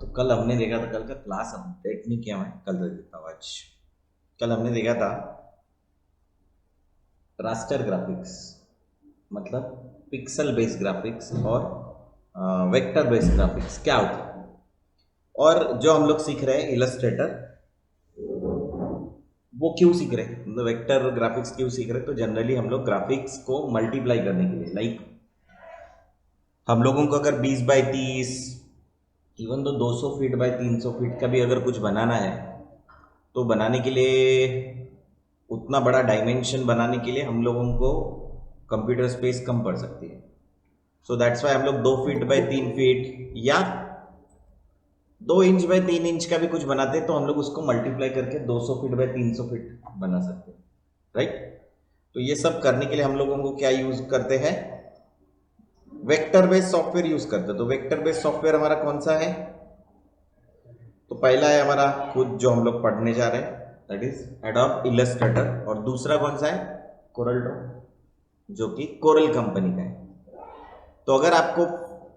तो कल हमने देखा था, कल का क्लास अपडेट नहीं किया, मैं कल दे देता हूँ आज। कल हमने देखा था रास्टर ग्राफिक्स, मतलब पिक्सल बेस्ड ग्राफिक्स और वेक्टर बेस्ड ग्राफिक्स क्या होता है। और जो हम लोग सीख रहे हैं इलस्ट्रेटर, वो क्यों सीख रहे हैं, मतलब वेक्टर ग्राफिक्स क्यों सीख रहे हैं। तो जनरली हम लोग ग्राफिक्स को मल्टीप्लाई करने के लिए, लाइक हम लोगों को अगर 20 बाई 30, इवन तो 200 फीट बाय 300 फीट का भी अगर कुछ बनाना है, तो बनाने के लिए उतना बड़ा डायमेंशन बनाने के लिए हम लोगों को कंप्यूटर स्पेस कम पड़ सकती है। सो दैट्स वाई हम लोग 2 फीट बाय 3 फीट या 2 इंच बाय 3 इंच का भी कुछ बनाते हैं, तो हम लोग उसको मल्टीप्लाई करके 200 फीट बाय 300 फीट बना सकते हैं, राइट। तो ये सब करने के लिए हम लोगों को क्या यूज करते हैं, वेक्टर बेस्ड सॉफ्टवेयर यूज करते हैं। तो वेक्टर बेस्ड सॉफ्टवेयर हमारा कौन सा है, तो पहला है हमारा खुद जो हम लोग पढ़ने जा रहे हैं, दैट इज एडोब इलस्ट्रेटर। और दूसरा कौन सा है, कोरल ड्रॉ, जो कि कोरल कंपनी का है। तो अगर आपको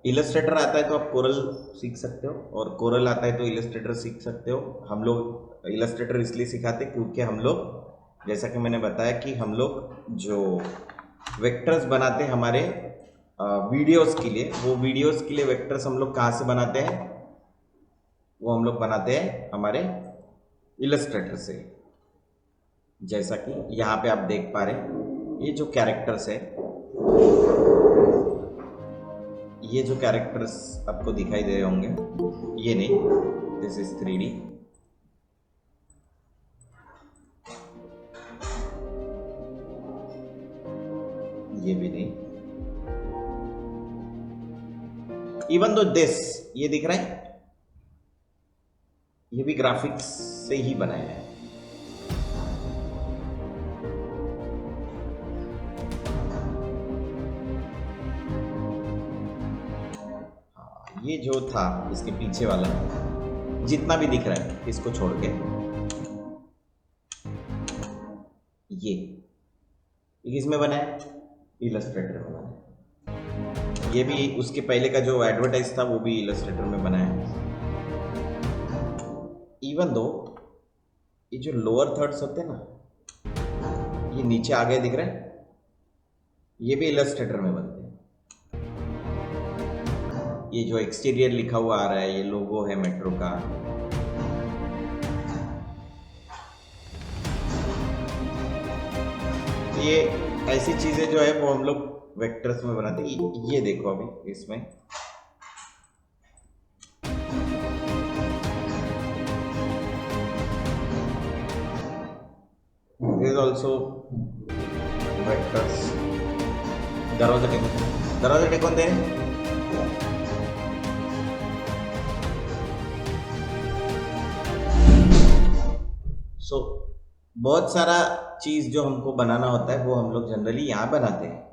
इलस्ट्रेटर आता है तो आप कोरल सीख सकते हो, और कोरल आता है तो इलस्ट्रेटर सीख सकते हो। हम लोग इलस्ट्रेटर इसलिए सिखाते क्योंकि हम लोग, जैसा कि मैंने बताया कि हम लोग जो वेक्टर्स बनाते हैं हमारे वीडियोस के लिए, वो वीडियोस के लिए वेक्टर्स हम लोग कहाँ से बनाते हैं, वो हम लोग बनाते हैं हमारे इलस्ट्रेटर से। जैसा कि यहाँ पे आप देख पा रहे हैं, ये जो कैरेक्टर्स है, ये जो कैरेक्टर्स आपको दिखाई दे रहे होंगे, ये नहीं, दिस इज 3D। ये भी नहीं, इवन दो दिस, ये दिख रहा है, ये भी ग्राफिक्स से ही बनाया है। ये जो था इसके पीछे वाला, जितना भी दिख रहा है इसको छोड़ के, ये किसमें बना है, इलस्ट्रेटर में बना है। ये भी उसके पहले का जो एडवर्टाइज था वो भी इलस्ट्रेटर में बना है। इवन दो ये जो लोअर थर्ड्स होते हैं ना, ये नीचे आगे दिख रहा है, ये भी इलस्ट्रेटर में बनते हैं। ये जो एक्सटीरियर लिखा हुआ आ रहा है, ये लोगो है मेट्रो का, ये ऐसी चीजें जो है वो हम लोग वेक्टर्स में बनाते हैं। ये देखो अभी इसमें is also vectors। दरवाजा टेकून दे। सो बहुत सारा चीज जो हमको बनाना होता है वो हम लोग जनरली यहाँ बनाते हैं।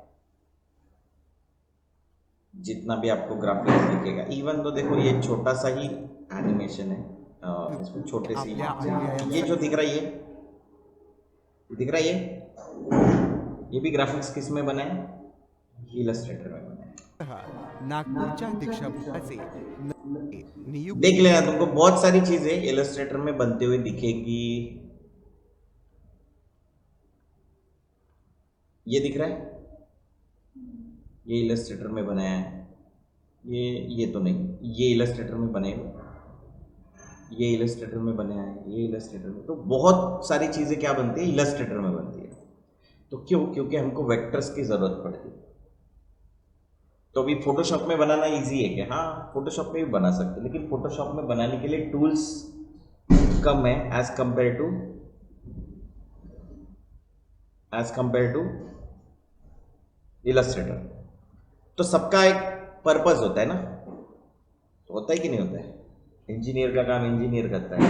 जितना भी आपको ग्राफिक्स दिखेगा, इवन तो देखो ये छोटा सा ही एनिमेशन है, इसमें छोटे से ये जो दिख रहा है, ये दिख रहा है, ये भी ग्राफिक्स किस में बना है, इलस्ट्रेटर में बना है। नागपूरच्या दीक्षाभूषाचे देख लेना, तुमको बहुत सारी चीजें इलस्ट्रेटर में बनते हुए दिखेगी। ये दिख रहा है, ये इलस्ट्रेटर में बनाया है। ये तो नहीं, ये इलस्ट्रेटर में बने हुए, ये इलस्ट्रेटर में बनाया है, ये इलस्ट्रेटर में। तो बहुत सारी चीजें क्या बनती है, इलस्ट्रेटर में बनती है। तो क्यों, क्योंकि हमको वेक्टर्स की जरूरत पड़ती है। तो अभी फोटोशॉप में बनाना इजी है क्या, हाँ फोटोशॉप में भी बना सकते, लेकिन फोटोशॉप में बनाने के लिए टूल्स कम है एज कंपेयर टू इलस्ट्रेटर। तो सबका एक पर्पस होता है ना, तो होता है कि नहीं होता है। इंजीनियर का काम इंजीनियर करता है,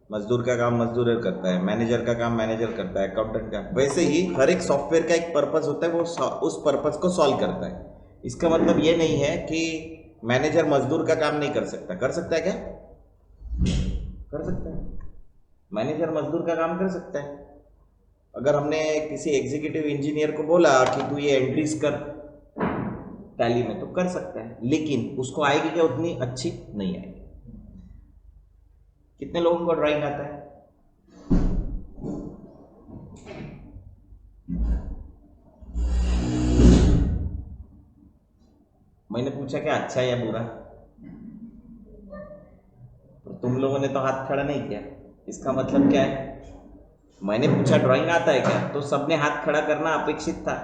मजदूर का काम मजदूर करता है, मैनेजर का काम मैनेजर करता है, अकाउंटेंट का। वैसे ही हर एक सॉफ्टवेयर का एक पर्पस होता है, वो उस पर्पस को सॉल्व करता है। इसका मतलब ये नहीं है कि मैनेजर मजदूर का काम नहीं कर सकता। कर सकता है क्या, कर सकता है, मैनेजर मजदूर का काम कर सकता है। अगर हमने किसी एग्जीक्यूटिव इंजीनियर को बोला कि तू ये एंट्रीज कर टैली में, तो कर सकता है, लेकिन उसको आएगी क्या, उतनी अच्छी नहीं आएगी। कितने लोगों को ड्राइंग आता है? मैंने पूछा क्या अच्छा या बुरा? तो तुम लोगों ने तो हाथ खड़ा नहीं किया, इसका मतलब क्या है? मैंने पूछा ड्राइंग आता है क्या, तो सबने हाथ खड़ा करना अपेक्षित था,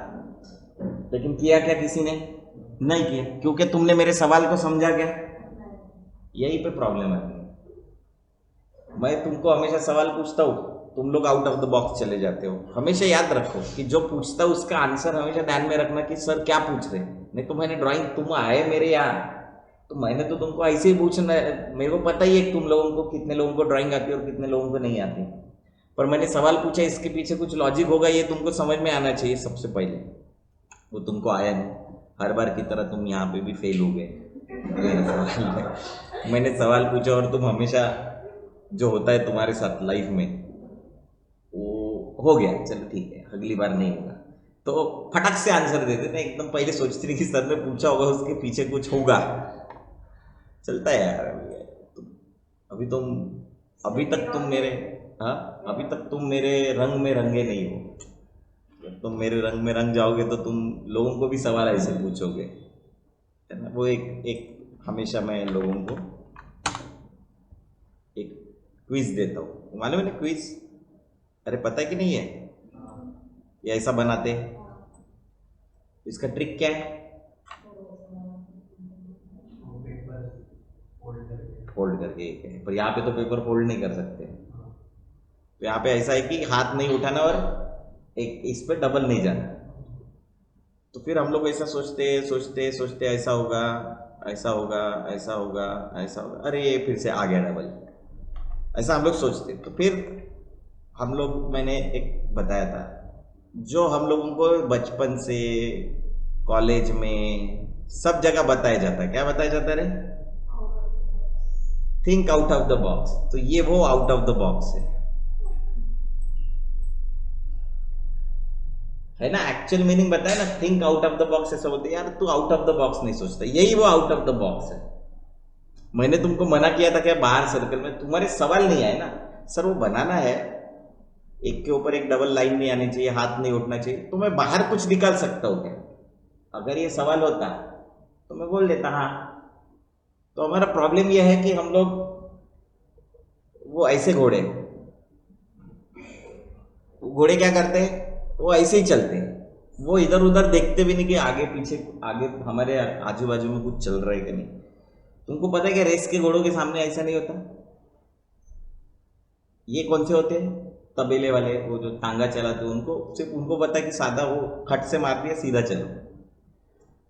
लेकिन किया क्या किसी ने? नहीं किया, क्योंकि तुमने मेरे सवाल को समझा क्या? यही पे प्रॉब्लम है। मैं तुमको हमेशा सवाल पूछता हूँ, तुम लोग आउट ऑफ द बॉक्स चले जाते हो। हमेशा याद रखो कि जो पूछता हूँ उसका आंसर हमेशा ध्यान में रखना कि सर क्या पूछ रहे हैं। नहीं तो मैंने ड्राइंग, तुम आए मेरे यहाँ तो मैंने तो तुमको ऐसे ही पूछना है। मेरे को पता ही है कि तुम लोगों को, कितने लोगों को ड्राइंग आती है और कितने लोगों को नहीं आती, पर मैंने सवाल पूछा, इसके पीछे कुछ लॉजिक होगा, ये तुमको समझ में आना चाहिए सबसे पहले। वो तुमको आया नहीं, हर बार की तरह तुम यहाँ पे भी फेल हो गए मेरे सवाल में। मैंने सवाल पूछा और तुम हमेशा, जो होता है तुम्हारे साथ लाइफ में, वो हो गया, चलो ठीक है अगली बार नहीं होगा, तो फटक से आंसर दे देते एकदम। पहले सोचते थे कि सर ने पूछा होगा उसके पीछे कुछ होगा। चलता है यार। अभी तुम, अभी तक तुम मेरे, हाँ, अभी तक तुम मेरे रंग में रंगे नहीं हो। जब तुम मेरे रंग में रंग जाओगे तो तुम लोगों को भी सवाल ऐसे पूछोगे, है ना? वो एक एक हमेशा मैं लोगों को एक क्विज देता हूँ, मालूम है ना क्विज? अरे पता है कि नहीं है? ये ऐसा बनाते हैं, इसका ट्रिक क्या है? फोल्ड करके एक है, पर यहाँ पे तो पेपर फोल्ड नहीं कर सकते। तो यहाँ पे ऐसा है कि हाथ नहीं उठाना और एक इस पे डबल नहीं जाना। तो फिर हम लोग ऐसा सोचते सोचते सोचते, ऐसा होगा, ऐसा होगा, ऐसा होगा, ऐसा होगा, अरे ये फिर से आ गया डबल, ऐसा हम लोग सोचते। तो फिर हम लोग, मैंने एक बताया था, जो हम लोगों को बचपन से कॉलेज में सब जगह बताया जाता है, क्या बताया जाता है? Think out of the box. तो ये वो आउट ऑफ द बॉक्स है ना? एक्चुअल मीनिंग बताया ना, think out of the box. ऐसा बोलते यार तू आउट ऑफ द बॉक्स नहीं सोचता, यही वो आउट ऑफ द बॉक्स है। मैंने तुमको मना किया था क्या बाहर सर्कल में? तुम्हारे सवाल नहीं आए ना, सर वो बनाना है, एक के ऊपर एक डबल लाइन नहीं आनी चाहिए, हाथ नहीं उठना चाहिए, तो मैं बाहर कुछ निकाल सकता हूँ क्या? अगर ये सवाल होता तो मैं बोल देता हाँ। तो हमारा प्रॉब्लम यह है कि हम लोग वो ऐसे घोड़े, घोड़े क्या करते हैं, वो ऐसे ही चलते हैं, वो इधर उधर देखते भी नहीं कि आगे पीछे, आगे हमारे आजू बाजू में कुछ चल रहा है कि नहीं। तुमको पता है कि रेस के घोड़ों के सामने ऐसा नहीं होता। ये कौन से होते हैं? तबेले वाले, वो जो टांगा चलाते हैं, उनको सिर्फ उनको पता है कि सादा वो खट से मार दिया सीधा चलो।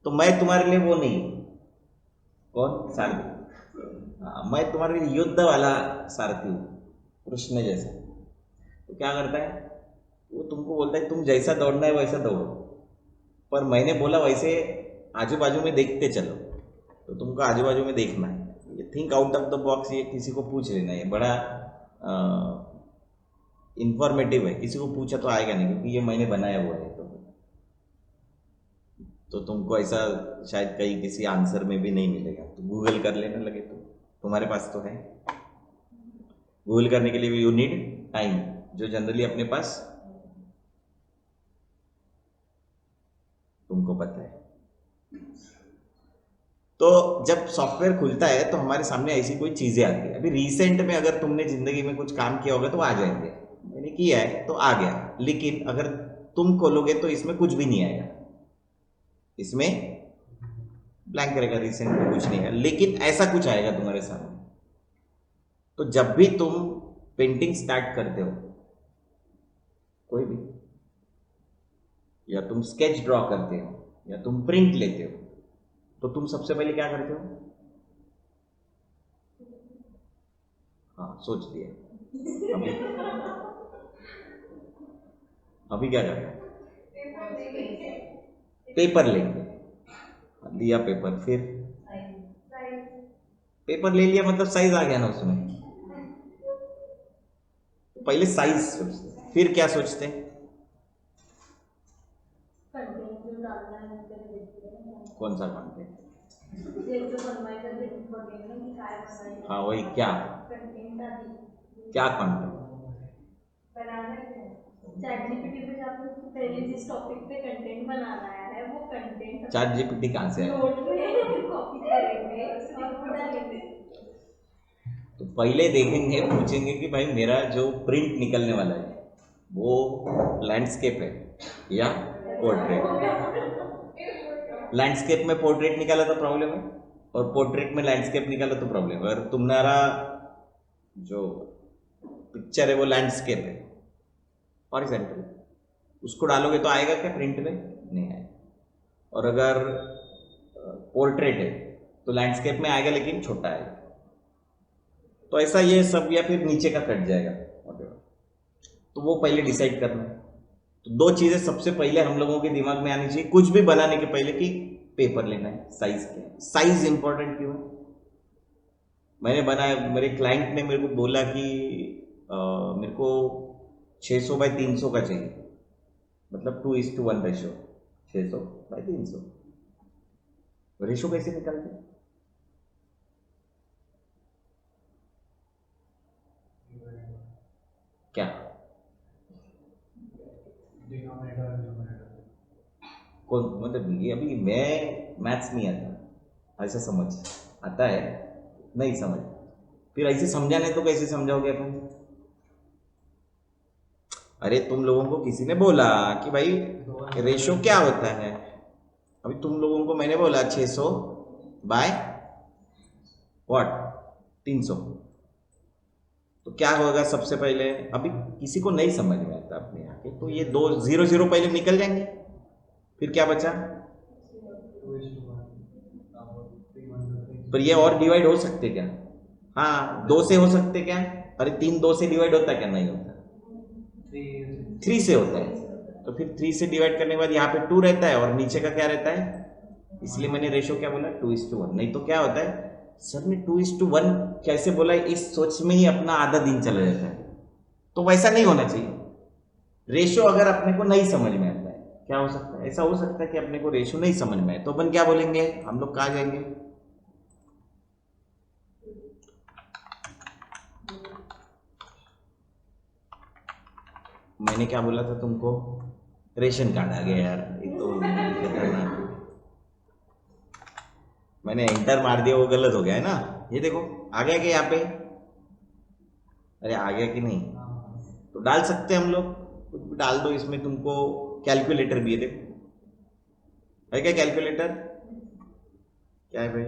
तो मैं तुम्हारे लिए वो नहीं, कौन सारथी? हाँ, मैं तुम्हारे लिए युद्ध वाला सारथी हूँ, कृष्ण जैसा। तो क्या करता है वो, तुमको बोलता है तुम जैसा दौड़ना है वैसा दौड़ो, पर मैंने बोला वैसे आजू बाजू में देखते चलो। तो तुमको आजू बाजू में देखना है, ये think out of the box, ये किसी को पूछ लेना, ये बड़ा इंफॉर्मेटिव है। किसी को पूछा तो आएगा नहीं, क्योंकि ये मैंने बनाया हुआ है। तो तुमको ऐसा शायद कहीं किसी आंसर में भी नहीं मिलेगा, तो गूगल कर लेने लगे तो तुम्हारे पास तो है। गूगल करने के लिए भी यू नीड टाइम, जो जनरली अपने पास, तुमको पता है। तो जब सॉफ्टवेयर खुलता है तो हमारे सामने ऐसी कोई चीजें आती है। अभी रिसेंट में अगर तुमने जिंदगी में कुछ काम किया होगा तो आ जाएंगे, मैंने किया है तो आ गया। लेकिन अगर तुम खोलोगे तो इसमें कुछ भी नहीं आएगा, इसमें ब्लैंक रहेगा, रिसेंट में कुछ नहीं है। लेकिन ऐसा कुछ आएगा तुम्हारे सामने। तो जब भी तुम पेंटिंग स्टार्ट करते हो, कोई भी, या तुम स्केच ड्रॉ करते हो, या तुम प्रिंट लेते हो, तो तुम सबसे पहले क्या करते हो? हाँ सोच लिया। अभी अभी क्या करना है? पेपर लेंगे, लिया पेपर, फिर पेपर ले लिया मतलब साइज आ गया ना उसमें। पहले साइज सोचते, फिर क्या सोचते हैं? कौन सा कंटेंट? हाँ वही क्या, आती क्या कंटेंट? बनाना क्या है? ChatGPT पे जाकर पहले जिस टॉपिक पे कंटेंट बनाना है वो कंटेंट चैट जीपीटी कहाँ से आया? नोट में कॉपी करेंगे और वो डालेंगे। तो पहले देखेंगे, पूछेंगे कि भाई मेरा जो प्रिंट निकलने वाला है वो लैंडस्केप है या पोर्ट्रेट। लैंडस्केप में पोर्ट्रेट निकाला तो प्रॉब्लम है, और पोर्ट्रेट में लैंडस्केप निकाला तो प्रॉब्लम है। और तुम्हारा जो पिक्चर है वो लैंडस्केप है हॉरिजॉन्टल, उसको डालोगे तो आएगा क्या प्रिंट में? नहीं आएगा। और अगर पोर्ट्रेट है तो लैंडस्केप में आएगा लेकिन छोटा आएगा। तो ऐसा ये सब, या फिर नीचे का कट जाएगा whatever। तो वो पहले डिसाइड करना है। तो दो चीजें सबसे पहले हम लोगों के दिमाग में आनी चाहिए कुछ भी बनाने के पहले, कि पेपर लेना है, साइज क्या है, साइज इंपॉर्टेंट क्यों है। मैंने बनाया, मेरे क्लाइंट ने मेरे को बोला कि मेरे को 600 बाय 300 का चाहिए, मतलब 2:1 रेशो, 600 बाय 300। रेशो कैसे निकालते हैं? क्या कौन, मतलब ये अभी मैं मैथ्स नहीं आता, ऐसा समझ आता है नहीं समझ, फिर ऐसे समझाने तो कैसे समझाओगे अपन? अरे तुम लोगों को किसी ने बोला कि भाई रेशो क्या होता है, अभी तुम लोगों को मैंने बोला 600 बाय व्हाट 300, तो क्या होगा सबसे पहले? अभी किसी को नहीं समझ में आता अपने यहाँ के, तो ये 2 0 0 पहले निकल जाएंगे, फिर क्या बचा? पर ये और डिवाइड हो सकते क्या? हाँ 2 से हो सकते क्या? अरे 3 2 से डिवाइड होता क्या? नहीं होता, 3 से होता है। तो फिर 3 से डिवाइड करने के बाद यहाँ पे 2 रहता है और नीचे का क्या रहता है, इसलिए मैंने रेशो क्या बोला 2:1। नहीं तो क्या होता है सर ने 2:1 कैसे बोला, इस सोच में ही अपना आधा दिन चला जाता है। तो वैसा नहीं होना चाहिए। रेशो अगर अपने को नहीं समझ में आता है, क्या हो सकता है? ऐसा हो सकता है कि अपने को रेशो नहीं समझ में आए, तो अपन क्या बोलेंगे, हम लोग कहाँ जाएंगे? मैंने क्या बोला था तुमको? रेशन कार्ड आ गया यार, ये तो खतरनाक। मैंने एंटर मार दिया, वो गलत हो गया है ना। ये देखो आ गया क्या यहाँ पे? अरे आ गया कि नहीं? तो डाल सकते हैं हम लोग, कुछ भी डाल दो इसमें। तुमको कैलकुलेटर भी है, देखो है क्या कैलकुलेटर? क्या है भाई?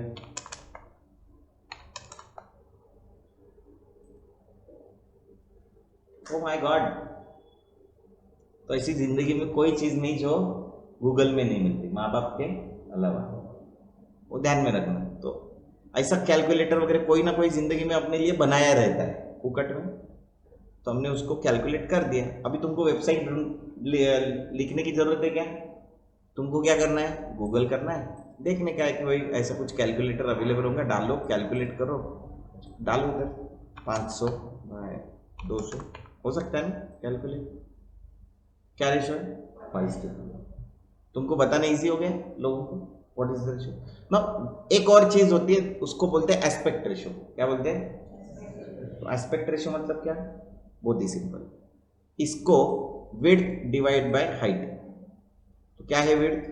ओ माय गॉड, तो ऐसी जिंदगी में कोई चीज नहीं जो गूगल में नहीं मिलती, माँ बाप के अलावा, वो ध्यान में रखना। तो ऐसा कैलकुलेटर वगैरह कोई ना कोई जिंदगी में अपने लिए बनाया रहता है फुकट में, तो हमने उसको कैलकुलेट कर दिया। अभी तुमको वेबसाइट लिखने की जरूरत है क्या? तुमको क्या करना है, गूगल करना है, देखने का है कि भाई ऐसा कुछ कैलकुलेटर अवेलेबल होगा, डालो कैलकुलेट करो, डालो उधर 500 बाय 200 हो सकता है ना कैलकुलेट। क्या रेशो है? 5:2। तुमको बताना इजी हो गया लोगों को व्हाट इज द रेशो ना। एक और चीज होती है, उसको बोलते हैं एस्पेक्ट रेशो। क्या बोलते हैं? तो एस्पेक्ट रेशो मतलब क्या? बहुत ही सिंपल, इसको विड्थ डिवाइड बाय हाइट। तो क्या है विड्थ,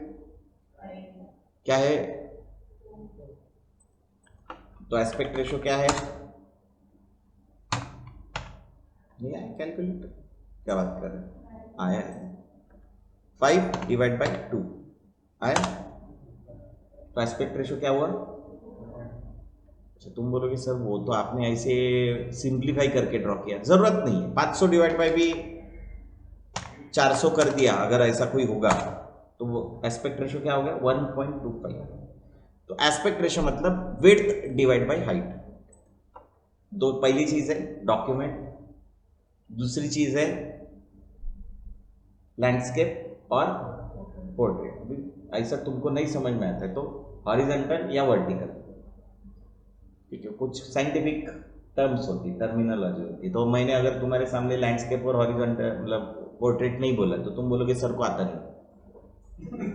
क्या है? तो एस्पेक्ट रेशो क्या है? नहीं आया कैलकुलेट, क्या बात कर रहे हैं? आया है 5 डिवाइड बाय 2 आया। तो एस्पेक्ट रेशो क्या हुआ? अच्छा तुम बोलोगे सर वो तो आपने ऐसे सिंप्लीफाई करके ड्रॉ किया, जरूरत नहीं है। 500 डिवाइड बाय भी 400 कर दिया, अगर ऐसा कोई होगा तो वो एस्पेक्ट रेशो क्या हो गया? 1.25। तो एस्पेक्ट रेशो मतलब विड्थ डिवाइड बाय हाइट। दो पहली चीज है डॉक्यूमेंट, दूसरी चीज है लैंडस्केप और पोर्ट्रेट। ऐसा तुमको नहीं समझ में आता है तो हॉरिजॉन्टल या वर्टिकल, ठीक है। कुछ साइंटिफिक टर्म्स होती, टर्मिनोलॉजी होती, तो मैंने अगर तुम्हारे सामने लैंडस्केप और हॉरिजॉन्टल मतलब पोर्ट्रेट नहीं बोला तो तुम बोलोगे सर को आता नहीं।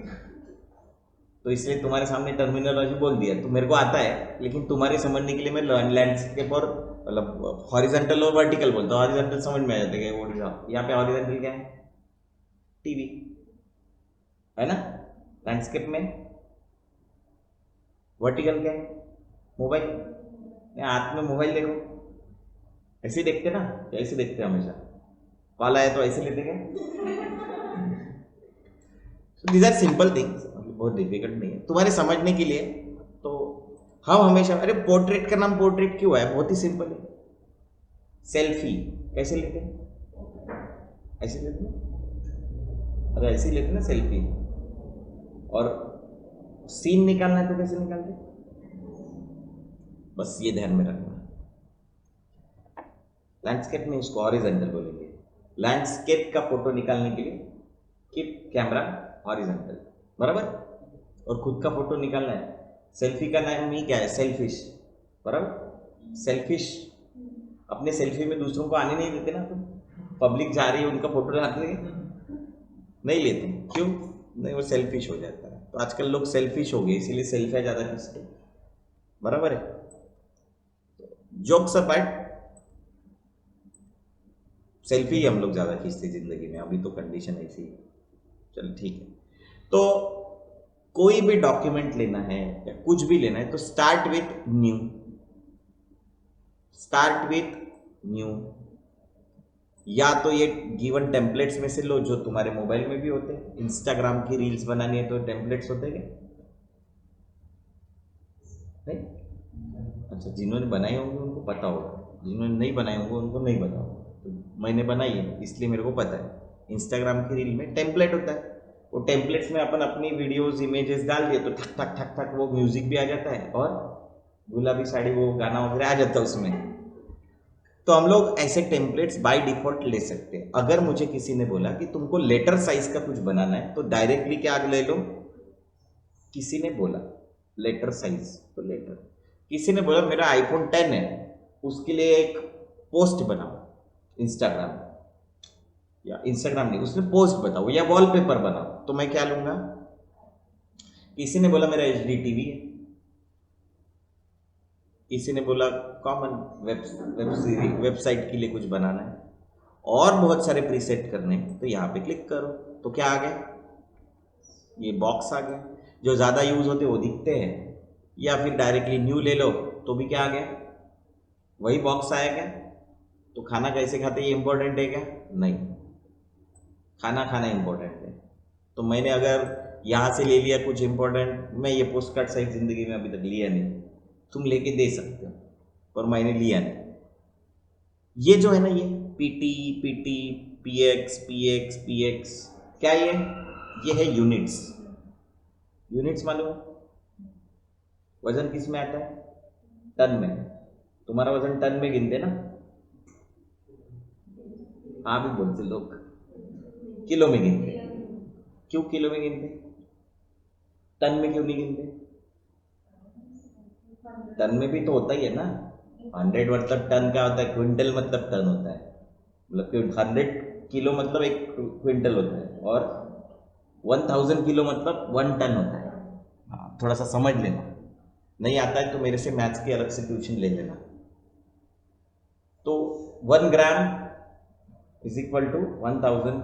तो इसलिए तुम्हारे सामने टर्मिनोलॉजी बोल दिया, तो मेरे को आता है, लेकिन तुम्हारे समझने के लिए मैं लैंडस्केप और मतलब हॉरिजेंटल और वर्टिकल बोलते हो, हॉरिजेंटल समझ में आ जाता है वो यहाँ पे हॉरिजेंटल क्या है, टीवी है ना लैंडस्केप में, वर्टिकल क्या है, मोबाइल। हाथ में मोबाइल देखो, ऐसे ही देखते ना, ऐसे देखते हैं हमेशा, कॉल आया तो ऐसे लेते क्या। दीज आर सिंपल थिंग्स, बहुत डिफिकल्ट नहीं है तुम्हारे समझने के लिए। तो हम हमेशा, अरे पोर्ट्रेट का नाम पोर्ट्रेट क्यों है, बहुत ही सिंपल है। सेल्फी कैसे लेते हैं, ऐसे लेते हैं, अरे ऐसे ही लेते ना सेल्फी। और सीन निकालना है तो कैसे निकालते, बस ये ध्यान में रखना। लैंडस्केप में इसको हॉरिजॉन्टल बोलेंगे। लैंडस्केप का फोटो निकालने के लिए कीप कैमरा हॉरिजॉन्टल, बराबर। और खुद का फोटो निकालना है, सेल्फी का नाम ही क्या है, सेल्फिश, बराबर। सेल्फिश, अपने सेल्फी में दूसरों को आने नहीं देते ना तुम, पब्लिक जा रही है उनका फोटो लाते नहीं लेते, क्यों नहीं, वो सेल्फिश हो जाता है। तो आजकल लोग सेल्फिश हो गए, इसीलिए सेल्फियाँ ज़्यादा खींचते, बराबर है। जोक्स अपार्ट, सेल्फी हम लोग ज़्यादा खींचते जिंदगी में, अभी तो कंडीशन ऐसी है। चल ठीक है, तो कोई भी डॉक्यूमेंट लेना है या कुछ भी लेना है तो start with new, start with new. या तो ये गिवन टेम्पलेट्स में से लो जो तुम्हारे मोबाइल में भी होते हैं, इंस्टाग्राम की रील्स बनानी है तो टेम्पलेट्स होते हैं नहीं? अच्छा, जिन्होंने बनाए होंगे उनको पता होगा, जिन्होंने नहीं बनाए होंगे उनको नहीं पता होगा। तो मैंने बनाई है इसलिए मेरे को पता है। इंस्टाग्राम की रील में टेम्पलेट होता है, वो टेम्पलेट्स में अपन अपनी वीडियोस इमेजेस डाल दिए तो ठक ठक ठक ठक वो म्यूजिक भी आ जाता है और गुलाबी साड़ी वो गाना वगैरह आ जाता है उसमें। तो हम लोग ऐसे टेम्पलेट्स बाय डिफॉल्ट ले सकते हैं। अगर मुझे किसी ने बोला कि तुमको लेटर साइज का कुछ बनाना है तो डायरेक्टली क्या ले लो, किसी ने बोला लेटर साइज तो लेटर, किसी ने बोला मेरा आईफोन 10 है उसके लिए एक पोस्ट बनाओ इंस्टाग्राम, या इंस्टाग्राम नहीं उसने पोस्ट बताओ या वॉलपेपर बनाओ, तो मैं क्या लूंगा। किसी ने बोला मेरा एचडी टीवी है, किसी ने बोला कॉमन वेबसाइट के लिए कुछ बनाना है और बहुत सारे प्रीसेट करने हैं, तो यहाँ पे क्लिक करो तो क्या आ गया, ये बॉक्स आ गया। जो ज़्यादा यूज होते वो दिखते हैं, या फिर डायरेक्टली न्यू ले लो तो भी क्या आ गया, वही बॉक्स आया क्या। तो खाना कैसे खाते ये इंपॉर्टेंट है क्या, नहीं, खाना खाना इंपॉर्टेंट है। तो मैंने अगर यहाँ से ले लिया कुछ इंपॉर्टेंट, मैं ये पोस्ट कार्ड साइज जिंदगी में अभी तक लिया नहीं, तुम लेके दे सकते हो पर मैंने लिया नहीं। ये जो है ना ये PT PT px px px क्या ये है यूनिट्स। यूनिट्स मालूम है, वजन किस में आता है, टन में। तुम्हारा वजन टन में गिनते ना, हाँ भी बोलते लोग किलो में गिनते, क्यों किलो में गिनते, टन में क्यों नहीं गिनते। टन में भी तो होता ही है ना, 100 मतलब टन का होता है, क्विंटल मतलब टन होता है, मतलब 100 किलो मतलब एक क्विंटल होता है, और 1000 किलो मतलब 1 टन होता है। हाँ, थोड़ा सा समझ लेना, नहीं आता है तो मेरे से मैथ्स की अलग से ट्यूशन ले लेना। तो 1 gram is equal to 1000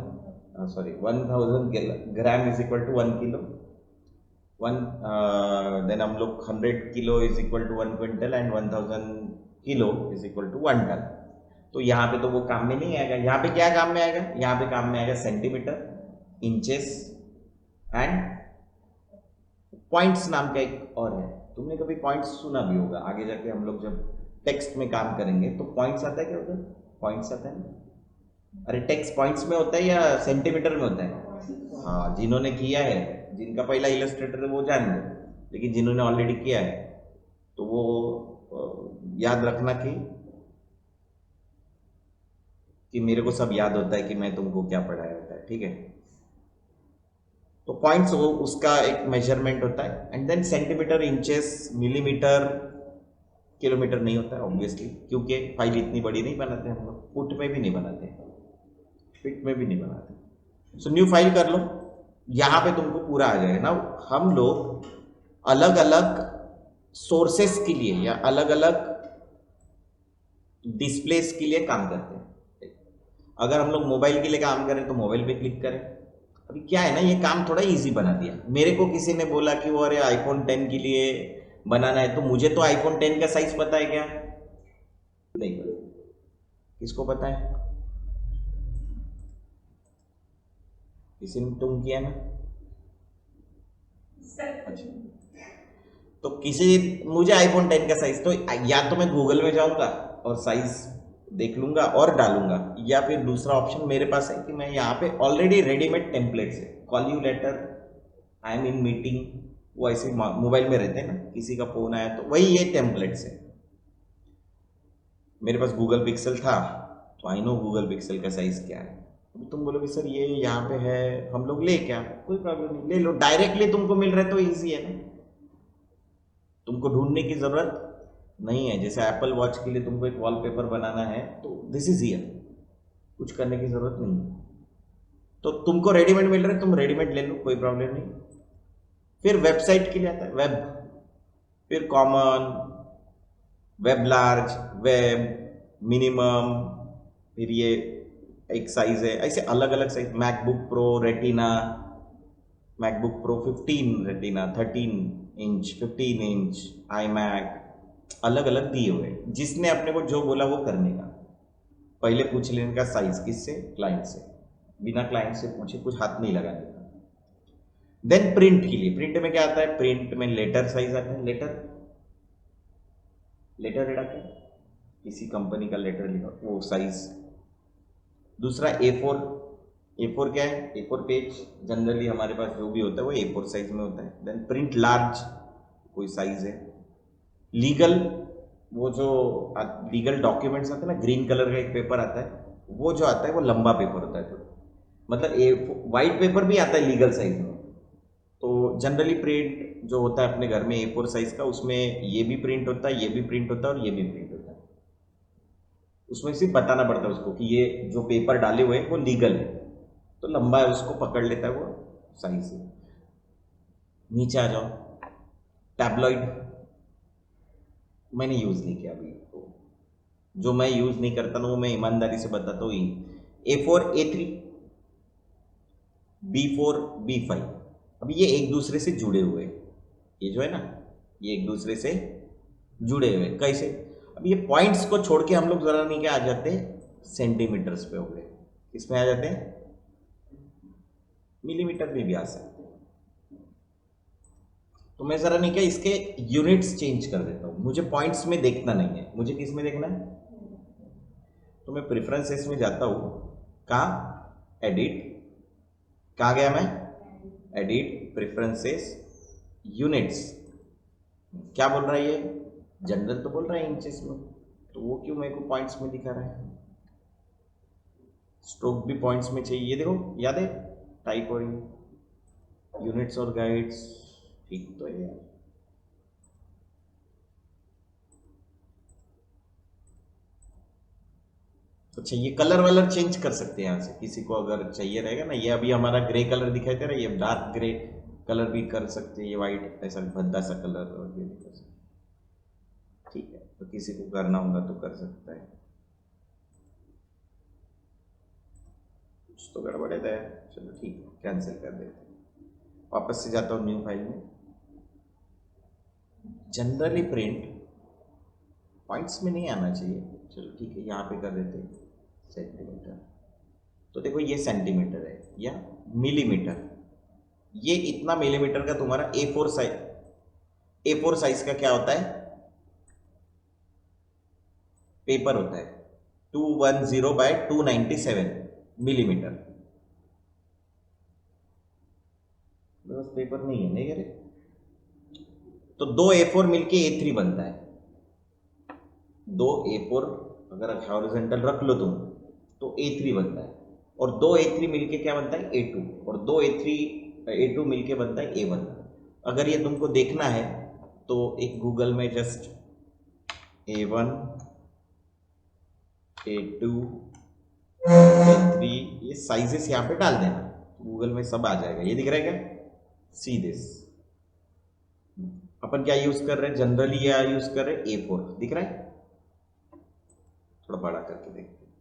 gram is equal to 1 kilo, then हम लोग 100 kilo is equal to 1 quintal and 1000 kilo is equal to 1 ton. तो यहाँ पे तो वो काम में नहीं आएगा, यहाँ पे क्या काम में आएगा, यहाँ पे काम में आएगा सेंटीमीटर, इंचेस एंड पॉइंट्स नाम का एक और है। तुमने कभी पॉइंट्स सुना भी होगा, आगे जाके हम लोग जब टेक्स्ट में काम करेंगे तो पॉइंट्स आता है क्या, उधर पॉइंट्स आता है ना। अरे टेक्स्ट पॉइंट्स में होता है या सेंटीमीटर में होता है, हाँ जिन्होंने किया है, जिनका पहला इलस्ट्रेटर है वो जान लो, लेकिन जिन्होंने ऑलरेडी किया है तो वो याद रखना कि मेरे को सब याद होता है कि मैं तुमको क्या पढ़ाया होता है, ठीक है। तो पॉइंट्स वो उसका एक मेजरमेंट होता है, and then centimetre, inches, millimetre, kilometre नहीं होता है ऑब्वियसली, क्योंकि फाइल इतनी बड़ी नहीं बनाते हम लोग, फुट में भी नहीं बनाते, फीट में भी नहीं बनाते। सो न्यू फाइल कर लो, यहाँ पे तुमको पूरा आ जाएगा ना। हम लोग अलग अलग सोर्सेस के लिए या अलग अलग डिस्प्लेस के लिए काम करते हैं। अगर हम लोग मोबाइल के लिए काम करें तो मोबाइल पे क्लिक करें। अभी क्या है ना, ये काम थोड़ा इजी बना दिया। मेरे को किसी ने बोला कि वो अरे आईफोन 10 के लिए बनाना है, तो मुझे तो आईफोन 10 का साइज पता है क्या? नहीं पता। किसको पता है? किसी ने तुम किया ना? अच्छा, तो किसी मुझे आईफोन 10 का साइज तो या तो मैं गूगल में जाऊंगा और साइज देख लूंगा और डालूंगा, या फिर दूसरा ऑप्शन मेरे पास है कि मैं यहाँ पे ऑलरेडी रेडीमेड टेम्पलेट्स है, call you later, I am in meeting, वो ऐसे मोबाइल में रहते हैं ना, किसी का फोन आया तो वही ये टेम्पलेट्स है। मेरे पास गूगल पिक्सल था तो आई नो गूगल पिक्सल का साइज क्या है। अभी तुम बोलोगे सर ये यहाँ पे है, हम लोग ले क्या? कोई प्रॉब्लम नहीं, ले लो, डायरेक्टली तुमको मिल रहा है तो ईजी है ना, तुमको ढूंढने की जरूरत नहीं है। जैसे एप्पल वॉच के लिए तुमको एक वॉलपेपर बनाना है तो दिस इज हियर, कुछ करने की जरूरत नहीं है। तो तुमको रेडीमेड मिल रहा है, तुम रेडीमेड ले लो, कोई प्रॉब्लम नहीं। फिर वेबसाइट के लिए आता है वेब, फिर common, web large, web minimum, फिर ये एक साइज है, ऐसे अलग अलग size, MacBook pro retina, MacBook pro 15 retina, 13 inch, 15 inch, iMac, अलग अलग दिए हुए हैं। जिसने अपने को जो बोला वो करने का, पहले पूछ लेने का साइज, किससे? क्लाइंट से। बिना क्लाइंट से पूछे कुछ हाथ नहीं लगाने का। देन प्रिंट के लिए, प्रिंट में क्या आता है? प्रिंट में लेटर साइज आता है, लेटर, लेटर हेड आता है, किसी कंपनी का लेटर लिखा वो साइज। दूसरा A4, A4 क्या है? A4 पेज जनरली हमारे पास जो भी होता है वो A4 साइज में होता है। देन प्रिंट लार्ज, कोई साइज है। लीगल, वो जो लीगल डॉक्यूमेंट्स आते हैं ना, ग्रीन कलर का एक पेपर आता है, वो जो आता है वो लंबा पेपर होता है थोड़ा, मतलब वाइट पेपर भी आता है लीगल साइज में। तो जनरली प्रिंट जो होता है अपने घर में A4 साइज का, उसमें ये भी प्रिंट होता है, ये भी प्रिंट होता है और ये भी प्रिंट होता है। उसमें सिर्फ बताना पड़ता है उसको कि ये जो पेपर डाले हुए हैं वो लीगल है, तो लंबा है उसको पकड़ लेता है वो साइज से। नीचे आ जाओ, टैबलॉइड मैंने यूज नहीं किया अभी, तो जो मैं यूज नहीं करता ना वो मैं ईमानदारी से बताता हूँ। A4 A3 B4 B5, अभी ये एक दूसरे से जुड़े हुए हैं, ये जो है ना, ये एक दूसरे से जुड़े हुए कैसे? अब ये पॉइंट्स को छोड़ के हम लोग जरा नहीं क्या आ जाते हैं, सेंटीमीटर्स पे हो गए, इसमें आ जाते हैं, मिलीमीटर में भी आ सकते हैं। तो मैं जरा नहीं क्या इसके यूनिट्स चेंज कर देता हूं, मुझे पॉइंट्स में देखना नहीं है, मुझे किस में देखना है? तो मैं प्रेफरेंसेस में जाता हूं, कहाँ? एडिट, कहाँ गया मैं? Edit, preferences, units. क्या बोल रहा है ये? जनरल तो बोल रहा है इंचेस में, तो वो क्यों मेरे को पॉइंट्स में दिखा रहा है? स्ट्रोक भी पॉइंट्स में चाहिए, ये देखो, याद है टाइप हो रही है, यूनिट्स और गाइड्स, ठीक तो है यार। अच्छा, ये कलर वलर चेंज कर सकते हैं यहाँ से, किसी को अगर चाहिए रहेगा ना, ये अभी हमारा ग्रे कलर दिखाई दे रहा है, ये डार्क ग्रे कलर भी कर सकते हैं, ये वाइट ऐसा भद्दा सा कलर और ये भी कर सकते हैं। ठीक है, तो किसी को करना होगा तो कर सकता है। कुछ तो गड़बड़ है, चलो ठीक है, कैंसिल कर देते हैं। वापस से जाता हूँ न्यू फाइल में, जनरली प्रिंट पॉइंट्स में नहीं आना चाहिए, चलो ठीक है, यहाँ पे कर देते हैं सेंटीमीटर। तो देखो ये सेंटीमीटर है या मिलीमीटर, ये इतना मिलीमीटर का तुम्हारा A4 साइज, A4 साइज का क्या होता है? पेपर होता है 210/297 मिलीमीटर। बस पेपर नहीं है नहीं, अरे तो दो A4 मिलके A3 बनता है। दो A4 अगर हॉरिजॉन्टल रख लो तुम तो A3 बनता है, और दो A3 मिलके क्या बनता है? A2, और दो A2 मिलके बनता है A1। अगर ये तुमको देखना है तो एक गूगल में जस्ट A1 A2 A3 ये साइजेस यहाँ पे डाल देना, गूगल में सब आ जाएगा। ये दिख रहा है क्या? सी दिस, अपन क्या यूज कर रहे हैं जनरली? ये यूज कर रहे हैं A4, दिख रहा है? थोड़ा बड़ा करके देखते हैं।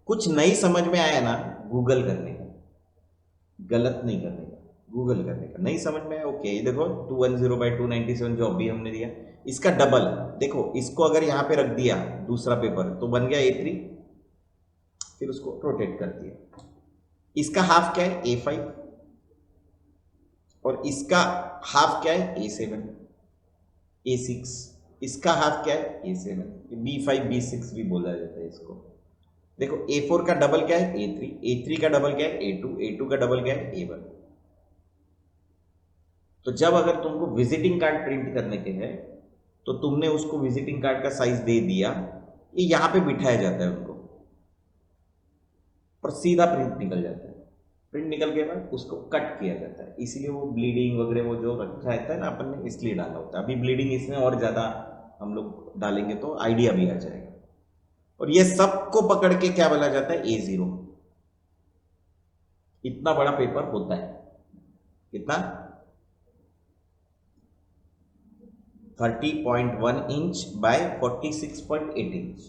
कुछ नहीं समझ में आया ना, गूगल करने का, गलत नहीं करने का, गूगल करने का। नहीं समझ में आया, ओके, ये देखो 210/297 जो अभी हमने दिया, इसका डबल देखो, इसको अगर यहाँ पे रख दिया दूसरा पेपर तो बन गया A3, फिर उसको रोटेट कर दिया। इसका हाफ क्या है A5 और इसका हाफ क्या है A7, A6, इसका हाफ क्या है A7, B5 B6 भी बोला जाता है इसको। देखो A4 का डबल क्या है A3, A3 का डबल क्या है A2, A2 का डबल क्या है A1। तो जब अगर तुमको विजिटिंग कार्ड प्रिंट करने के हैं तो तुमने उसको विजिटिंग कार्ड का साइज दे दिया, ये यहां पे बिठाया जाता है उनको, और सीधा प्रिंट निकल जाता है। प्रिंट निकल के बाद उसको कट किया जाता है, इसीलिए वो ब्लीडिंग वगैरह वो जो रखा रहता है ना अपन ने, इसलिए डाला होता है। अभी ब्लीडिंग इसमें और ज़्यादा हम लोग डालेंगे तो आइडिया भी आ जाएगा। और ये सबको पकड़ के क्या बोला जाता है A0। इतना बड़ा पेपर होता है, कितना 30.1 इंच बाय 46.8 इंच।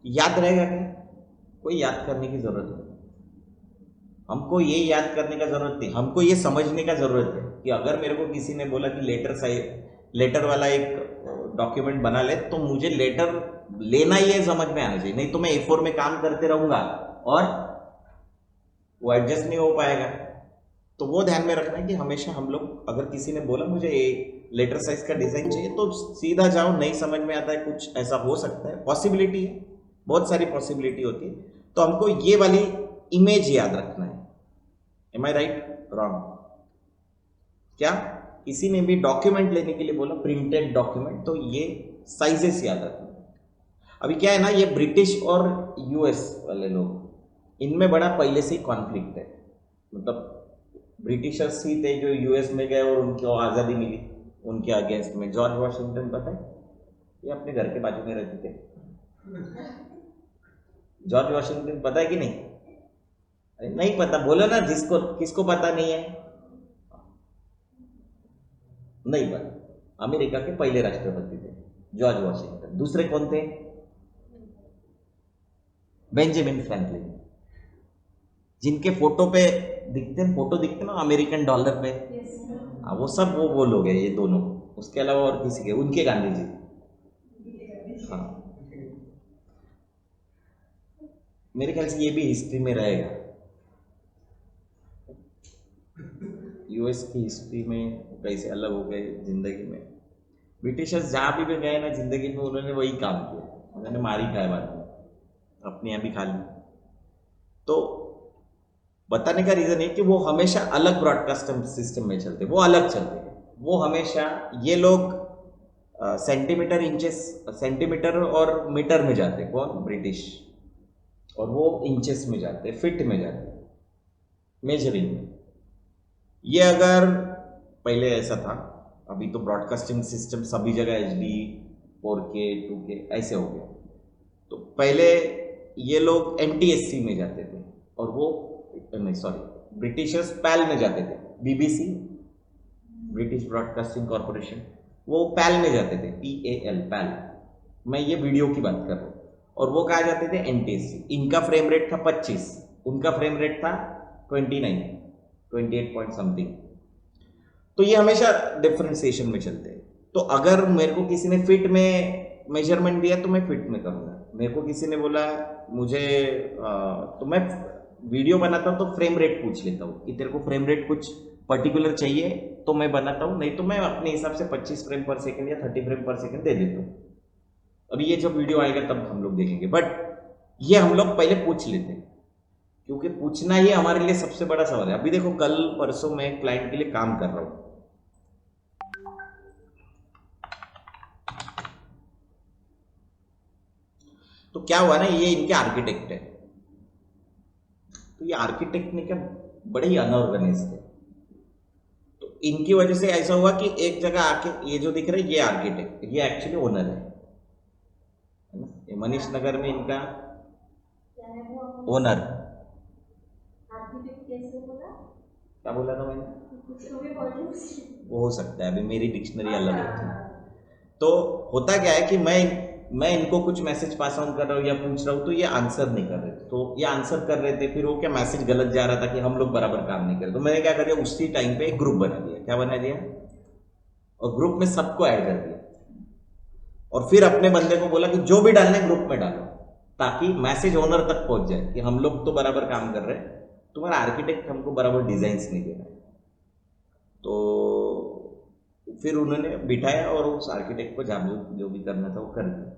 याद रहेगा क्या? कोई याद करने की जरूरत नहीं, हमको ये याद करने का जरूरत नहीं, हमको ये समझने का जरूरत है कि अगर मेरे को किसी ने बोला कि लेटर वाला एक डॉक्यूमेंट बना ले, तो मुझे लेटर लेना ही समझ में आना चाहिए, नहीं तो मैं A4 में काम करते रहूंगा और वो एडजस्ट नहीं हो पाएगा। तो वो ध्यान में रखना है कि हमेशा हम लोग, अगर किसी ने बोला मुझे लेटर साइज का डिजाइन चाहिए, तो सीधा जाओ, नहीं समझ में आता है कुछ ऐसा हो सकता है, पॉसिबिलिटी है, बहुत सारी पॉसिबिलिटी होती है, तो हमको ये वाली इमेज याद रखना है। एम आई राइट रॉन्ग? क्या किसी ने भी डॉक्यूमेंट लेने के लिए बोला प्रिंटेड डॉक्यूमेंट, तो ये साइजेस याद रखना। अभी क्या है ना, ये ब्रिटिश और यूएस वाले लोग, इनमें बड़ा पहले से ही कॉन्फ्लिक्ट है। मतलब ब्रिटिशर्स ही थे जो यूएस में गए और उनको आज़ादी मिली, उनके अगेंस्ट में जॉर्ज वॉशिंगटन, पता है, ये अपने घर के बाजू में रहते थे। जॉर्ज वॉशिंगटन पता है कि नहीं? अरे नहीं पता, बोलो ना, जिसको किसको पता नहीं है? नहीं पता। अमेरिका के पहले राष्ट्रपति थे जॉर्ज वॉशिंगटन। दूसरे कौन थे? बेंजामिन फ्रैंकलिन, जिनके फोटो पे फोटो दिखते ना अमेरिकन डॉलर पे। हाँ, वो सब वो लोग हैं, ये दोनों, उसके अलावा और किसी के, उनके गांधी जी। हाँ, मेरे ख्याल से ये भी हिस्ट्री में रहेगा, यूएस की हिस्ट्री में कैसे अलग हो गए जिंदगी में। ब्रिटिशर्स जहाँ भी गए ना जिंदगी में, उन्होंने वही काम किया, उन्होंने मारी खाया बाद में, अपने यहाँ भी खा ली। तो बताने का रीजन है कि वो हमेशा अलग ब्रॉडकास्ट सिस्टम में चलते, वो अलग चलते हैं। वो हमेशा, ये लोग सेंटीमीटर, इंचेस, सेंटीमीटर और मीटर में जाते, कौन? ब्रिटिश। और वो इंचेस में जाते, फिट में जाते, मेजरिंग में। ये अगर पहले ऐसा था, अभी तो ब्रॉडकास्टिंग सिस्टम सभी जगह HD 4K 2K ऐसे हो गया। तो पहले ये लोग NTSC में जाते थे, और वो नहीं, सॉरी, ब्रिटिशर्स पैल में जाते थे, BBC, ब्रिटिश ब्रॉडकास्टिंग कॉरपोरेशन, वो पैल में जाते थे, PAL, पैल। मैं ये वीडियो की बात कर रहा हूँ। और वो कहा जाते थे NTSC। इनका फ्रेम रेट था 25, उनका फ्रेम रेट था 29, 28 पॉइंट समथिंग। तो ये हमेशा डिफरेंशिएशन में चलते हैं। तो अगर मेरे को किसी ने फिट में मेजरमेंट दिया तो मैं फिट में करूँगा, मेरे को किसी ने बोला मुझे तो मैं वीडियो बनाता हूँ तो फ्रेम रेट पूछ लेता हूँ कि तेरे को फ्रेम रेट कुछ पर्टिकुलर चाहिए तो मैं बनाता हूँ, नहीं तो मैं अपने हिसाब से 25 फ्रेम पर सेकंड या 30 फ्रेम पर सेकंड दे देता हूँ। अभी ये जब वीडियो आएगा तब हम लोग देखेंगे, बट ये हम लोग पहले पूछ लेते हैं, क्योंकि पूछना ही हमारे लिए सबसे बड़ा सवाल है। अभी देखो, कल परसों मैं क्लाइंट के लिए काम कर रहा हूँ, तो क्या हुआ ना, ये इनके आर्किटेक्ट है, तो ये आर्किटेक्ट ने क्या बड़े ही अनऑर्गेनाइज थे। तो इनकी वजह से ऐसा हुआ कि एक जगह आके, ये जो दिख रहा है ये आर्किटेक्ट, ये एक्चुअली ओनर है ना, ये मनीष नगर में इनका ओनर। क्या बोला था मैंने? वो हो सकता है, अभी मेरी डिक्शनरी अलग होती है। तो होता क्या है कि मैं इनको कुछ मैसेज पास ऑन कर रहा हूँ या पूछ रहा हूँ तो ये आंसर नहीं कर रहे थे, तो ये आंसर कर रहे थे, फिर वो क्या मैसेज गलत जा रहा था कि हम लोग बराबर काम नहीं कर रहे, तो मैंने क्या कर दिया उसी टाइम पे एक ग्रुप बना दिया। क्या बना दिया? और ग्रुप में सबको ऐड कर दिया और फिर अपने बंदे को बोला कि जो भी डालना है ग्रुप में डालो, ताकि मैसेज ओनर तक पहुंच जाए कि हम लोग तो बराबर काम कर रहे हैं, तुम्हारा आर्किटेक्ट हमको बराबर डिजाइन्स नहीं दे रहा है। तो फिर उन्होंने बिठाया और उस आर्किटेक्ट को जो भी करना था वो कर दिया,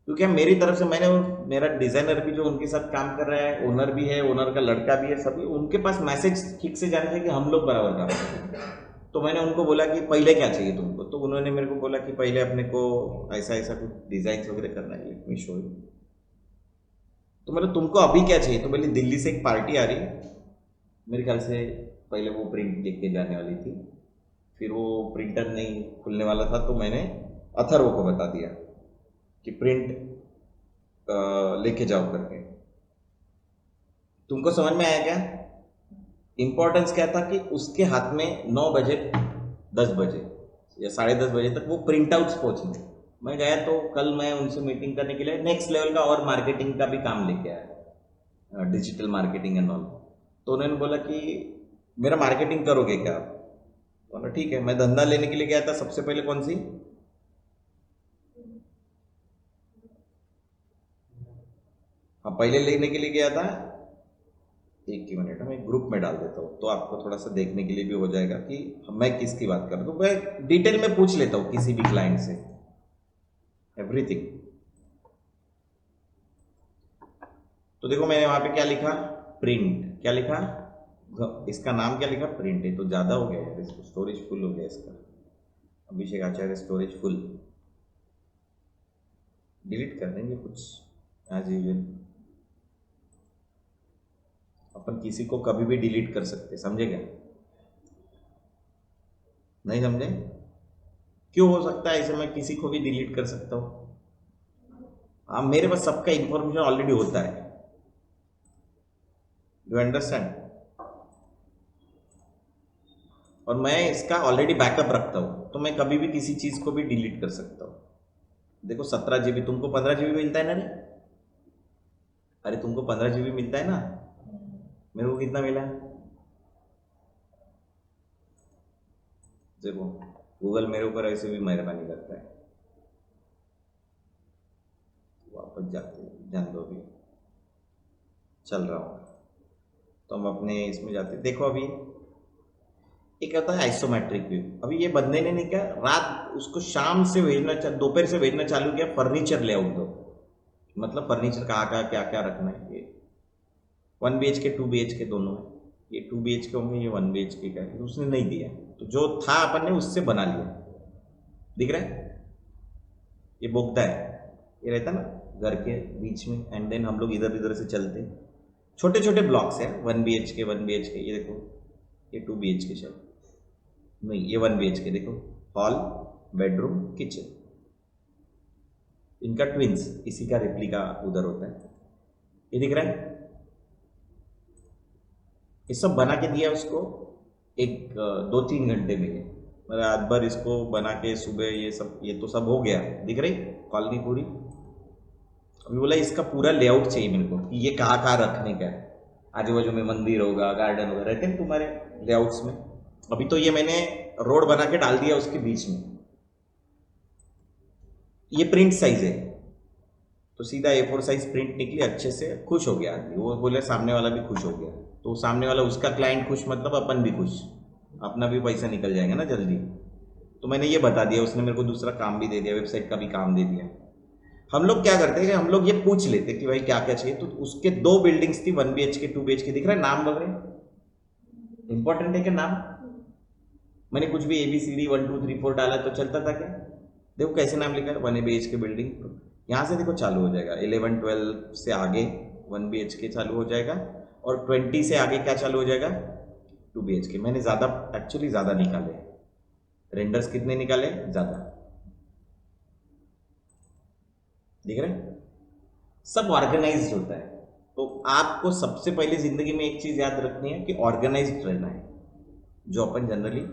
क्योंकि मेरी तरफ से मैंने मेरा डिजाइनर भी जो उनके साथ काम कर रहा है, ओनर भी है, ओनर का लड़का भी है, सभी उनके पास मैसेज ठीक से जाने थे कि हम लोग बराबर काम कर रहे हैं। तो मैंने उनको बोला कि पहले क्या चाहिए तुमको, तो उन्होंने मेरे को बोला कि पहले अपने को ऐसा ऐसा कुछ डिजाइन वगैरह करना है, लेट मी शो यू। तो मैंने तुमको अभी क्या चाहिए, तो बोली दिल्ली से एक पार्टी आ रही है, मेरे ख्याल से पहले वो प्रिंट देख के जाने वाली थी, फिर वो प्रिंटर नहीं खुलने वाला था, तो मैंने अथर्व को बता दिया कि प्रिंट लेके जाओ करके। तुमको समझ में आया क्या? इंपॉर्टेंस क्या था कि उसके हाथ में 9 बजे 10 बजे या 10:30 बजे तक वो प्रिंट आउट्स पहुंचने। मैं गया तो कल मैं उनसे मीटिंग करने के लिए नेक्स्ट लेवल का और मार्केटिंग का भी काम लेके आया, डिजिटल मार्केटिंग एंड ऑल। तो उन्होंने बोला कि मेरा मार्केटिंग करोगे क्या आप? बोला ठीक है। मैं धंधा लेने के लिए गया था, सबसे पहले कौन सी, हाँ पहले लेने के लिए गया था, एक ही मिनट मैं ग्रुप में डाल देता हूँ तो आपको थोड़ा सा देखने के लिए भी हो जाएगा कि मैं किसकी बात कर रहा हूँ। तो मैं डिटेल में पूछ लेता हूँ किसी भी क्लाइंट से एवरीथिंग। तो देखो मैंने वहां पे क्या लिखा, प्रिंट। क्या लिखा? इसका नाम क्या लिखा? प्रिंट। है तो ज्यादा हो गया यार, इसको स्टोरेज फुल हो गया इसका। अभिषेक आचार्य स्टोरेज फुल, डिलीट कर देंगे कुछ एज यूजुअल। अपन किसी को कभी भी डिलीट कर सकते, समझे क्या? नहीं समझे? क्यों हो सकता है ऐसे, मैं किसी को भी डिलीट कर सकता हूं? हाँ मेरे पास सबका इंफॉर्मेशन ऑलरेडी होता है, यू अंडरस्टैंड। और मैं इसका ऑलरेडी बैकअप रखता हूं, तो मैं कभी भी किसी चीज को भी डिलीट कर सकता हूं। देखो 17 GB, तुमको 15 GB मिलता है ना रे? अरे तुमको 15 GB मिलता है ना, मेरे को कितना मिला? देखो गूगल मेरे ऊपर ऐसे भी मेहरबानी करता है। वापस जाते हैं, जान दो अभी, चल रहा हूँ तो हम अपने इसमें जाते। देखो अभी एक आता है आइसोमेट्रिक व्यू। अभी ये बंदे ने नहीं क्या, रात उसको शाम से भेजना, दोपहर से भेजना चालू किया, फर्नीचर लेआउट दो। मतलब फर्नीचर कहाँ कहाँ क्या क्या रखना है। ये 1 BHK 2 BHK दोनों है, ये 2 BHK होंगे, ये 1 BHK का है। उसने नहीं दिया, तो जो था अपन ने उससे बना लिया। दिख रहा है? ये बोगदा है, ये रहता ना घर के बीच में, एंड देन हम लोग इधर इधर से चलते। छोटे छोटे ब्लॉक्स है, 1 BHK 1 BHK। ये देखो ये 2 BHK शायद नहीं, ये 1 BHK। देखो हॉल, बेडरूम, किचन, इनका ट्विंस, इसी का रिप्लिका उधर होता है। ये दिख रहा है? ये सब बना के दिया उसको, एक 2-3 घंटे में। मतलब रात भर इसको बना के सुबह ये सब, ये तो सब हो गया। दिख रही कॉलोनी पूरी? अभी बोला इसका पूरा लेआउट चाहिए मेरे को कि ये कहाँ कहाँ रखने का है। आजू बाजू में मंदिर होगा, गार्डन होगा, रहते हैं तुम्हारे लेआउट्स में। अभी तो ये मैंने रोड बना के डाल दिया उसके बीच में। ये प्रिंट साइज है, तो सीधा A4 साइज प्रिंट निकली अच्छे से। खुश हो गया आदमी, वो बोले सामने वाला भी खुश हो गया, तो सामने वाला, उसका क्लाइंट खुश मतलब अपन भी खुश, अपना भी पैसा निकल जाएगा ना जल्दी। तो मैंने ये बता दिया, उसने मेरे को दूसरा काम भी दे दिया, वेबसाइट का भी काम दे दिया। हम लोग क्या करते हैं कि हम लोग ये पूछ लेते कि भाई क्या क्या चाहिए। तो उसके 2 बिल्डिंग्स थी, 1 BHK 2 BHK। दिख रहा है नाम वगैरह? इंपॉर्टेंट है क्या नाम? मैंने कुछ भी ABCD 1 2 3 4 डाला तो चलता था क्या? देखो कैसे नाम लिखा है, 1 BHK बिल्डिंग। यहाँ से देखो चालू हो जाएगा, 11 12 से आगे 1 BHK चालू हो जाएगा, और 20 से आगे क्या चालू हो जाएगा? 2 BHK। मैंने ज़्यादा, एक्चुअली ज़्यादा निकाले, रेंडर्स कितने निकाले? ज़्यादा। दिख रहे हैं? सब ऑर्गेनाइज्ड होता है। तो आपको सबसे पहले जिंदगी में एक चीज याद रखनी है कि ऑर्गेनाइज्ड रहना है, जो अपन जनरली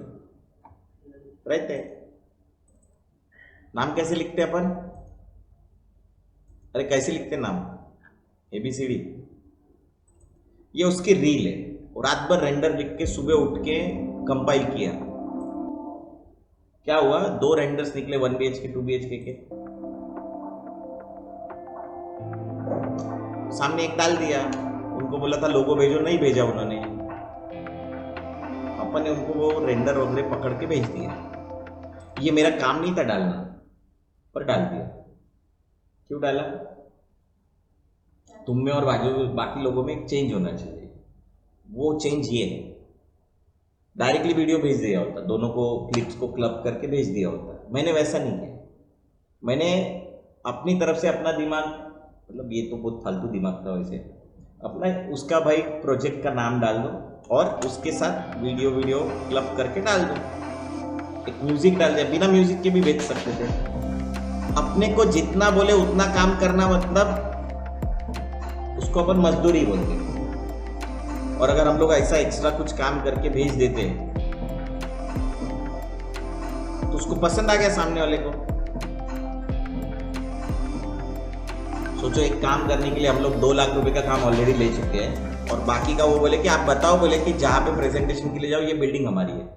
रहते हैं। नाम कैसे लिखते हैं अपन? अरे कैसे लिखते नाम, ABCD, ये उसकी रील है। और रात भर रेंडर लिख के सुबह उठ के कंपाइल किया, क्या हुआ, 2 रेंडर्स निकले 1 BHK 2 BHK के, सामने एक डाल दिया। उनको बोला था लोगो भेजो, नहीं भेजा उन्होंने, अपन ने उनको वो रेंडर वगैरह पकड़ के भेज दिया। ये मेरा काम नहीं था डालना, पर डाल दिया। क्यों डाला, तुम में और बाकी लोगों में एक चेंज होना चाहिए, वो चेंज ये है। डायरेक्टली वीडियो भेज दिया होता, दोनों को क्लिप्स को क्लब करके भेज दिया होता, मैंने वैसा नहीं किया। मैंने अपनी तरफ से अपना दिमाग, मतलब ये तो बहुत फालतू दिमाग था वैसे, अपना उसका भाई प्रोजेक्ट का नाम डाल दो और उसके साथ वीडियो क्लब करके डाल दो, एक म्यूजिक डाल दिया, बिना म्यूजिक के भी भेज सकते थे। अपने को जितना बोले उतना काम करना, मतलब उसको अपन मजदूरी बोलते हैं। और अगर हम लोग ऐसा एक्स्ट्रा कुछ काम करके भेज देते तो उसको पसंद आ गया सामने वाले को। सोचो, एक काम करने के लिए हम लोग 2 लाख रुपए का काम ऑलरेडी ले चुके हैं, और बाकी का वो बोले कि आप बताओ, बोले कि जहां पे प्रेजेंटेशन के लिए जाओ, ये बिल्डिंग हमारी है,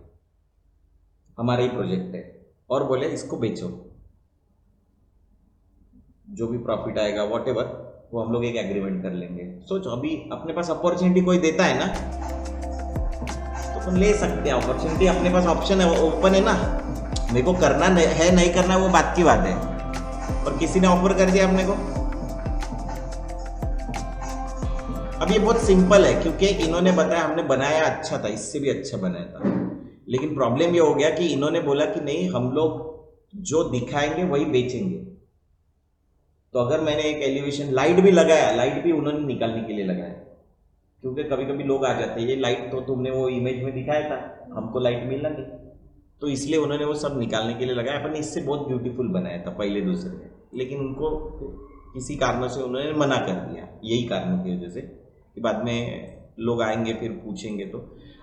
हमारा ही प्रोजेक्ट है, और बोले इसको बेचो, जो भी प्रॉफिट आएगा व्हाटएवर वो हम लोग एक एग्रीमेंट कर लेंगे। सोचो, अभी अपने पास अपॉर्चुनिटी कोई देता है ना, तो अपन ले सकते हैं अपॉर्चुनिटी, अपने पास ऑप्शन है, ओपन है ना। मेरे को करना है नहीं करना वो बात की बात है, और किसी ने ऑफर कर दिया अपने को। अब ये बहुत सिंपल है, क्योंकि इन्होंने बताया, हमने बनाया अच्छा था, इससे भी अच्छा बनाया था, लेकिन प्रॉब्लम ये हो गया कि इन्होंने बोला कि नहीं, हम लोग जो दिखाएंगे वही बेचेंगे। तो अगर मैंने एक एलिवेशन लाइट भी लगाया, लाइट भी उन्होंने निकालने के लिए लगाया, क्योंकि कभी कभी लोग आ जाते हैं, ये लाइट तो तुमने वो इमेज में दिखाया था, हमको लाइट मिला नहीं, तो इसलिए उन्होंने वो सब निकालने के लिए लगाया। अपन ने इससे बहुत ब्यूटीफुल बनाया था पहले दूसरे में, लेकिन उनको किसी कारणों से उन्होंने मना कर दिया, यही कारणों की वजह से कि बाद में लोग आएंगे फिर पूछेंगे। तो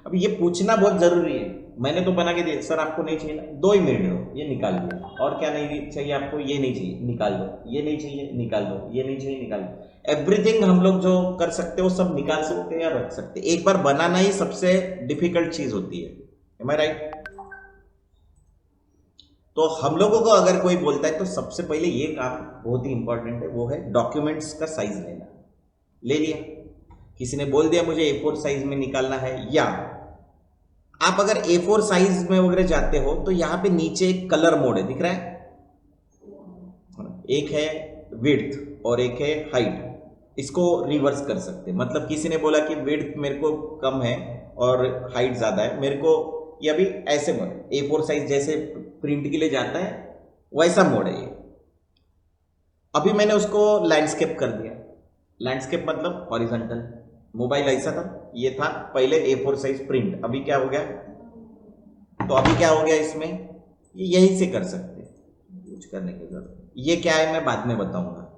अब ये पूछना बहुत जरूरी है। मैंने तो बना के दिया, सर आपको नहीं चाहिए ना, 2 ही मिनट दो, ये निकाल दो, और क्या नहीं चाहिए आपको, ये नहीं चाहिए निकाल दो, ये नहीं चाहिए निकाल दो, ये नहीं चाहिए निकाल दो। एवरीथिंग हम लोग जो कर सकते हो सब निकाल सकते हैं या रख सकते हैं। एक बार बनाना ही सबसे डिफिकल्ट चीज होती है, एम आई राइट? तो हम लोगों को अगर कोई बोलता है तो सबसे पहले ये काम बहुत ही इंपॉर्टेंट है, वो है डॉक्यूमेंट्स का साइज लेना। ले लिया, किसी ने बोल दिया मुझे A4 साइज में निकालना है, या आप अगर A4 साइज में वगैरह जाते हो तो यहां पे नीचे एक कलर मोड है, दिख रहा है, एक है विड्थ और एक है हाइट। इसको रिवर्स कर सकते हैं, मतलब किसी ने बोला कि विड्थ मेरे को कम है और हाइट ज्यादा है, मेरे को ये अभी ऐसे मोड A4 साइज जैसे प्रिंट के लिए जाता है वैसा मोड है ये। अभी मैंने उसको लैंडस्केप कर दिया। लैंडस्केप मतलब हॉरिजॉन्टल। मोबाइल ऐसा था, ये था पहले A4 साइज प्रिंट, अभी क्या हो गया, तो अभी क्या हो गया इसमें, ये यहीं से कर सकते हैं, कुछ करने की जरूरत। ये क्या है मैं बाद में बताऊंगा।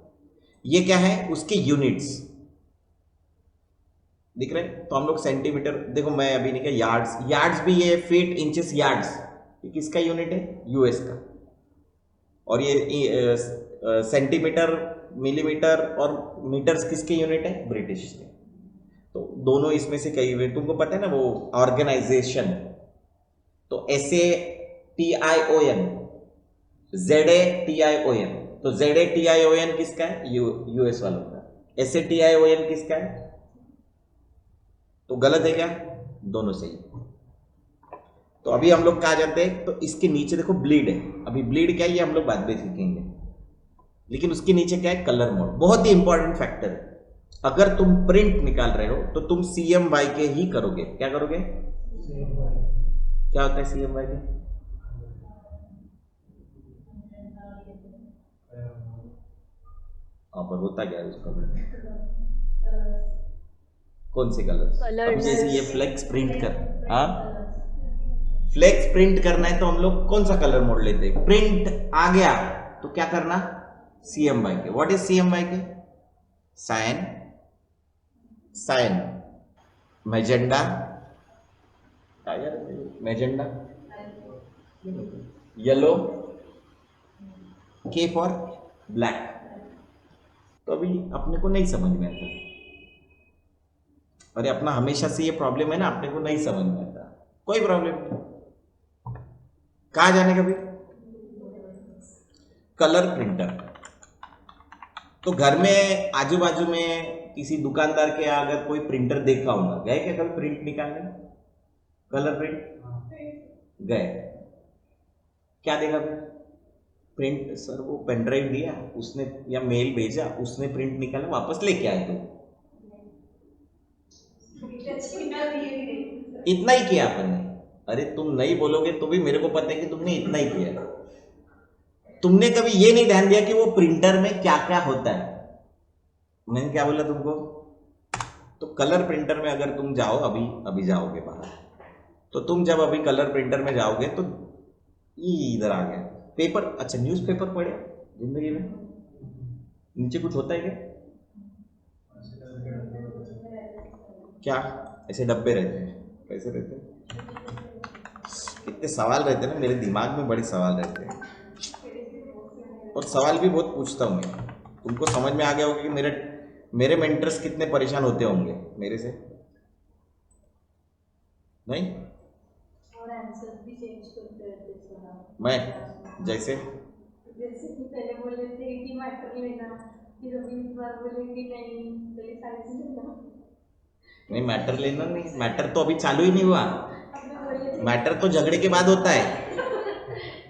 ये क्या है, उसके यूनिट्स दिख रहे हैं, तो हम लोग सेंटीमीटर, देखो मैं अभी नहीं किया, यार्ड्स, यार्ड्स भी ये फीट इंचेस यार्ड्स, ये किसका यूनिट है, यूएस का। और ये सेंटीमीटर मिलीमीटर और मीटर्स किसके यूनिट है, ब्रिटिश के। तो दोनों इसमें से कई हुए, तुमको पता है ना वो ऑर्गेनाइजेशन, तो SATION, ZATION, तो ZATION किसका है, यूएस वालों का। SATION किसका है, तो गलत है क्या, दोनों सही। तो अभी हम लोग कहा जाते हैं, तो इसके नीचे देखो ब्लीड है, अभी ब्लीड क्या है ये हम लोग बाद में सीखेंगे, लेकिन उसके नीचे क्या है, कलर मोड, बहुत ही इंपॉर्टेंट फैक्टर है। अगर तुम प्रिंट निकाल रहे हो तो तुम CMYK ही करोगे। क्या करोगे, क्या होता है CMYK, पर होता क्या है उसका, कौन से कलर, अब जैसे ये फ्लेक्स प्रिंट कर, हाँ फ्लेक्स प्रिंट करना है तो हम लोग कौन सा कलर मोड लेते हैं, प्रिंट आ गया तो क्या करना, CMYK। What is CMYK, cyan, cyan, magenta, magenta, yellow, K for black, तो अभी अपने को नहीं समझ में आता। अरे अपना हमेशा से ये प्रॉब्लम है ना, अपने को नहीं समझ में आता। कोई प्रॉब्लम नहीं, कहाँ जाने का भी। कलर प्रिंटर, तो घर में आजू बाजू में किसी दुकानदार के यहाँ अगर कोई प्रिंटर देखा होगा, गए क्या कभी प्रिंट निकालने, कलर प्रिंट गए, क्या देखा फिर? प्रिंट सर वो पेन ड्राइव दिया उसने या मेल भेजा, उसने प्रिंट निकाला वापस लेके आए। तो इतना ही किया अपन ने। अरे तुम नहीं बोलोगे तो भी मेरे को पता है कि तुमने इतना ही किया। तुमने कभी ये नहीं ध्यान दिया कि वो प्रिंटर में क्या क्या होता है। मैंने क्या बोला तुमको? तो कलर प्रिंटर में अगर तुम जाओ, अभी जाओगे बाहर, तो तुम जब अभी कलर प्रिंटर में जाओगे तो ये इधर आ गया पेपर। अच्छा न्यूज़पेपर पढ़े जिंदगी में? नीचे कुछ होता है क्या? ऐसे डब्बे रहते हैं, कैसे रहते हैं? इतने सवाल रहते हैं ना मेरे दिमाग में, बड़े सवाल रहते हैं, और सवाल भी बहुत पूछता हूँ मैं। तुमको समझ में आ गया होगा कि मेरे मेंटर्स कितने परेशान होते होंगे मेरे से, नहीं? और आंसर भी चेंज करते रहते हैं। मैं जैसे कि पहले बोले थे कि मैटर लेना, फिर अभी इस बार बोले कि नहीं पहले साइंस लेना। नहीं मैटर लेना नहीं, मैटर तो अभी चालू ही नहीं हुआ। आपने बोले थे मैटर तो झगड़े के बाद होता है। कि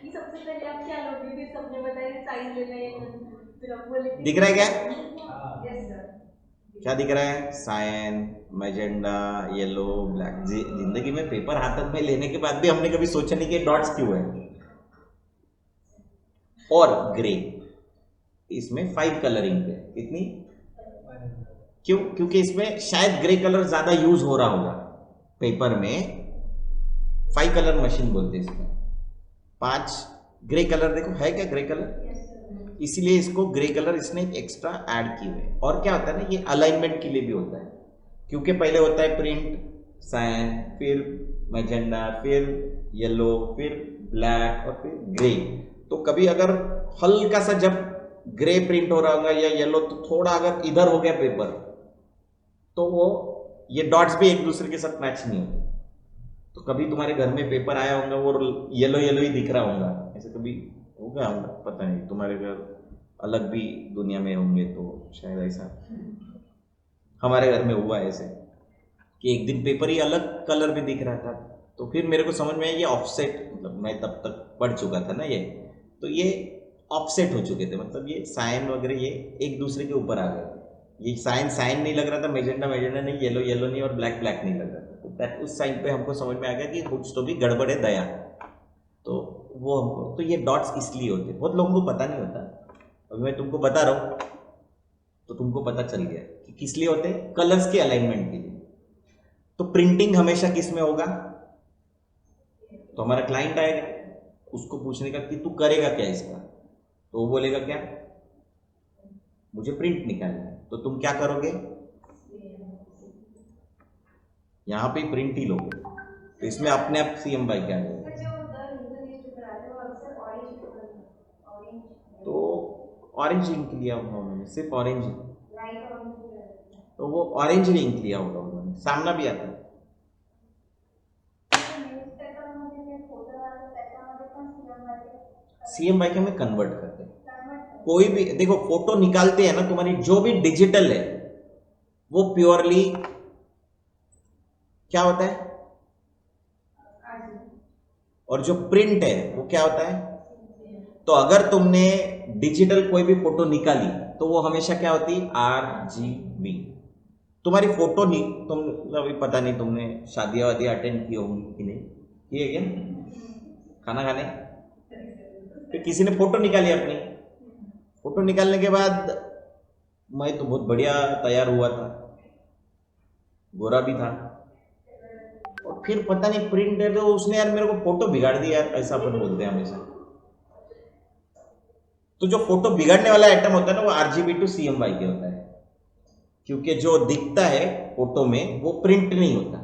सबसे पहले आप क्या लोगे, फिर सबने बताया साइंस लेना है, फिर आप बोले दिख रहा है क्या? Yes sir. क्या दिख रहा है? Cyan, magenta, yellow, black. जिंदगी में पेपर हाथ में लेने के बाद भी हमने कभी सोचा नहीं कि डॉट्स क्यों है। और ग्रे, इसमें 5 कलरिंग पे कितनी? क्यों? क्योंकि इसमें शायद ग्रे कलर ज्यादा यूज हो रहा होगा पेपर में। 5 कलर मशीन बोलते हैं इसमें। 5 ग्रे कलर, देखो है क्या ग्रे कलर, इसीलिए इसको ग्रे कलर इसने एक्स्ट्रा ऐड किए हुए। और क्या होता है ना, ये अलाइनमेंट के लिए भी होता है, क्योंकि पहले होता है प्रिंट, सायन, फिर मैजेंडा, फिर येलो, फिर ब्लैक और फिर ग्रे। तो कभी अगर हल्का सा जब ग्रे प्रिंट हो रहा होगा या येलो, तो थोड़ा अगर इधर हो गया पेपर, तो वो ये डॉट्स भी एक दूसरे के साथ मैच नहीं होते। तो कभी तुम्हारे घर में पेपर आया होगा वो येलो येलो ही दिख रहा होगा, ऐसे कभी होगा? पता नहीं, तुम्हारे घर अलग भी दुनिया में होंगे तो शायद ऐसा। हमारे घर में हुआ ऐसे कि एक दिन पेपर ही अलग कलर में दिख रहा था, तो फिर मेरे को समझ में आया ये ऑफसेट, मतलब मैं तब तक पढ़ चुका था ना ये, तो ये ऑफसेट हो चुके थे, मतलब ये साइन वगैरह ये एक दूसरे के ऊपर आ गए थे। ये साइन नहीं लग रहा था, मैजेंडा नहीं, येलो नहीं, और ब्लैक नहीं लग रहा था। तो उस साइन पे हमको समझ में आ गया कि कुछ तो भी गड़बड़ है दया। तो वो हमको, तो ये डॉट्स इसलिए होते, बहुत लोगों को पता नहीं होता। अभी मैं तुमको बता रहा हूँ तो तुमको पता चल गया कि किस लिए होते, कलर्स के अलाइनमेंट के लिए। तो प्रिंटिंग हमेशा किस में होगा? तो हमारा क्लाइंट आएगा, उसको पूछने का कि तू करेगा क्या इसका, तो वो बोलेगा क्या, मुझे प्रिंट निकालना है। तो तुम क्या करोगे? यहां पे प्रिंट ही लोगे, तो इसमें अपने आप CM बाई क्या आएगा? तो ऑरेंज इंक लिया होगा उन्होंने, सिर्फ ऑरेंज इंक, तो वो ऑरेंज इंक लिया होगा उन्होंने, सामना भी आता है। CM बाई के में कन्वर्ट करते हैं। कोई भी देखो फोटो निकालते हैं ना, तुम्हारी जो भी डिजिटल है वो प्योरली क्या होता है, और जो प्रिंट है वो क्या होता है। तो अगर तुमने डिजिटल कोई भी फोटो निकाली तो वो हमेशा क्या होती है, RGB। तुम्हारी फोटो तुम अभी पता नहीं तुमने शादियां वादियां अटेंड की होंगी कि नहीं, किए क्या? खाना खाने फिर किसी ने फोटो निकाली अपनी, फोटो निकालने के बाद मैं तो बहुत बढ़िया तैयार हुआ था, गोरा भी था, और फिर पता नहीं प्रिंट है तो उसने यार मेरे को फोटो बिगाड़ दी यार, ऐसा अपन बोलते हैं हमेशा। तो जो फोटो बिगाड़ने वाला आइटम होता है ना, वो RGB to CMY के होता है, क्योंकि जो दिखता है फोटो में वो प्रिंट नहीं होता,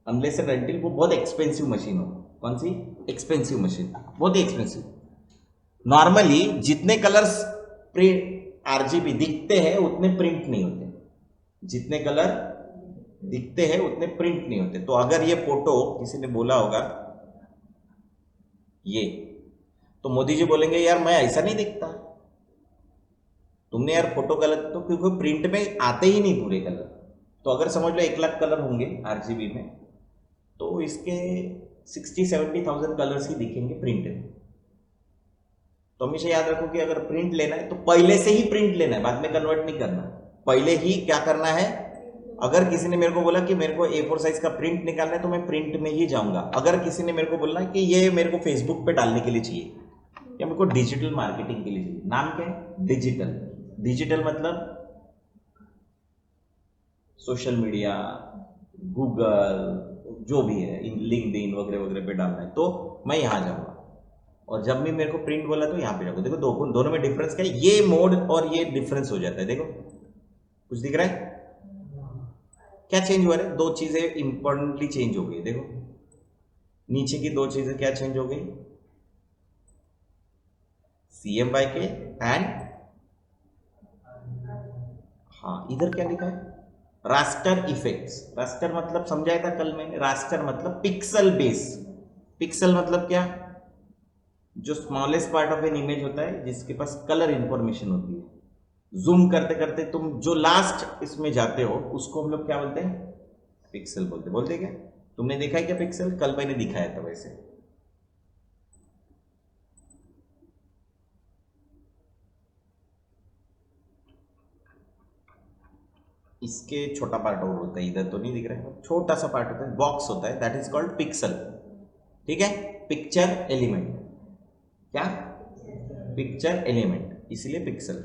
अनलेस एंड अनटिल वो बहुत एक्सपेंसिव मशीन हो। कौन सी एक्सपेंसिव मशीन? बहुत ही एक्सपेंसिव। नॉर्मली जितने कलर्स आरजीबी दिखते हैं उतने प्रिंट नहीं होते, जितने कलर दिखते हैं उतने प्रिंट नहीं होते। तो अगर ये फोटो किसी ने बोला होगा ये, तो मोदी जी बोलेंगे यार मैं ऐसा नहीं दिखता, तुमने यार फोटो गलत, तो क्योंकि प्रिंट में आते ही नहीं पूरे कलर। तो अगर समझ लो 1 लाख कलर होंगे आरजीबी में, तो इसके 60-70,000 कलर्स ही दिखेंगे प्रिंट में। तो हमेशा याद रखो कि अगर प्रिंट लेना है तो पहले से ही प्रिंट लेना है, बाद में कन्वर्ट नहीं करना। पहले ही क्या करना है, अगर किसी ने मेरे को बोला कि मेरे को A4 साइज का प्रिंट निकालना है तो मैं प्रिंट में ही जाऊंगा। अगर किसी ने मेरे को बोला कि ये मेरे को फेसबुक पे डालने के लिए चाहिए या मेरे को डिजिटल मार्केटिंग के लिए चाहिए, नाम क्या है, डिजिटल। डिजिटल मतलब सोशल मीडिया, गूगल, जो भी है, लिंक्डइन वगैरह वगैरह पे डालना है, तो मैं यहाँ जाऊंगा। और जब भी मेरे को प्रिंट बोला तो यहाँ पे जाऊंगा। देखो दोनों में डिफरेंस क्या है, ये मोड और ये डिफरेंस हो जाता है। देखो कुछ दिख रहा है, क्या चेंज हुआ है, दो चीजें इंपॉर्टेंटली चेंज हो गई। देखो नीचे की दो चीजें क्या चेंज हो गई, CMYK एंड, हाँ इधर क्या लिखा है, रास्टर इफेक्ट्स। रास्टर मतलब समझाया था कल मैंने, रास्टर मतलब पिक्सल बेस। पिक्सल मतलब क्या, जो smallest part of an image होता है जिसके पास कलर इंफॉर्मेशन होती है। जूम करते करते तुम जो लास्ट इसमें जाते हो उसको हम लोग क्या बोलते हैं, पिक्सल बोलते हैं क्या, तुमने देखा है क्या पिक्सल, कल मैंने दिखाया था वैसे। इसके छोटा पार्ट और होता है, इधर तो नहीं दिख रहा है, छोटा सा पार्ट होता है, बॉक्स होता है, दैट इज कॉल्ड पिक्सल। ठीक है, पिक्चर एलिमेंट, क्या, पिक्चर एलिमेंट, इसलिए पिक्सल।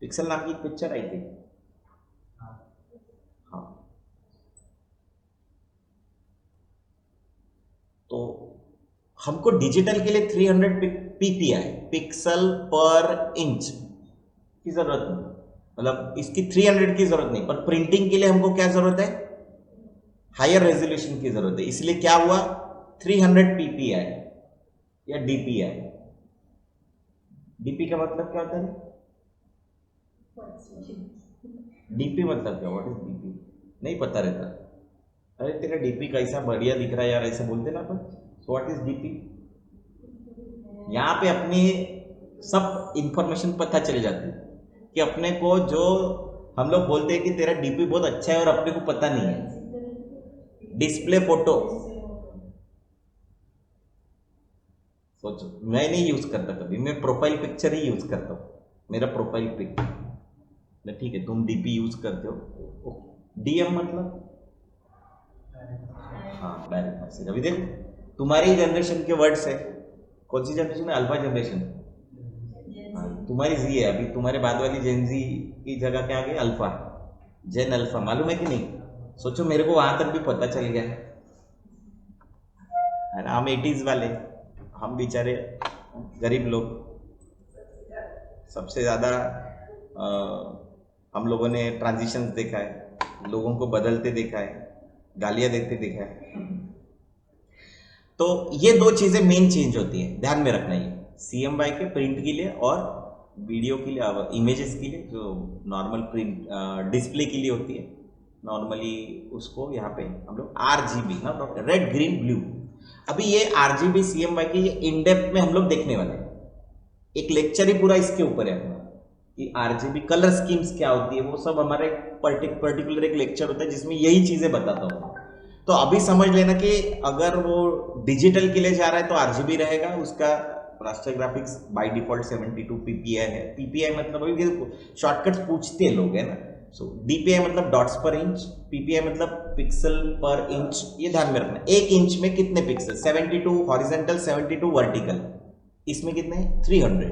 पिक्सल नाम की पिक्चर आई थी, हाँ। तो हमको डिजिटल के लिए 300 PPI, पिक्सल पर इंच की जरूरत नहीं, मतलब इसकी 300 की जरूरत नहीं, पर प्रिंटिंग के लिए हमको क्या जरूरत है, हायर रेजोल्यूशन की जरूरत है। इसलिए क्या हुआ, 300 PPI या DPI। DP का मतलब क्या होता है, DP मतलब क्या, व्हाट इज DP, नहीं पता रहता। अरे तेरा DP कैसा बढ़िया दिख रहा है यार, ऐसे बोलते ना अपन, सो व्हाट इज DP। यहाँ पे अपनी सब इंफॉर्मेशन पता चल जाती है कि अपने को, जो हम लोग बोलते हैं कि तेरा DP बहुत अच्छा है और अपने को पता नहीं है, डिस्प्ले फोटो। सोचो, मैं नहीं यूज करता कभी, मैं प्रोफाइल पिक्चर ही यूज करता हूँ, मेरा प्रोफाइल पिक। ठीक है, तुम DP यूज करते हो। DM मतलब, हाँ डायरेक्ट मैसेज। अभी देखो तुम्हारी जनरेशन के वर्ड्स है, कौन सी जनरेशन है, अल्फा जनरेशन। हाँ, तुम्हारी Z है, अभी तुम्हारे बाद वाली जेन Z की जगह क्या आ गई, अल्फा, जेन अल्फा, मालूम है कि नहीं। सोचो मेरे को वहां तक भी पता चल गया है ना, हम 80s वाले, हम बेचारे गरीब लोग, सबसे ज्यादा हम लोगों ने ट्रांजिशंस देखा है, लोगों को बदलते देखा है, गालियां देते देखा है। तो ये दो चीजें मेन चेंज होती है, ध्यान में रखना। ये CMYK के प्रिंट के लिए और वीडियो के लिए, इमेजेस के लिए, जो नॉर्मल प्रिंट डिस्प्ले के लिए होती है नॉर्मली, उसको यहाँ पे हम लोग RGB ना, रेड ग्रीन ब्लू। अभी ये RGB CMYK ये इन डेप्थ में हम लोग देखने वाले हैं, एक लेक्चर ही पूरा इसके ऊपर है अपना कि RGB कलर स्कीम्स क्या होती है, वो सब हमारे पर्टिकुलर एक लेक्चर होता है जिसमें यही चीजें बताता हूँ। तो अभी समझ लेना कि अगर वो डिजिटल के लिए जा रहा है तो RGB रहेगा, उसका raster graphics by default 72 PPI है। PPI मतलब अभी शॉर्टकट्स पूछते हैं लोग, है ना। सो DPI मतलब डॉट्स पर इंच, PPI मतलब पिक्सल पर इंच। ये ध्यान में रखना, 1 इंच में कितने पिक्सल, 72 हॉरिजेंटल, 72 वर्टिकल, इसमें कितने 300।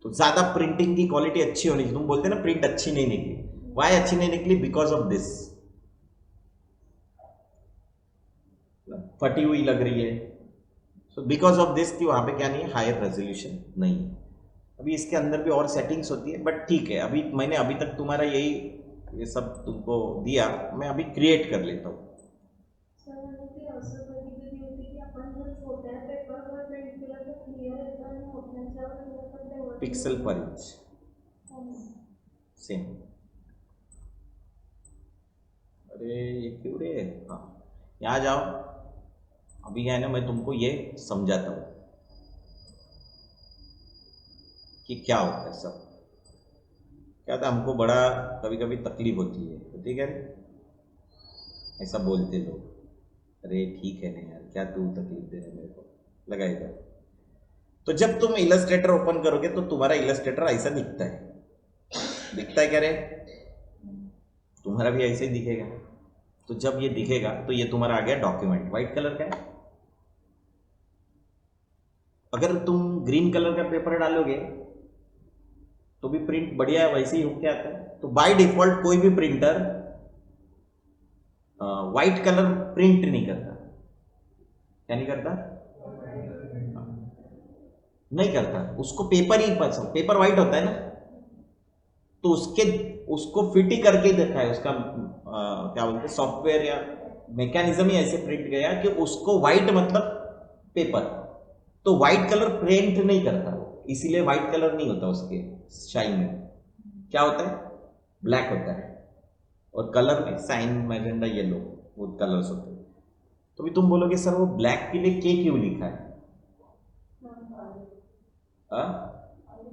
तो ज्यादा प्रिंटिंग की क्वालिटी अच्छी होनी चाहिए। तुम बोलते ना प्रिंट अच्छी नहीं निकली, वाई अच्छी नहीं निकली, बिकॉज ऑफ दिस, फटी हुई लग रही है। सो बिकॉज ऑफ दिस कि वहां पे क्या नहीं है, हायर रेजोल्यूशन नहीं है। अभी इसके अंदर भी और सेटिंग्स होती है, बट ठीक है, अभी मैंने अभी तक तुम्हारा यही ये सब तुमको दिया, मैं अभी क्रिएट कर लेता हूँ। सर आणि ते असं कधी-कधी होते की आपण जर छोट्या पेपरवर प्रिंट केलं तर क्लिअर येतं आणि मोठ्यांच्यावर केलं तर ते पिक्सल पर इंच सेम। अरे ये क्यों रे, हाँ यहाँ जाओ। अभी क्या है ना, मैं तुमको ये समझाता हूँ कि क्या होता है सब। क्या था, हमको बड़ा कभी कभी तकलीफ होती है ऐसा बोलते लोग। अरे ठीक है नहीं यार, क्या तू तकलीफ दे रहा है मेरे को, लगाएगा। तो जब तुम इलस्ट्रेटर ओपन करोगे तो तुम्हारा इलस्ट्रेटर ऐसा दिखता है क्या रे? तुम्हारा भी ऐसे ही दिखेगा। तो जब ये दिखेगा तो ये तुम्हारा आ गया डॉक्यूमेंट, व्हाइट कलर का है। अगर तुम ग्रीन कलर का पेपर डालोगे तो भी प्रिंट बढ़िया वैसे ही होके आता है। तो बाय डिफॉल्ट कोई भी प्रिंटर व्हाइट कलर प्रिंट नहीं करता। क्या नहीं करता? नहीं करता, उसको पेपर ही पसंद, पेपर व्हाइट होता है ना, तो उसको फिट ही करके देखा है उसका क्या बोलते हैं सॉफ्टवेयर या मैकेनिज्म ही ऐसे प्रिंट गया कि उसको व्हाइट मतलब पेपर, तो व्हाइट कलर प्रिंट नहीं करता वो, इसीलिए व्हाइट कलर नहीं होता उसके शाइन में। क्या होता है? ब्लैक होता है। और कलर में साइन, मैजेंडा, येलो, वो कलर्स होते हैं। तो भी तुम बोलोगे सर वो ब्लैक के लिए के क्यों लिखा है?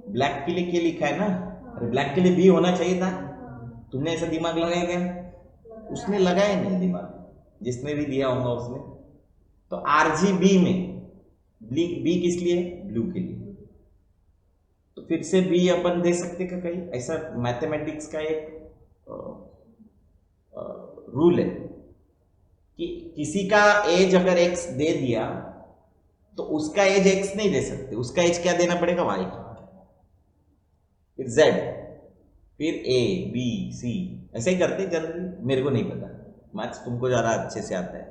ब्लैक के लिए के लिखा है ना। अरे ब्लैक के लिए बी होना चाहिए था। तुमने ऐसा दिमाग लगाया क्या? उसने लगाया नहीं दिमाग, जिसने भी दिया होगा उसने। तो आरजीबी में बी किस लिए? ब्लू के लिए। तो फिर से बी अपन दे सकते का कहीं? ऐसा मैथमेटिक्स का एक रूल है कि किसी का एज अगर एक्स दे दिया तो उसका एज एक्स नहीं दे सकते, उसका एज क्या देना पड़ेगा? वाई। फिर जेड, फिर ए बी सी, ऐसे ही करते जनरली। मेरे को नहीं पता, मैथ्स तुमको ज़्यादा अच्छे से आता है।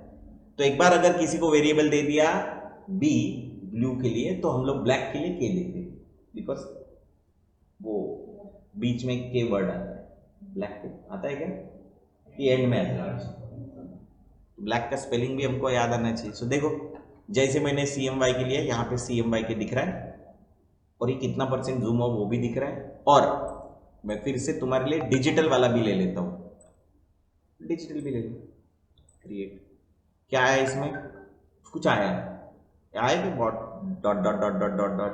तो एक बार अगर किसी को वेरिएबल दे दिया बी ब्लू के लिए, तो हम लोग ब्लैक के लिए के लेते, बिकॉज वो बीच में के वर्ड आता है। ब्लैक के आता है क्या कि एंड में आता है? ब्लैक का स्पेलिंग भी हमको याद आना चाहिए। सो देखो, जैसे मैंने सी एम वाई के लिए, यहाँ पे सी एम वाई के दिख रहा है, और ये कितना % जूम हो वो भी दिख रहा है। और मैं फिर से तुम्हारे लिए डिजिटल वाला भी ले लेता हूँ, डिजिटल भी ले लो। क्रिएट, क्या है इसमें? कुछ आया कि bot dot dot dot dot dot dot.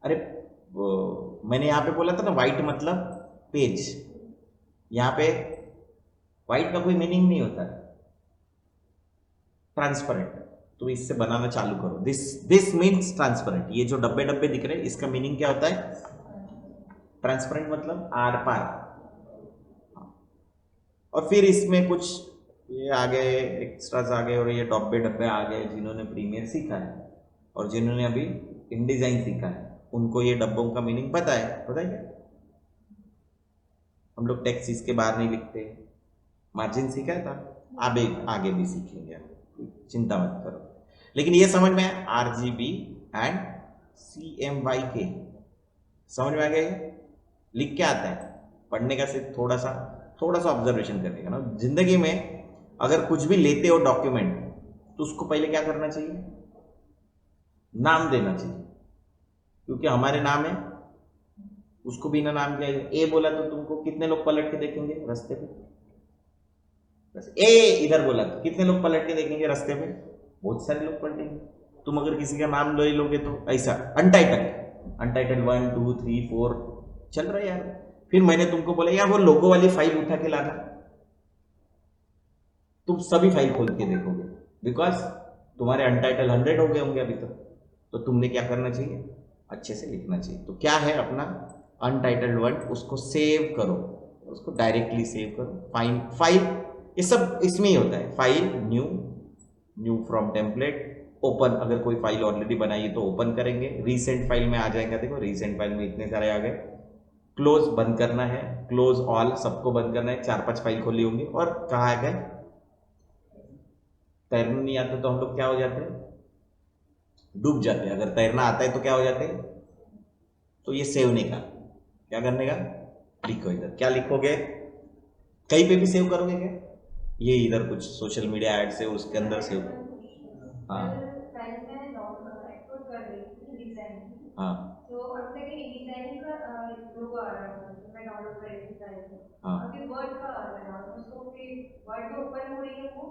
अरे वो मैंने यहाँ पे बोला था ना व्हाइट मतलब पेज, यहाँ पे व्हाइट का कोई मीनिंग नहीं होता, ट्रांसपेरेंट। तो इससे बनाना चालू करो। This means transparent. ये जो डब्बे डब्बे दिख रहे हैं इसका मीनिंग क्या होता है? ट्रांसपेरेंट मतलब आर पार। और फिर इसमें कुछ ये आ गए, एक्स्ट्राज आ गए, और ये डब्बे डब्बे आ गए। जिन्होंने प्रीमियर सीखा है और जिन्होंने अभी इनडिजाइन सीखा है उनको ये डब्बों का मीनिंग पता है क्या? हम लोग टेक्स्ट इसके बाहर नहीं लिखते। मार्जिन सीखा था, आगे भी सीखेंगे, चिंता मत करो। लेकिन ये समझ में आया आरजीबी एंड CMY के, समझ में आ गया? लिख के आता है, पढ़ने का सिर्फ थोड़ा सा ऑब्जर्वेशन करने का ना। जिंदगी में अगर कुछ भी लेते हो डॉक्यूमेंट, तो उसको पहले क्या करना चाहिए? नाम देना चाहिए, क्योंकि हमारे नाम है। उसको बिना नाम के ए बोला तो तुमको कितने लोग पलट के देखेंगे रास्ते पे? बस ए इधर बोला तो कितने लोग पलट के देखेंगे रास्ते पे? बहुत सारे लोग पलटेंगे। तुम अगर किसी का नाम ले लोगे तो ऐसा अनटाइटल 1 2 3 4 चल रहा है यार। फिर मैंने तुमको बोला यार वो लोगो वाली फाइल उठा के लाना, तुम सभी फाइल खोल के देखोगे, बिकॉज तुम्हारे अनटाइटल 100 हो गए होंगे अभी तक। तो तुमने क्या करना चाहिए? अच्छे से लिखना चाहिए। तो क्या है अपना अनटाइटल्ड वर्ड, उसको सेव करो, उसको डायरेक्टली सेव करो। फाइल ये सब इसमें ही होता है। File, new from template, open. अगर कोई फाइल ऑलरेडी बनाई है तो ओपन करेंगे। रीसेंट फाइल में आ जाएगा, देखो रीसेंट फाइल में इतने सारे आ गए। क्लोज, बंद करना है। क्लोज ऑल, सबको बंद करना है। 4-5 फाइल खोली होंगी। और कहाँ आ गए? तैरना नहीं आता तो हम लोग क्या हो जाते हैं? डूब जाते हैं। अगर तैरना आता है तो क्या हो जाते हैं? तो ये सेव नहीं का, क्या करने का? लिखो इधर। क्या लिखोगे? कहीं पे भी सेव करोगे क्या? ये इधर कुछ सोशल मीडिया एड्स है उसके अंदर सेव। हाँ हाँ, तो अब तक लोगो आ रहा था तो मैं डाउनलोड करके ट्राई किया। हाँ अभी वर्ड का आ रहा है उसको कि वर्ड में ओपन हो रही है वो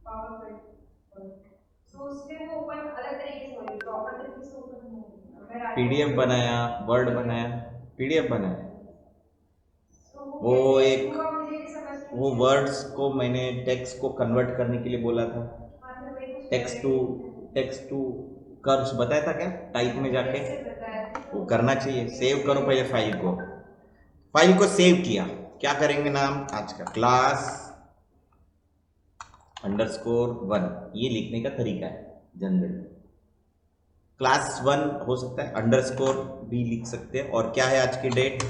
पावर पॉइंट, तो उसमें वो ओपन अलग तरीके से हो रही है, प्रॉपर तरीके से ओपन नहीं हो रही है। मैं राइट पीडीएफ बनाया, वर्ड बनाया, पीडीएफ बनाया, तो वो कैसे एक हुआ मुझे समझ में वो नहीं वर्ड्स को मैंने टेक्स्ट को कन्वर्ट करने के लिए बोला था, आया। मैं वही कुछ टेक्स्ट टू कर्व्स बताया था क्या, टाइप में जाके कैसे बताया था वो करना चाहिए। सेव करो पहले फाइल को सेव किया। क्या करेंगे नाम आज का, क्लास _1, ये लिखने का तरीका है जनरली। क्लास 1 हो सकता है, अंडरस्कोर भी लिख सकते हैं। और क्या है आज की डेट,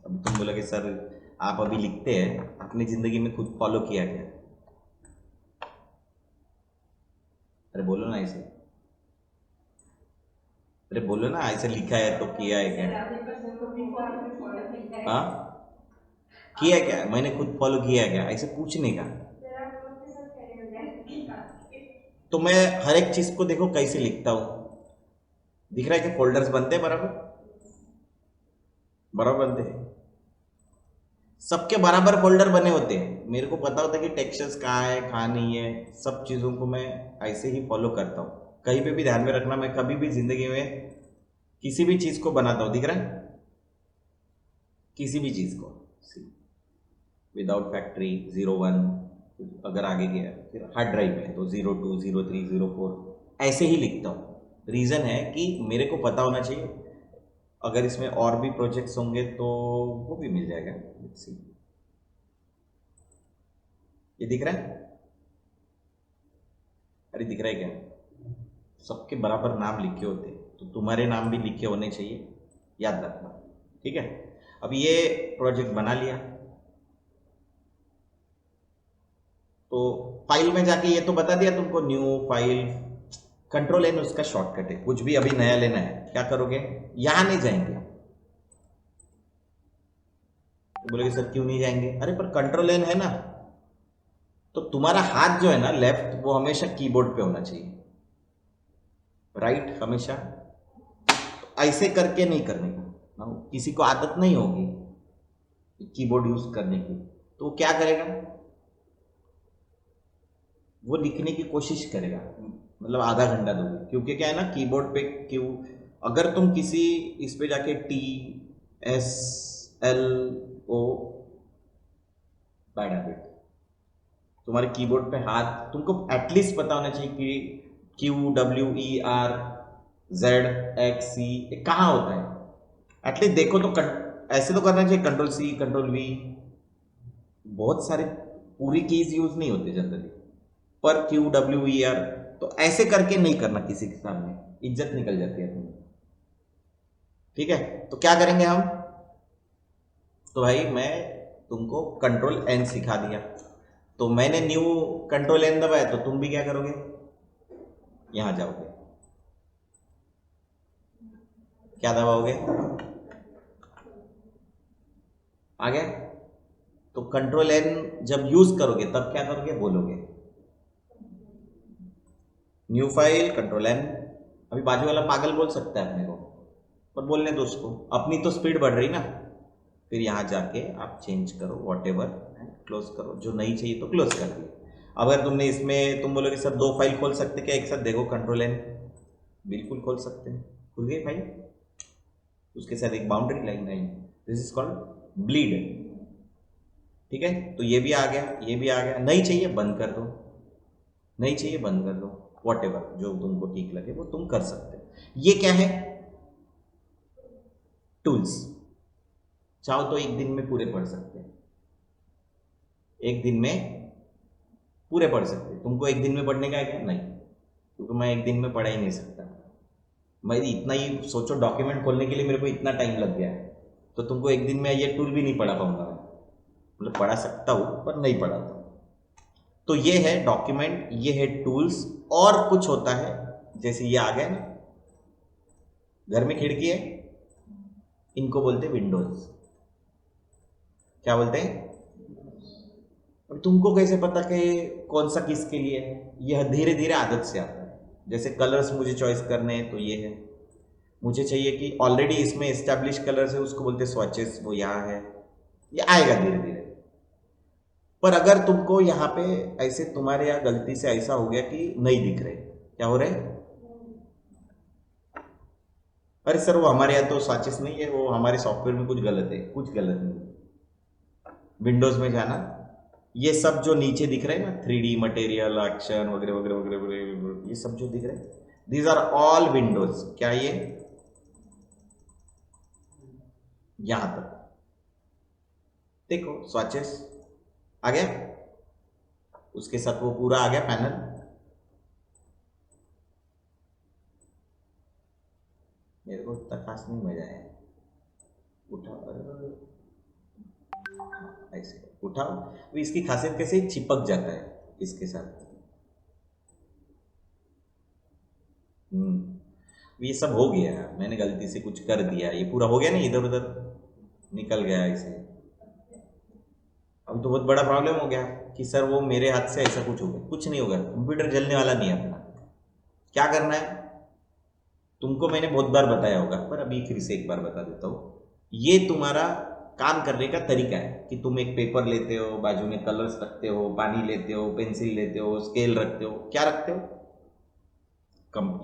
अब तुम बोलोगे सर आप अभी लिखते हैं, अपनी जिंदगी में खुद फॉलो किया क्या? अरे बोलो ना ऐसे, अरे बोलो ना ऐसे लिखा है तो किया है क्या? हाँ किया क्या, मैंने खुद फॉलो किया क्या, ऐसे पूछने का। तो मैं हर एक चीज को देखो कैसे लिखता हूं, दिख रहा है कि फोल्डर्स बनते हैं बराबर बराबर बनते हैं, सबके बराबर फोल्डर बने होते हैं। मेरे को पता होता है कि टेक्सचर्स कहाँ है कहाँ नहीं है, सब चीज़ों को मैं ऐसे ही फॉलो करता हूँ। कहीं पे भी ध्यान में रखना, मैं कभी भी जिंदगी में किसी भी चीज़ को बनाता हूँ, दिख रहा है, किसी भी चीज़ को विदाउट फैक्ट्री 01, अगर आगे गया फिर हार्ड ड्राइव में तो 02, 03, 04 ऐसे ही लिखता हूँ। रीज़न है कि मेरे को पता होना चाहिए, अगर इसमें और भी प्रोजेक्ट्स होंगे तो वो भी मिल जाएगा। ये दिख रहा है, अरे दिख रहा है क्या, सबके बराबर नाम लिखे होते हैं, तो तुम्हारे नाम भी लिखे होने चाहिए, याद रखना, ठीक है। अब ये प्रोजेक्ट बना लिया तो फाइल में जाके ये तो बता दिया तुमको, न्यू फाइल, कंट्रोल N उसका शॉर्टकट है। कुछ भी अभी नया लेना है क्या करोगे, यहां नहीं जाएंगे, तो बोलोगे सर क्यों नहीं जाएंगे, अरे पर कंट्रोल N है ना, तो तुम्हारा हाथ जो है ना लेफ्ट, वो हमेशा कीबोर्ड पे होना चाहिए, राइट हमेशा। तो ऐसे करके नहीं करने का ना, किसी को आदत नहीं होगी कीबोर्ड यूज करने की, तो वो क्या करेगा, वो लिखने की कोशिश करेगा, मतलब आधा घंटा दोगे, क्योंकि क्या है ना कीबोर्ड पे क्यों, अगर तुम किसी इस पे जाके TSLO, बैड हैबिट, तुम्हारे कीबोर्ड पे हाथ तुमको एटलीस्ट पता होना चाहिए कि QWERZXC कहाँ होता है, एटलीस्ट देखो तो ऐसे तो करना चाहिए, कंट्रोल C कंट्रोल V, बहुत सारे पूरी कीज यूज नहीं होते जनरली, पर QWER, तो ऐसे करके नहीं करना किसी के सामने, इज्जत निकल जाती है तुम्हें, ठीक है। तो क्या करेंगे हम, तो भाई मैं तुमको कंट्रोल N सिखा दिया, तो मैंने न्यू कंट्रोल N दबाया, तो तुम भी क्या करोगे, यहां जाओगे, क्या दबाओगे, आ गया। तो कंट्रोल N जब यूज करोगे तब क्या करोगे, बोलोगे न्यू फाइल कंट्रोल N। अभी बाजू वाला पागल बोल सकता है अपने को, पर बोलने दो उसको, अपनी तो स्पीड बढ़ रही ना। फिर यहाँ जाके आप चेंज करो वॉट एवर, क्लोज करो, जो नहीं चाहिए तो क्लोज कर दिया। अगर तुमने इसमें तुम बोलोगे सर 2 फाइल खोल सकते क्या एक साथ, देखो कंट्रोल N, बिल्कुल खोल सकते हैं, खुल गई फाइल, उसके साथ एक बाउंड्री लाइन है, दिस इज कॉल्ड ब्लीड, ठीक है। तो ये भी आ गया, ये भी आ गया, नहीं चाहिए बंद कर दो, नहीं चाहिए बंद कर दो, वॉट एवर जो तुमको ठीक लगे वो तुम कर सकते हो। ये क्या है, टूल्स, चाहो तो एक दिन में पूरे पढ़ सकते हैं, एक दिन में पूरे पढ़ सकते हैं। तुमको एक दिन में पढ़ने का है क्या, नहीं, क्योंकि मैं एक दिन में पढ़ा ही नहीं सकता, मैं इतना ही सोचो डॉक्यूमेंट खोलने के लिए मेरे को इतना टाइम लग गया है, तो तुमको एक दिन में ये टूल भी नहीं पढ़ा पाऊंगा मैं, मतलब पढ़ा सकता हूँ पर नहीं पढ़ाता। तो ये है डॉक्यूमेंट, ये है टूल्स, और कुछ होता है जैसे ये आ गया ना, घर में खिड़की है, इनको बोलते हैं विंडोज, क्या बोलते हैं। अब तुमको कैसे पता कि कौन सा किसके लिए है, यह धीरे धीरे आदत से आता है, जैसे कलर्स मुझे चॉइस करने हैं तो ये है, मुझे चाहिए कि ऑलरेडी इसमें एस्टैब्लिश कलर्स है उसको बोलते हैं स्वॉचेस, वो यहाँ है, ये आएगा धीरे धीरे। पर अगर तुमको यहाँ पे ऐसे तुम्हारे यहाँ गलती से ऐसा हो गया कि नहीं दिख रहे, क्या हो रहे हैं? अरे सर वो हमारे यहाँ तो स्वॉचेस नहीं है, वो हमारे सॉफ्टवेयर में कुछ गलत है, कुछ गलत नहीं। विंडोज में जाना, ये सब जो नीचे दिख रहे हैं ना 3D मटेरियल एक्शन वगैरह वगैरह वगैरह वगैरह, ये सब जो दिख रहे हैं दीज आर ऑल विंडोज। क्या ये यहां तक देखो स्वॉचेस आ गया, उसके साथ वो पूरा आ गया पैनल। मेरे को इतना खास नहीं मजा आया, उठाओ ऐसे उठाओ, तो इसकी खासियत कैसे चिपक जाता है इसके साथ। ये सब हो गया, मैंने गलती से कुछ कर दिया, ये पूरा हो गया ना, इधर उधर निकल गया इसे। अब तो बहुत बड़ा प्रॉब्लम हो गया कि सर वो मेरे हाथ से ऐसा कुछ हो गया, कुछ नहीं होगा, कंप्यूटर जलने वाला नहीं है अपना। क्या करना है तुमको मैंने बहुत बार बताया होगा, पर अभी फिर से एक बार बता देता हूँ। ये तुम्हारा काम करने का तरीका है कि तुम एक पेपर लेते हो, बाजू में कलर्स रखते हो, पानी लेते हो, पेंसिल लेते हो, स्केल रखते हो, क्या रखते हो,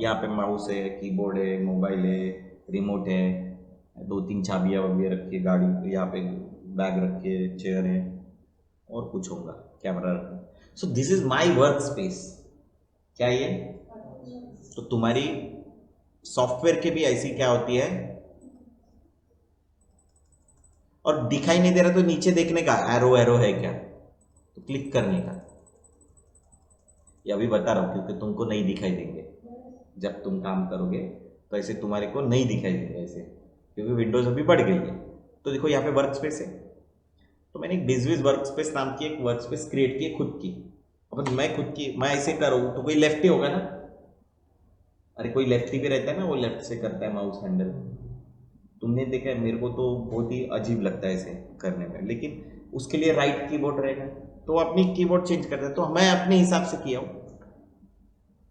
यहाँ पे माउस है, कीबोर्ड है, मोबाइल है, रिमोट है, 2-3 चाबियाँ वगैरह रखी, गाड़ी यहाँ पे बैग रखे, चेयर है, और कुछ होगा, कैमरा रखा। So this is my work space. क्या ये तो तुम्हारी सॉफ्टवेयर के भी ऐसी क्या होती है, और दिखाई नहीं दे रहा तो नीचे देखने का एरो एरो है क्या, तो क्लिक करने का। ये अभी बता रहा हूं क्योंकि तुमको नहीं दिखाई देंगे जब तुम काम करोगे, तो ऐसे तुम्हारे को नहीं दिखाई देंगे ऐसे, क्योंकि विंडोज अभी बढ़ गई है। तो देखो यहाँ पे वर्क स्पेस है, तो मैंने एक डिजविज वर्क स्पेस नाम की एक वर्क स्पेस क्रिएट की है खुद की। अब मैं खुद की मैं ऐसे करूँ तो कोई लेफ्टी होगा ना, अरे कोई लेफ्टी भी रहता है ना, वो लेफ्ट से करता है माउस हैंडल, तुमने देखा है, मेरे को तो बहुत ही अजीब लगता है ऐसे करने में, लेकिन उसके लिए राइट कीबोर्ड रहेगा, तो अपनी कीबोर्ड चेंज करता है। तो मैं अपने हिसाब से किया हूँ,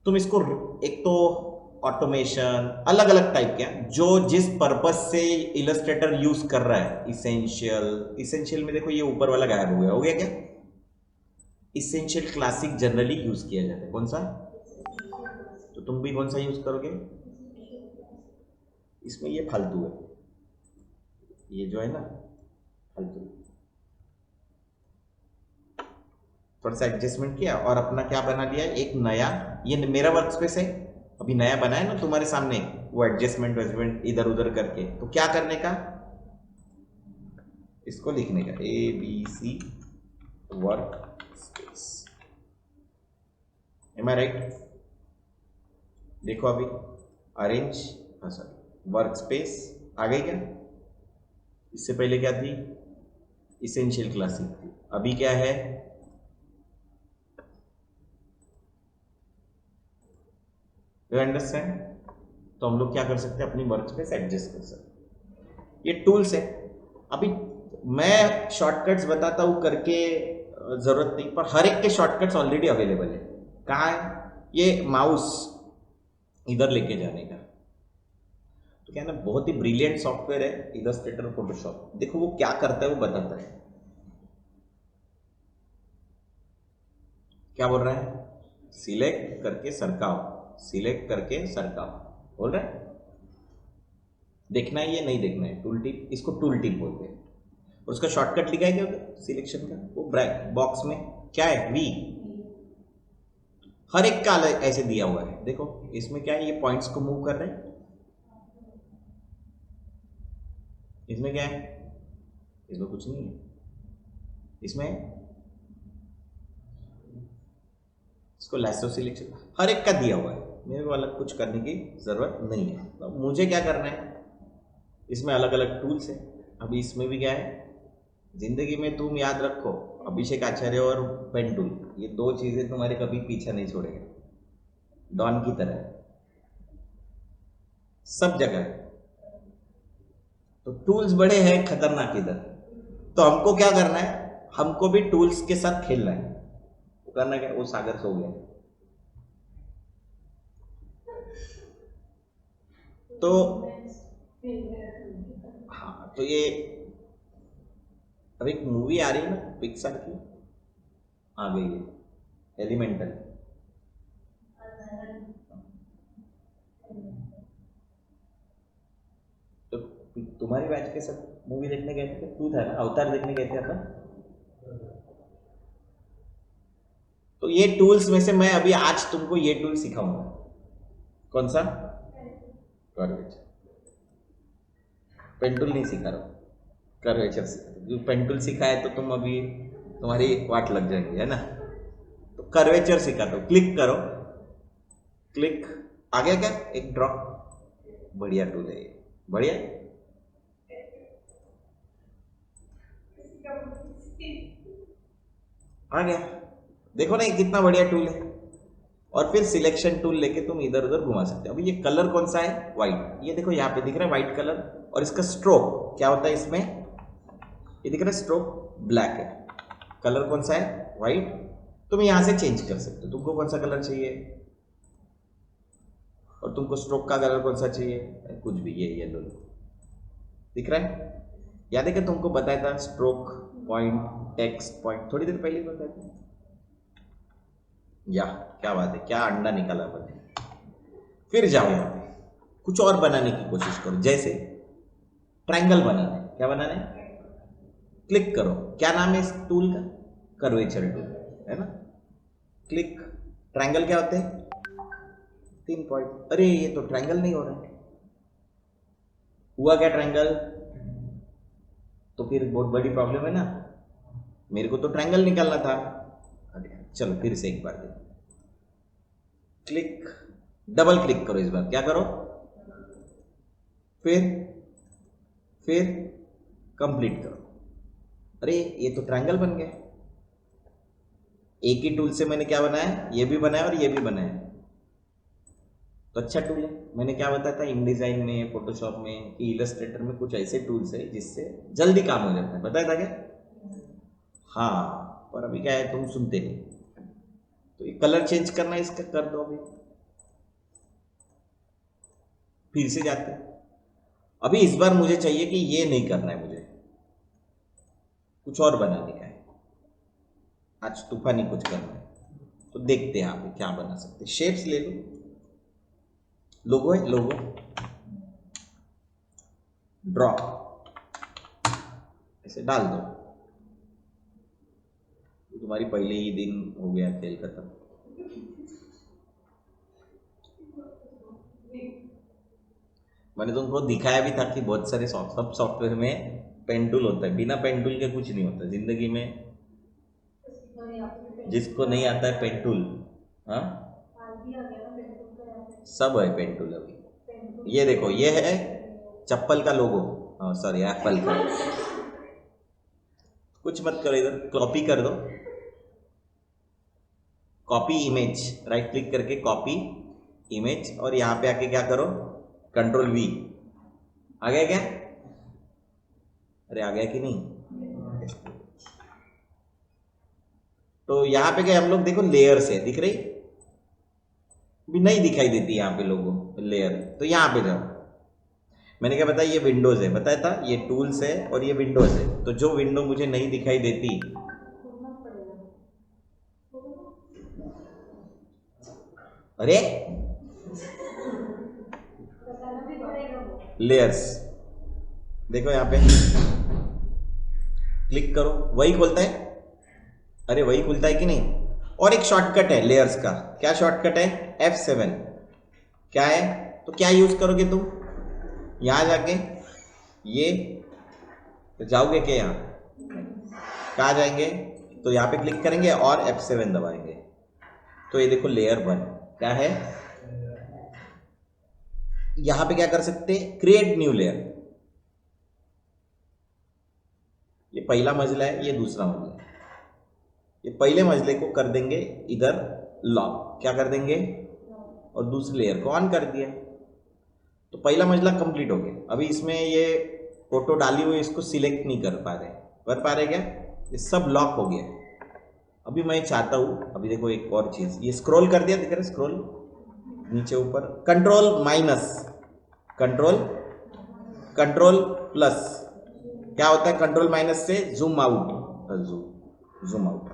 तुम इसको एक तो ऑटोमेशन अलग अलग टाइप के हैं, जो जिस पर्पज से इलस्ट्रेटर यूज कर रहा है। इसेंशियल में देखो ये ऊपर वाला गायब हो गया क्या? इसेंशियल क्लासिक जनरली यूज किया जाता है, कौन सा? तो तुम भी कौन सा यूज करोगे? इसमें ये फालतू है, ये जो है ना फालतू, थोड़ा सा एडजस्टमेंट किया और अपना क्या बना लिया एक नया, ये मेरा वर्क स्पेस है अभी नया बना है ना तुम्हारे सामने, वो एडजस्टमेंट इधर उधर करके। तो क्या करने का, इसको लिखने का ABC वर्क स्पेस। एम आई राइट? देखो अभी अरेंज, सॉरी वर्क स्पेस आ गई क्या? इससे पहले क्या थी? इसेंशियल क्लासिक थी, अभी क्या है? You understand? तो हम लोग क्या कर सकते हैं, अपनी वर्क स्पेस एडजस्ट कर सकते। ये टूल्स है, अभी मैं शॉर्टकट्स बताता हूं करके जरूरत नहीं, पर हर एक के शॉर्टकट्स ऑलरेडी अवेलेबल है। कहाँ है? ये माउस इधर लेके जाने का, तो क्या है ना, बहुत ही ब्रिलियंट सॉफ्टवेयर है इलस्ट्रेटर फोटोशॉप। देखो वो क्या करता है, वो बताता है। क्या बोल रहा है? सिलेक्ट करके सरकाओ, सिलेक्ट करके सरकाओ बोल रहा है। देखना है ये नहीं देखना है, टूल टिप, इसको टूल टिप बोलते हैं। और उसका शॉर्टकट लिखा है क्या सिलेक्शन का? वो बॉक्स में क्या है? वी। हर एक का ऐसे दिया हुआ है, देखो इसमें क्या है, ये पॉइंट्स को मूव कर रहे हैं, इसमें क्या है? इसमें कुछ नहीं है, इसमें इसको लैसो सिलेक्शन, हर एक का दिया हुआ है, मेरे को अलग कुछ करने की जरूरत नहीं है। तो मुझे क्या करना है, इसमें अलग अलग टूल्स है। अभी इसमें भी क्या है, जिंदगी में तुम याद रखो अभिषेक आचार्य और पेन टूल, ये दो चीजें तुम्हारे कभी पीछा नहीं छोड़ेगा, डॉन की तरह सब जगह। तो टूल्स बड़े हैं खतरनाक इधर, तो हमको क्या करना है, हमको भी टूल्स के साथ खेलना है। वो करना क्या, वो सागर सो गया, तो हाँ, तो ये अब एक मूवी आ रही है ना पिक्सर की, आ गई है एलिमेंटल। तो तुम्हारी बैच के सब मूवी देखने गए थे, तू था ना, अवतार देखने गए थे अपन। तो ये टूल्स में से मैं अभी आज तुमको ये टूल सिखाऊंगा। कौन सा? कर्वेचर। पेन टूल नहीं सिखा रहा, कर्वेचर सिखा रहा हूं। पेन टूल सिखा है तो तुम अभी तुम्हारी वाट लग जाएंगी, है ना। तो कर्वेचर सिखाता हूं। क्लिक करो, क्लिक, आ गया क्या? एक ड्रॉप। बढ़िया टूल है ये, बढ़िया। आ गया, देखो ना ये कितना बढ़िया टूल है। और फिर सिलेक्शन टूल लेके तुम इधर उधर घुमा सकते हो। अभी ये कलर कौन सा है? व्हाइट। ये देखो यहाँ पे दिख रहा है व्हाइट कलर, और इसका स्ट्रोक क्या होता है इसमें? ये दिख रहा है स्ट्रोक ब्लैक है। कलर कौन सा है? व्हाइट। तुम यहाँ से चेंज कर सकते हो, तुमको कौन सा कलर चाहिए, और तुमको स्ट्रोक का कलर कौन सा चाहिए, कुछ भी। ये येलो दिख रहा है, याद है कि तुमको बताया था स्ट्रोक पॉइंट, टेक्स्ट पॉइंट, थोड़ी देर पहले बताया था। या क्या बात है, क्या अंडा निकाला अपन। फिर जाओ यहाँ पे कुछ और बनाने की कोशिश करो, जैसे ट्रायंगल बनाना है। क्या बनाना है? क्लिक करो। क्या नाम है इस टूल का? कर्वेचर टूल, है ना। क्लिक। ट्रायंगल क्या होते हैं? 3 पॉइंट। अरे ये तो ट्रायंगल नहीं हो रहा है। हुआ क्या ट्रायंगल? तो फिर बहुत बड़ी प्रॉब्लम है ना, मेरे को तो ट्रायंगल निकालना था। चलो फिर से एक बार देखो। क्लिक, डबल क्लिक करो इस बार। क्या करो? फिर कंप्लीट करो। अरे ये तो ट्रायंगल बन गया। एक ही टूल से मैंने क्या बनाया? ये भी बनाया और ये भी बनाया। तो अच्छा टूल है। मैंने क्या बताया था इनडिजाइन में, फोटोशॉप में, कि इलस्ट्रेटर में कुछ ऐसे टूल्स है जिससे जल्दी काम हो जाता है। बताया था क्या? हाँ, पर अभी क्या है, तुम सुनते नहीं। तो ये कलर चेंज करना है इसका, कर दो अभी। फिर से जाते हैं। अभी इस बार मुझे चाहिए कि ये नहीं करना है, मुझे कुछ और बनाने का है। आज तूफानी कुछ करना है। तो देखते हैं यहाँ पे क्या बना सकते हैं। शेप्स ले लो, लोगो है, लोगो, ड्रॉ, ऐसे डाल दो। तुम्हारी पहले ही दिन हो गया खेल खत्म। मैंने तुमको दिखाया भी था कि बहुत सारे सब सॉफ्टवेयर में पेन टूल होता है। बिना पेन टूल के कुछ नहीं होता जिंदगी में। जिसको नहीं आता है पेन टूल, हाँ सब है पेन टूल अभी। ये देखो, ये है चप्पल का लोगो, सॉरी एप्पल का। कुछ मत करो, इधर कॉपी कर दो। कॉपी इमेज, राइट क्लिक करके कॉपी इमेज, और यहाँ पे आके क्या करो? Control we. आ गया क्या? अरे आ गया कि नहीं? तो यहाँ पे क्या हम लोग देखो लेयर्स है, दिख रही? भी नहीं दिखाई देती यहाँ पे लोगों लेयर। तो यहाँ पे जाओ। मैंने क्या बताया? ये विंडोज है, बताया था ये टूल्स है और ये विंडोज है। तो जो विंडो मुझे नहीं दिखाई देती, अरे लेयर्स देखो यहाँ पे, क्लिक करो, वही खुलता है। अरे वही खुलता है कि नहीं? और एक शॉर्टकट है लेयर्स का। क्या शॉर्टकट है? F7। क्या है? तो क्या यूज करोगे तुम? यहां जाके ये तो जाओगे क्या? यहाँ कहा जाएंगे? तो यहाँ पे क्लिक करेंगे और F7 दबाएंगे। तो ये देखो लेयर 1 क्या है। यहां पे क्या कर सकते हैं? Create new layer. ये पहला मंजिला है, ये दूसरा मंजिला है। ये पहले मंजिले को कर देंगे इधर लॉक। क्या कर देंगे? और दूसरी लेयर को ऑन कर दिया। तो पहला मंजिला कंप्लीट हो गया। अभी इसमें ये फोटो डाली हुई, इसको सिलेक्ट नहीं कर पा रहे क्या? ये सब लॉक हो गया। अभी मैं चाहता हूं, अभी देखो एक और चीज, ये स्क्रॉल कर दिया, दिख रहा है स्क्रॉल नीचे ऊपर, control minus, control control plus क्या होता है, कंट्रोल माइनस से zoom out, zoom out,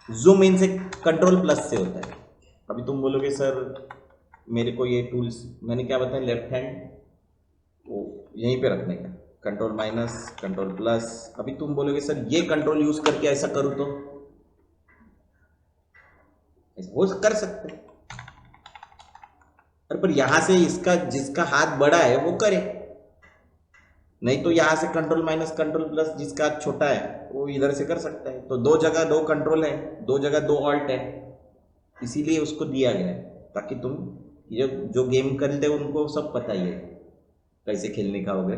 zoom in से कंट्रोल प्लस से होता है। अभी तुम बोलोगे सर मेरे को ये टूल्स मैंने क्या बताया, लेफ्ट हैंड वो यहीं पे रखने का, कंट्रोल माइनस कंट्रोल प्लस। अभी तुम बोलोगे सर ये कंट्रोल यूज करके ऐसा करूँ तो वो कर सकते हैं, पर यहां से इसका जिसका हाथ बड़ा है वो करे, नहीं तो यहां से कंट्रोल माइनस कंट्रोल प्लस जिसका हाथ छोटा है वो इधर से कर सकता है। तो दो जगह दो कंट्रोल है, दो जगह दो ऑल्ट है, इसीलिए उसको दिया गया है ताकि तुम ये जो गेम खेलते हो उनको सब पता ही है कैसे खेलने का होगा।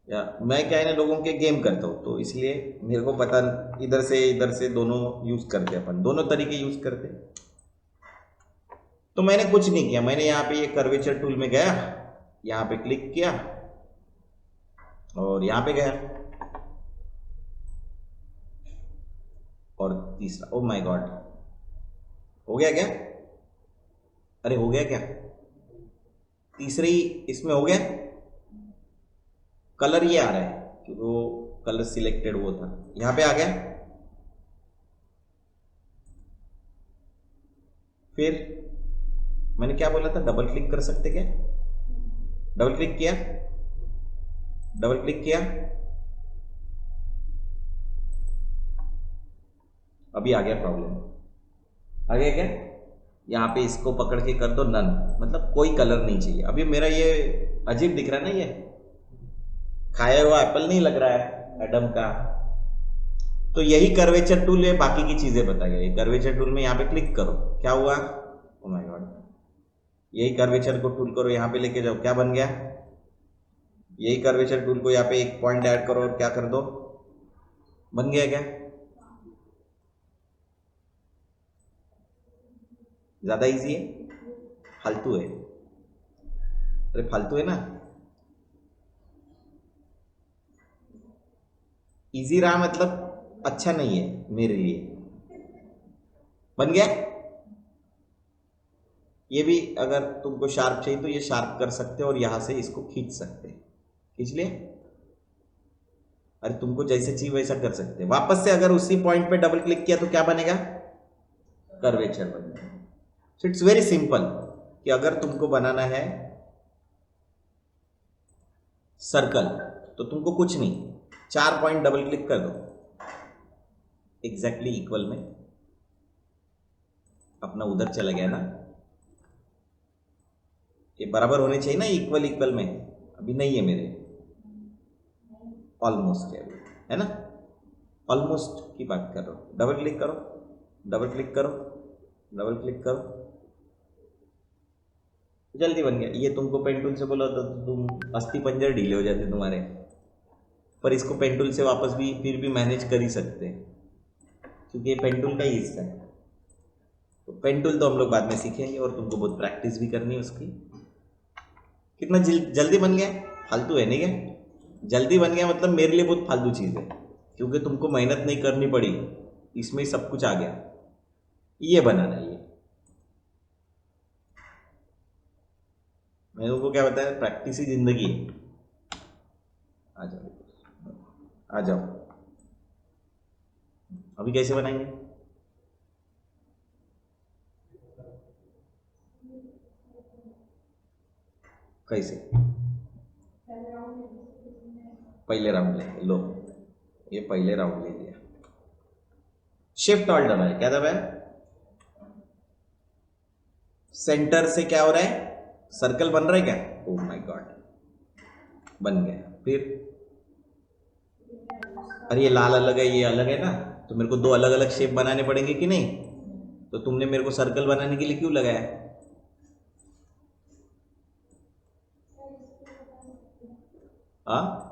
या मैं क्या है ना लोगों के गेम करता हूँ तो इसलिए मेरे को पता, इधर से दोनों यूज करते हैं, अपन दोनों तरीके यूज करते हैं। तो मैंने कुछ नहीं किया, मैंने यहाँ पे ये कर्वेचर टूल में गया, यहाँ पे क्लिक किया और यहाँ पे गया, और तीसरा, ओ माय गॉड, हो गया क्या, अरे हो गया क्या, तीसरी इसमें हो गया, कलर ये आ रहा है क्योंकि वो कलर सिलेक्टेड वो था, यहाँ पे आ गया। फिर मैंने क्या बोला था, डबल क्लिक कर सकते क्या, डबल क्लिक किया, डबल क्लिक किया, अभी आ गया प्रॉब्लम, आ गया क्या, यहाँ पे इसको पकड़ के कर दो नन, मतलब कोई कलर नहीं चाहिए। अभी मेरा ये अजीब दिख रहा है ना, ये खाया हुआ एप्पल नहीं लग रहा है एडम का। तो यही कर्वेचर टूल है, बाकी की चीजें बताइए। ये कर्वेचर टूल में यहाँ पे क्लिक करो, क्या हुआ, ओ माय गॉड, यही कर्वेचर को टूल करो यहाँ पे लेके जाओ, क्या बन गया, यही कर्वेचर टूल को यहाँ पे एक पॉइंट ऐड करो और क्या कर दो, बन गया क्या, ज्यादा इजी है, फालतू है, अरे फालतू है ना, इजी रहा मतलब अच्छा नहीं है मेरे लिए, बन गया। ये भी अगर तुमको शार्प चाहिए तो ये शार्प कर सकते हो और यहां से इसको खींच सकते हैं, खींच लिए, अरे तुमको जैसे चाहिए वैसा कर सकते हैं। वापस से अगर उसी पॉइंट पे डबल क्लिक किया तो क्या बनेगा, कर्वेचर बनेगा। सो इट्स वेरी सिंपल कि अगर तुमको बनाना है सर्कल तो तुमको कुछ नहीं, 4 पॉइंट डबल क्लिक कर दो एग्जैक्टली इक्वल में, अपना उधर चला गया ना, ये बराबर होने चाहिए ना इक्वल इक्वल में, अभी नहीं है मेरे, ऑलमोस्ट है ना, ऑलमोस्ट की बात कर रहा हूं। डबल क्लिक करो, डबल क्लिक करो, डबल क्लिक करो, जल्दी बन गया। ये तुमको पेन टूल से बोला तो तुम अस्थि पंजर ढीले हो जाते तुम्हारे, पर इसको पेन टूल से वापस भी फिर भी मैनेज कर ही सकते हैं क्योंकि ये पेन टूल का ही हिस्सा है। तो पेन टूल तो हम लोग बाद में सीखेंगे और तुमको बहुत प्रैक्टिस भी करनी है उसकी। कितना जल्दी बन गया, फालतू है नहीं क्या, जल्दी बन गया मतलब मेरे लिए बहुत फालतू चीज़ है क्योंकि तुमको मेहनत नहीं करनी पड़ी, इसमें ही सब कुछ आ गया। ये बनाना, ये मैंने तुमको क्या बताया, प्रैक्टिस ही जिंदगी है। आ जाओ आ जाओ, अभी कैसे बनाएंगे, कैसे, पहले राउंड ले लो, ये पहले राउंड ले लिया, शिफ्ट ऑल्ट दबाए, क्या दबाए, सेंटर से क्या हो रहा है, सर्कल बन रहा है क्या, ओ माय गॉड बन गया। फिर अरे ये लाल अलग है ये अलग है ना, तो मेरे को दो अलग अलग शेप बनाने पड़ेंगे कि नहीं, तो तुमने मेरे को सर्कल बनाने के लिए क्यों लगाया, हाँ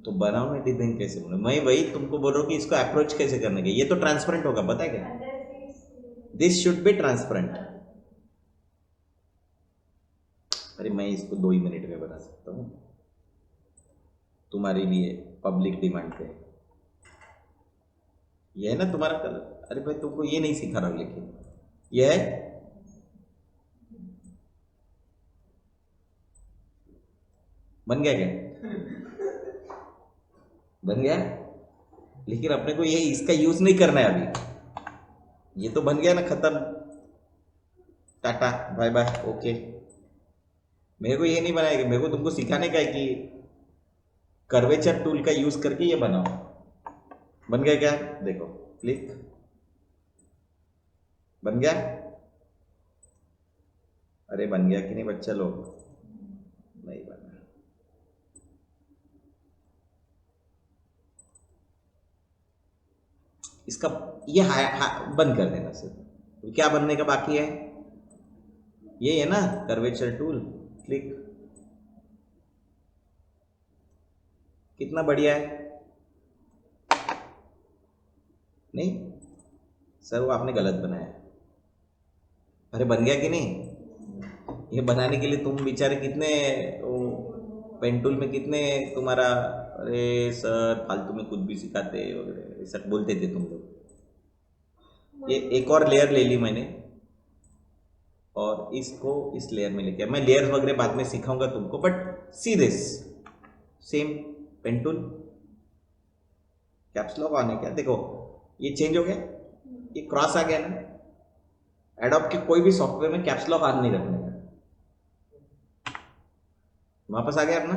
तो बनाओ ना डिजाइन कैसे बना, मैं वही तुमको बोल रहा हूँ कि इसको अप्रोच कैसे करने का, ये तो ट्रांसपेरेंट होगा पता है क्या, दिस शुड बी ट्रांसपेरेंट। अरे मैं इसको 2 ही मिनट में बना सकता हूँ तुम्हारे लिए, पब्लिक डिमांड पे, ये है ना तुम्हारा कलर। अरे भाई तुमको ये नहीं सिखा रहा हूँ, लेकिन ये है बन गया क्या? बन गया, लेकिन अपने को ये इसका यूज नहीं करना है अभी। ये तो बन गया ना, खत्म, टाटा बाय बाय ओके। मेरे को ये नहीं बनाएगा, मेरे को तुमको सिखाने का है कि कर्वेचर टूल का यूज करके ये बनाओ। बन गया क्या? देखो, क्लिक, बन गया। अरे बन गया कि नहीं बच्चा लोग? नहीं बना। इसका ये बंद कर देना सिर्फ। क्या बनने का बाकी है? ये है ना कर्वेचर टूल, क्लिक, कितना बढ़िया है। नहीं सर, वो आपने गलत बनाया। अरे बन गया कि नहीं? ये बनाने के लिए तुम बेचारे कितने पेन टूल में कितने तुम्हारा, अरे सर फालतू में कुछ भी सिखाते वगैरह ऐसा बोलते थे तुम लोग। ये एक और लेयर ले ली मैंने और इसको इस लेयर में लेके, मैं लेयर्स वगैरह बाद में सिखाऊंगा तुमको, but see this same pen tool, caps lock on है क्या? देखो ये चेंज हो गया, ये क्रॉस आ गया ना। एडोब के कोई भी सॉफ्टवेयर में कैप्स लॉक ऑन नहीं रखने का। वापस आ गया अपना।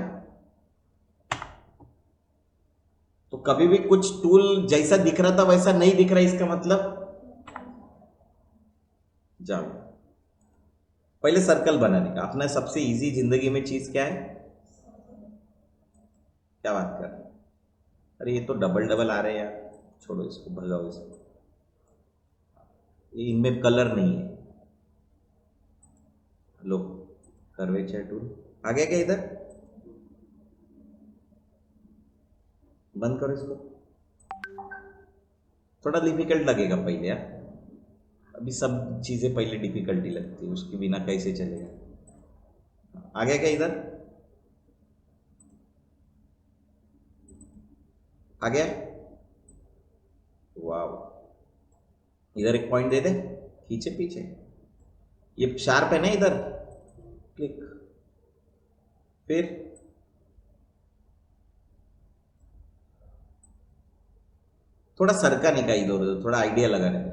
तो कभी भी कुछ टूल जैसा दिख रहा था वैसा नहीं दिख रहा, इसका मतलब जाओ पहले सर्कल बनाने का। अपना सबसे इजी जिंदगी में चीज क्या है? क्या बात कर रहे हैं? अरे ये तो डबल डबल आ रहे हैं यार, छोड़ो इसको, भगाओ इसको, ये इनमें कलर नहीं है। लो कर्वेचर टूल आ गया क्या इधर? बंद करो इसको। थोड़ा डिफिकल्ट लगेगा पहले यार, अभी सब चीजें पहले डिफिकल्टी लगती है, उसके बिना कैसे चलेगा। आ गया क्या इधर? आ गया? वाव, इधर एक पॉइंट दे दे, खींचे पीछे, ये शार्प है ना इधर, क्लिक, फिर थोड़ा सरका नहीं का इधर उधर, थोड़ा आइडिया लगाने का।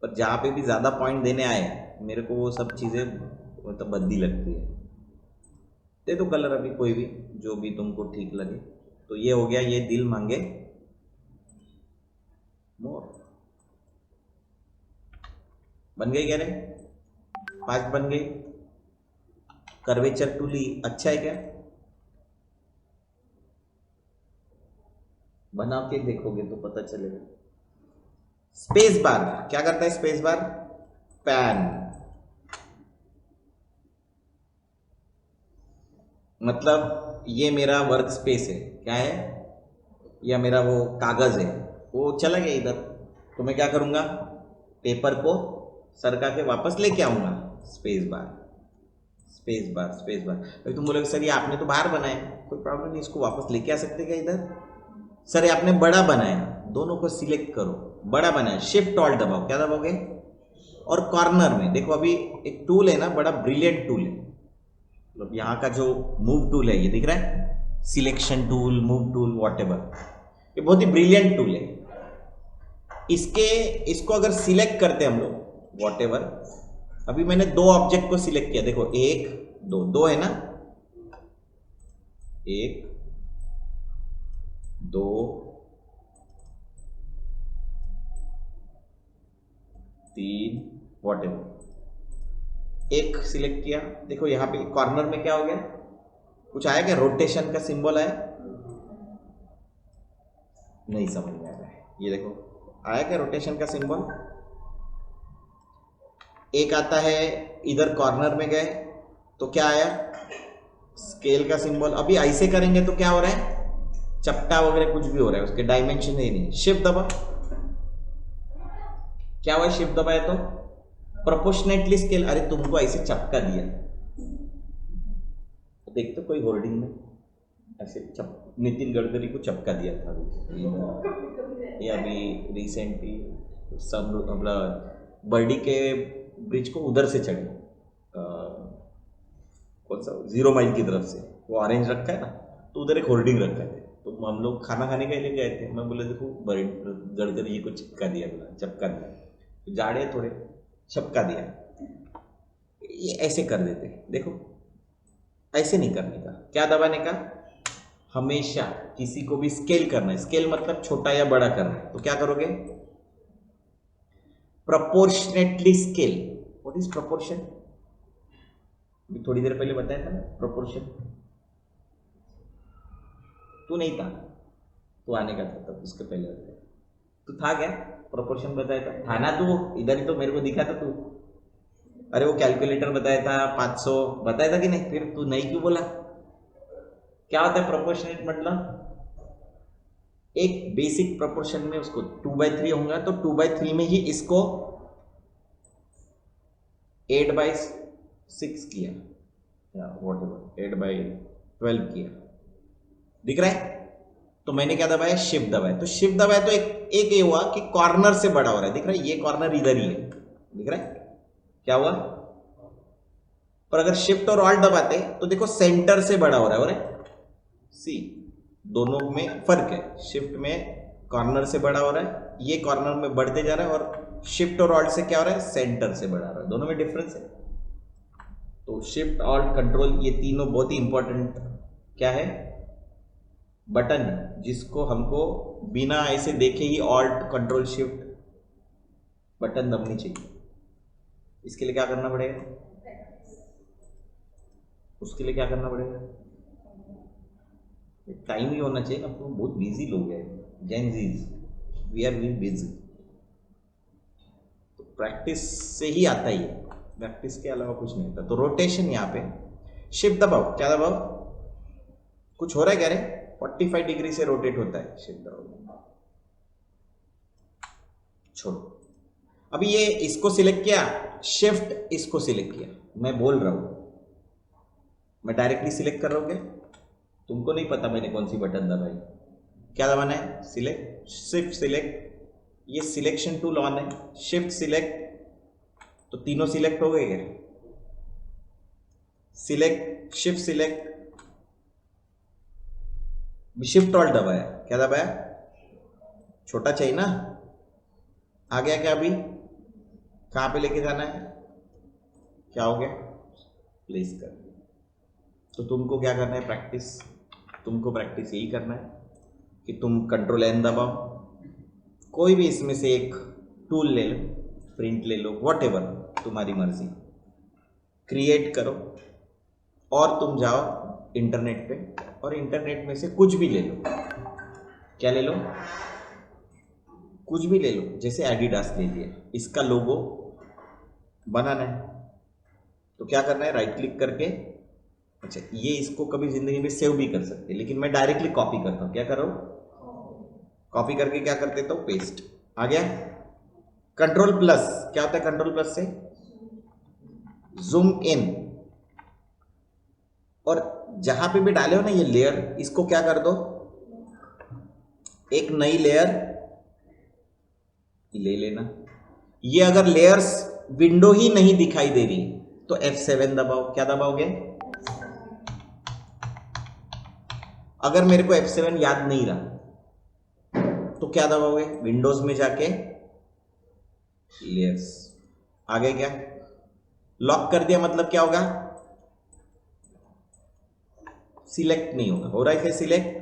पर जहां पे भी ज्यादा पॉइंट देने आए मेरे को वो सब चीजें मतलब बंदी लगती है। दे दो कलर अभी कोई भी, जो भी तुमको ठीक लगे। तो ये हो गया, ये दिल मांगे मोर। बन गई क्या रे? 5 बन गई। कर्वेचर टूल ही अच्छा है क्या? बना के देखोगे तो पता चलेगा। स्पेस बार क्या करता है? स्पेस बार पैन, मतलब ये मेरा वर्क स्पेस है, क्या है, या मेरा वो कागज है, वो चला गया इधर। तो मैं क्या करूंगा? पेपर को सरका के वापस लेके आऊंगा। Space bar, space bar, space bar. अभी तुम बोलोगे सर ये आपने तो बाहर बनाया, कोई प्रॉब्लम नहीं, इसको वापस लेके आ सकते क्या इधर? सर ये आपने बड़ा बनाया, दोनों को सिलेक्ट करो, बड़ा बनाया, शिफ्ट ऑल्ट दबाओ, क्या दबाओगे? और कॉर्नर में देखो, अभी एक टूल है ना, बड़ा ब्रिलियंट टूल है, मतलब यहाँ का जो मूव टूल है ये दिख रहा है, selection tool, move tool, whatever, ये बहुत ही ब्रिलियंट टूल है। इसको अगर सिलेक्ट करते हम लोग वॉटेवर, अभी मैंने 2 ऑब्जेक्ट को सिलेक्ट किया, देखो 1 2, 2 है ना, 1 2 3 वॉटेवर, एक सिलेक्ट किया। देखो यहाँ पे कॉर्नर में क्या हो गया? कुछ आया क्या? रोटेशन का सिंबल आया? नहीं समझ में आ रहा है, ये देखो आया क्या रोटेशन का सिंबल? एक आता है इधर कॉर्नर में गए तो क्या आया? स्केल का सिंबल। अभी ऐसे करेंगे तो क्या हो रहा है? चपटा वगैरह कुछ भी हो रहा है, उसके डायमेंशन ही नहीं। शिफ्ट दबा, क्या हुआ? शिफ्ट दबाया तो प्रोपोर्शनेटली स्केल। अरे तुमको ऐसे चपका दिया, देखते कोई होर्डिंग में ऐसे नितिन गडकरी को चपका दिया था ये अभी रिसेंटली सब अपना बर्डी के ब्रिज को उधर से चढ़े, कौन सा 0 माइल की तरफ से, वो ऑरेंज रखा है ना, तो उधर एक होर्डिंग रखा है, तो हम लोग खाना खाने के लिए गए थे, मैं बोले देखो गडकरी को चिपका दिया, बोला चपका दिया, तो जाड़े थोड़े चपका दिया, ये ऐसे कर देते, देखो ऐसे नहीं करने का, क्या दबाने का, हमेशा किसी को भी स्केल करना है, स्केल मतलब छोटा या बड़ा करना है, तो क्या करोगे, proportionately scale. What is proportion, थोड़ी देर पहले बताया था ना प्रोपोर्शन, तू नहीं था, तू आने का था तब, उसके पहले बताया, तू था क्या, प्रोपोर्शन बताया था ना तू, इधर ही तो मेरे को दिखा था तू, अरे वो कैलकुलेटर बताया था 500 बताया था कि नहीं, फिर तू नहीं क्यों बोला, क्या होता है प्रोपोर्शनेट मतलब, एक बेसिक प्रोपोर्शन में उसको 2/3 होगा तो 2/3 में ही इसको 8/6 किया या व्हाटएवर 8/12 किया, दिख रहा है, तो मैंने क्या दबाया, शिफ्ट दबाया, तो शिफ्ट दबाया तो एक ये हुआ कि कॉर्नर से बड़ा हो रहा है, दिख रहा है, ये कॉर्नर इधर ही है, दिख रहा है क्या हुआ, पर अगर शिफ्ट और ऑल्ट दबाते तो देखो सेंटर से बड़ा हो रहा है, सी दोनों में फर्क है, शिफ्ट में कॉर्नर से बड़ा हो रहा है, ये कॉर्नर में बढ़ते जा रहा है, और शिफ्ट और ऑल्ट से क्या हो रहा है, सेंटर से बड़ा हो रहा है, दोनों में डिफरेंस है। तो शिफ्ट ऑल्ट कंट्रोल ये तीनों बहुत ही इंपॉर्टेंट क्या है, बटन जिसको हमको बिना ऐसे देखे ही ऑल्ट कंट्रोल शिफ्ट बटन दबनी चाहिए। इसके लिए क्या करना पड़ेगा, उसके लिए क्या करना पड़ेगा, टाइम ही होना चाहिए ना, तो बहुत बिजी लोग हैं, जेन जीज, वी आर वेरी बिजी, तो प्रैक्टिस से ही आता ही है, प्रैक्टिस के अलावा कुछ नहीं होता। तो रोटेशन यहाँ पे शिफ्ट दबाओ, क्या दबाओ, कुछ हो रहा है क्या रे, 45 डिग्री से रोटेट होता है, शिफ्ट दबाओ, छोड़ो, अभी ये इसको सिलेक्ट किया, शिफ्ट इसको सिलेक्ट किया, मैं बोल रहा हूं, मैं डायरेक्टली सिलेक्ट कर रहा हूं क्या, तुमको नहीं पता मैंने कौन सी बटन दबाई, क्या दबाना है, सिलेक्ट, शिफ्ट सिलेक्ट, ये सिलेक्शन टूल ऑन है, शिफ्ट सिलेक्ट, तो तीनों सिलेक्ट हो गए क्या, select shift select, shift alt दबाया, क्या दबाया, छोटा चाहिए ना, आ गया क्या, अभी कहां पे लेके जाना है, क्या हो गया, प्लेस कर दिया। तो तुमको क्या करना है, प्रैक्टिस, तुमको प्रैक्टिस यही करना है कि तुम कंट्रोल एन दबाओ, कोई भी इसमें से एक टूल ले लो, प्रिंट ले लो, व्हाटएवर तुम्हारी मर्जी, क्रिएट करो, और तुम जाओ इंटरनेट पे, और इंटरनेट में से कुछ भी ले लो, क्या ले लो, कुछ भी ले लो, जैसे एडिडास ले लिया, इसका लोगो बनाना है, तो क्या करना है, राइट क्लिक करके, अच्छा ये इसको कभी जिंदगी में सेव भी कर सकते हैं, लेकिन मैं डायरेक्टली कॉपी करता हूं, क्या कर रहा हूं, कॉपी करके क्या कर देता हूं, पेस्ट, आ गया, कंट्रोल प्लस, क्या होता है कंट्रोल प्लस से, जूम इन, और जहां पे भी डाले हो ना ये लेयर, इसको क्या कर दो, एक नई लेयर ले लेना, ये अगर लेयर्स विंडो ही नहीं दिखाई दे रही तो F7 दबाओ, क्या दबाओगे, अगर मेरे को F7 याद नहीं रहा तो क्या दबाओगे, विंडोज में जाके लेयर्स, आ गए क्या, लॉक कर दिया मतलब क्या होगा, सिलेक्ट नहीं होगा, हो रहा है सिलेक्ट,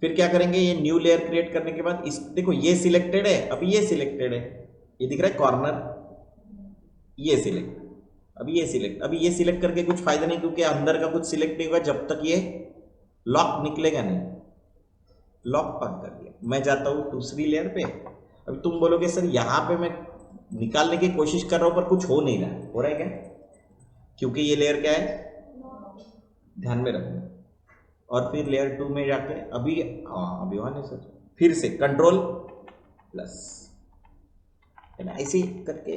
फिर क्या करेंगे, ये न्यू लेयर क्रिएट करने के बाद इस देखो ये सिलेक्टेड है, अभी ये सिलेक्टेड है, ये दिख रहा है कॉर्नर, ये सिलेक्ट, अभी ये सिलेक्ट, अभी ये सिलेक्ट करके कुछ फायदा नहीं, क्योंकि अंदर का कुछ सिलेक्ट नहीं होगा जब तक ये लॉक निकलेगा नहीं, लॉक बंद कर दिया, मैं जाता हूं दूसरी लेयर पे, अभी तुम बोलोगे सर यहां पे मैं निकालने की कोशिश कर रहा हूं पर कुछ हो नहीं रहा, हो रहा है क्या, क्योंकि ये लेयर क्या है, ध्यान में रखना, और फिर लेयर 2 में जाके अभी अभी वहां नहीं सर, फिर से कंट्रोल प्लस, ऐसे करके,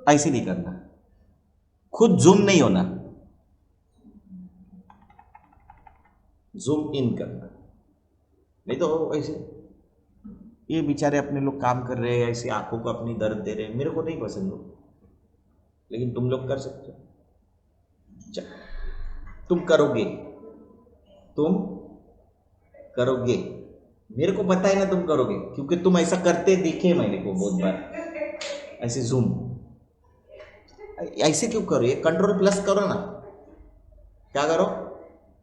ऐसे नहीं करना, खुद जूम नहीं होना, जूम इन करना, नहीं तो ऐसे ये बेचारे अपने लोग काम कर रहे हैं, ऐसे आंखों को अपनी दर्द दे रहे हैं, मेरे को नहीं पसंद हो, लेकिन तुम लोग कर सकते हो। तुम करोगे, तुम करोगे, मेरे को पता है ना तुम करोगे, क्योंकि तुम ऐसा करते दिखे मैंने को बहुत बार, ऐसे जूम। ऐसे क्यों करो, ये कंट्रोल प्लस करो ना, क्या करो,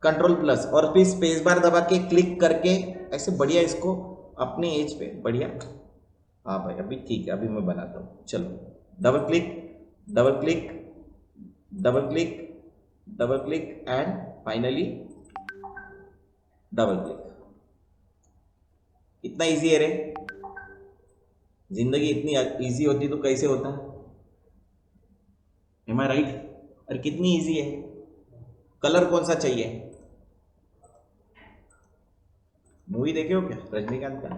कंट्रोल प्लस, और फिर स्पेस बार दबा के क्लिक करके ऐसे बढ़िया इसको अपने एज पे बढ़िया। हाँ भाई अभी ठीक है, अभी मैं बनाता हूँ, चलो double click, double click, double click, double click and finally double click. इतना इजी है रे, जिंदगी इतनी इजी होती तो कैसे होता, एम आई राइट? अरे कितनी इजी है। कलर कौन सा चाहिए? मूवी देखे हो क्या रजनीकांत का?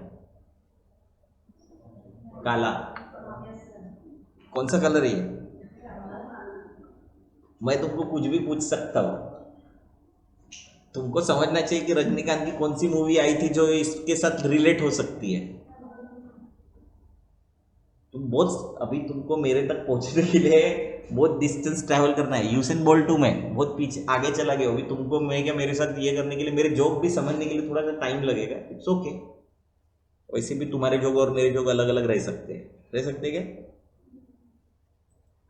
काला, कौन सा कलर है ये? मैं तुमको कुछ भी पूछ सकता हूँ, तुमको समझना चाहिए कि रजनीकांत की कौन सी मूवी आई थी जो इसके साथ रिलेट हो सकती है। तुम बहुत, अभी तुमको मेरे तक पहुंचने के लिए बहुत डिस्टेंस ट्रैवल करना है। यूसेन बोल्ट हूं मैं, बहुत पीछे आगे चला गया। अभी तुमको मैं क्या, मेरे साथ ये करने के लिए, मेरे जोक भी समझने के लिए थोड़ा सा टाइम लगेगा, इट्स ओके। वैसे भी तुम्हारे जोक और मेरे जोक अलग अलग रह सकते हैं, रह सकते क्या?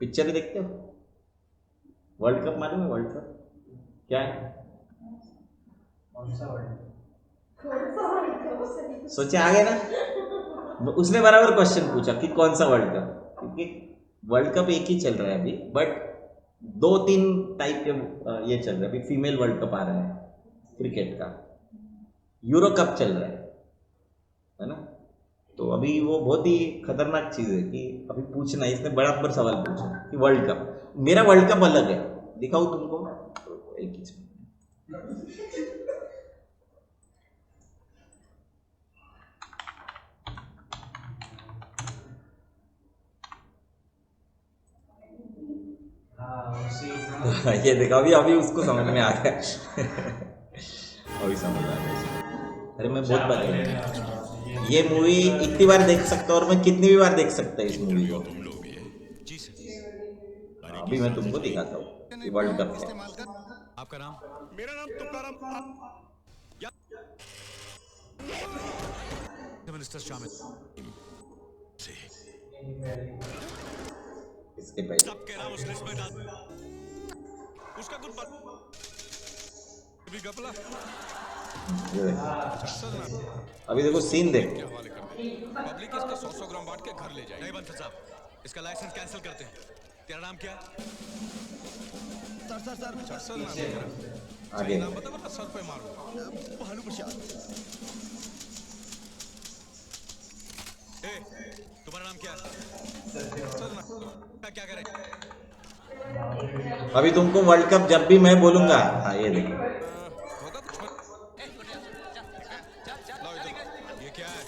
पिक्चर देखते हो? वर्ल्ड कप मालूम है? वर्ल्ड कप क्या है? सोचे आ गए ना, उसने बराबर क्वेश्चन पूछा कि कौन सा वर्ल्ड कप, क्योंकि वर्ल्ड कप एक ही चल रहा है अभी, बट दो तीन टाइप के ये चल रहा है अभी। फीमेल वर्ल्ड कप आ रहा है क्रिकेट का, यूरो कप चल रहा है ना? तो अभी वो बहुत ही खतरनाक चीज है कि अभी पूछना, इसने बराबर सवाल पूछा कि वर्ल्ड कप, मेरा वर्ल्ड कप अलग है, दिखाऊं तुमको एक ही चीज। ये देखा, अभी अभी उसको समझ में आ गया। अभी समझ आ गया। अरे मैं बहुत बार ये मूवी इतनी बार देख सकता हूँ, और मैं कितनी भी बार देख सकता है इस मूवी को। अभी मैं तुमको दिखाता हूँ वर्ल्ड कप है। आपका नाम? मेरा नाम तुकाराम। मिनिस्टर शामिल इसके पहले सबके नाम उस लिस्ट में डाल, उसका कुछ भी गपला ये देखो। अभी देखो सीन देख, के हवाले कर दे। पब्लिक इसका 100 ग्राम बांट के घर ले जाए। नहीं बंसल साहब, इसका लाइसेंस कैंसिल करते हैं। तेरा नाम क्या? सर नाम है तेरा। आगे नाम बता, वरना सर पे मारूंगा। भानु प्रसाद। तुम्हारा नाम क्या है? सर नाम क्या करें? अभी तुमको वर्ल्ड कप जब भी मैं बोलूंगा, हाँ ये देखो। होगा कुछ लाओ इधर। ये क्या है?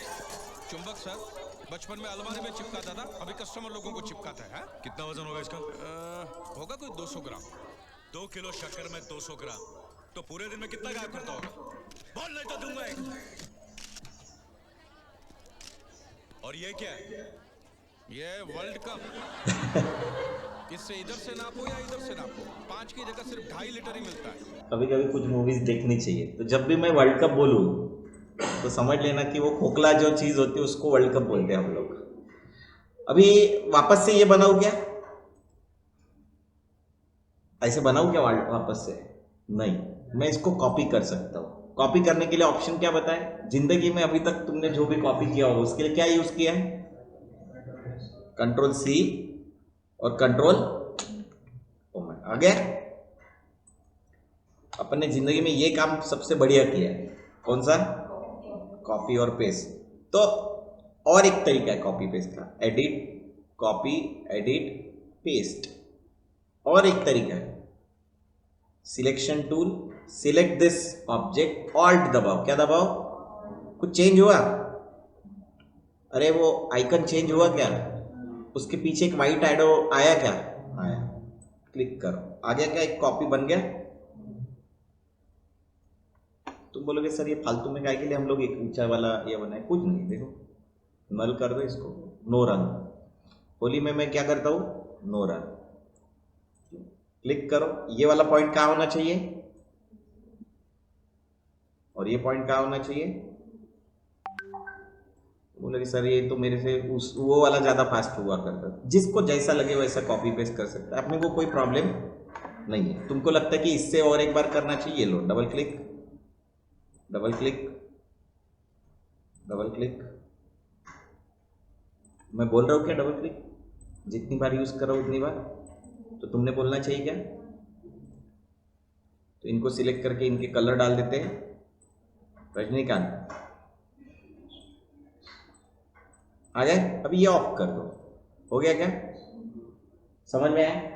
चुंबक सर, बचपन में अलमारी में चिपकाता था, अभी कस्टमर लोगों को चिपकाता है। कितना वजन होगा इसका? होगा कोई 200 ग्राम। 2 किलो शक्कर में 200 ग्राम, तो पूरे दिन में कितना गायब करता होगा? बोल, नहीं तो दूंगा एक। और ये क्या है? ये वर्ल्ड कप। इससे इधर से नापो या इधर से नापो, 5 की जगह सिर्फ 2.5 लीटर ही मिलता है। कभी कभी कुछ मूवीज देखनी चाहिए। तो जब भी मैं वर्ल्ड कप बोलूँ तो समझ लेना कि वो खोखला जो चीज होती है उसको वर्ल्ड कप बोलते हैं हम लोग। अभी वापस से ये बनाऊं क्या? ऐसे बनाऊं क्या वापस से? नहीं, मैं इसको कॉपी कर सकता हूँ। कॉपी करने के लिए ऑप्शन क्या बताए? जिंदगी में अभी तक तुमने जो भी कॉपी किया हो उसके लिए क्या यूज किया है? कंट्रोल सी और कंट्रोल आ गया। अपने जिंदगी में ये काम सबसे बढ़िया किया है। कौन सा? कॉपी और पेस्ट। तो और एक तरीका है कॉपी पेस्ट का, एडिट, कॉपी, एडिट, पेस्ट। और एक तरीका है selection tool, select this object, alt दबाओ। क्या दबाओ? कुछ चेंज हुआ? अरे वो आइकन चेंज हुआ क्या? उसके पीछे एक वाइट एडो आया क्या? आया, क्लिक करो, आ गया क्या? एक कॉपी बन गया। तुम बोलोगे सर ये फालतू में काय के लिए हम लोग एक ऊंचा वाला ये बनाए? कुछ नहीं, देखो नल कर दो इसको, नो रन। होली में मैं क्या करता हूँ, नो रन। क्लिक करो, ये वाला पॉइंट कहाँ होना चाहिए और ये पॉइंट कहाँ होना चाहिए। बोले कि सर ये तो मेरे से उस वो वाला ज़्यादा फास्ट हुआ करता है। जिसको जैसा लगे वैसा कॉपी पेस्ट कर सकता है, अपने को कोई प्रॉब्लम नहीं है। तुमको लगता है कि इससे और एक बार करना चाहिए, लो double click, double click, double click. मैं बोल रहा हूँ क्या डबल क्लिक, जितनी बार यूज़ करो उतनी बार, तो तुमने बोलना चाहिए क्या। तो इनको सिलेक्ट करके इनके कलर डाल देते हैं, रजनीकांत आ गए। अभी ये ऑफ कर दो, हो गया क्या, समझ में आया।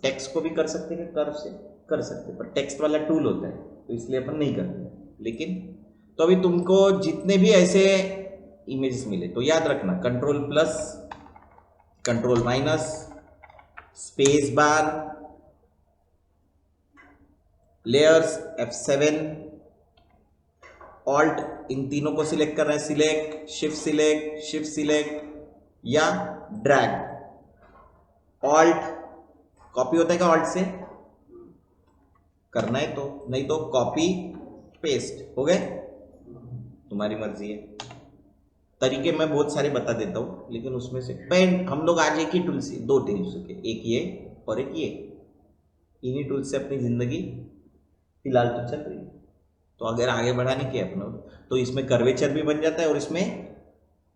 टेक्स्ट को भी कर सकते हैं, कर्व से कर सकते हैं, पर टेक्स्ट वाला टूल होता है तो इसलिए अपन नहीं करते। लेकिन तो अभी तुमको जितने भी ऐसे इमेजेस मिले तो याद रखना, control plus, control minus, space bar, layers F7, alt, इन तीनों को सिलेक्ट करना है, select, shift select, shift select या ड्रैग। ऑल्ट कॉपी होता है क्या, ऑल्ट से करना है तो, नहीं तो कॉपी पेस्ट, हो गए, तुम्हारी मर्जी है। तरीके मैं बहुत सारे बता देता हूँ, लेकिन उसमें से पेन हम लोग आज एक ही टूल से, दो टूल से, एक ये और एक ये, इन्हीं टूल से अपनी जिंदगी फिलहाल तो चल रही है। तो अगर आगे बढ़ाने की अपना तो इसमें कर्वेचर भी बन जाता है और इसमें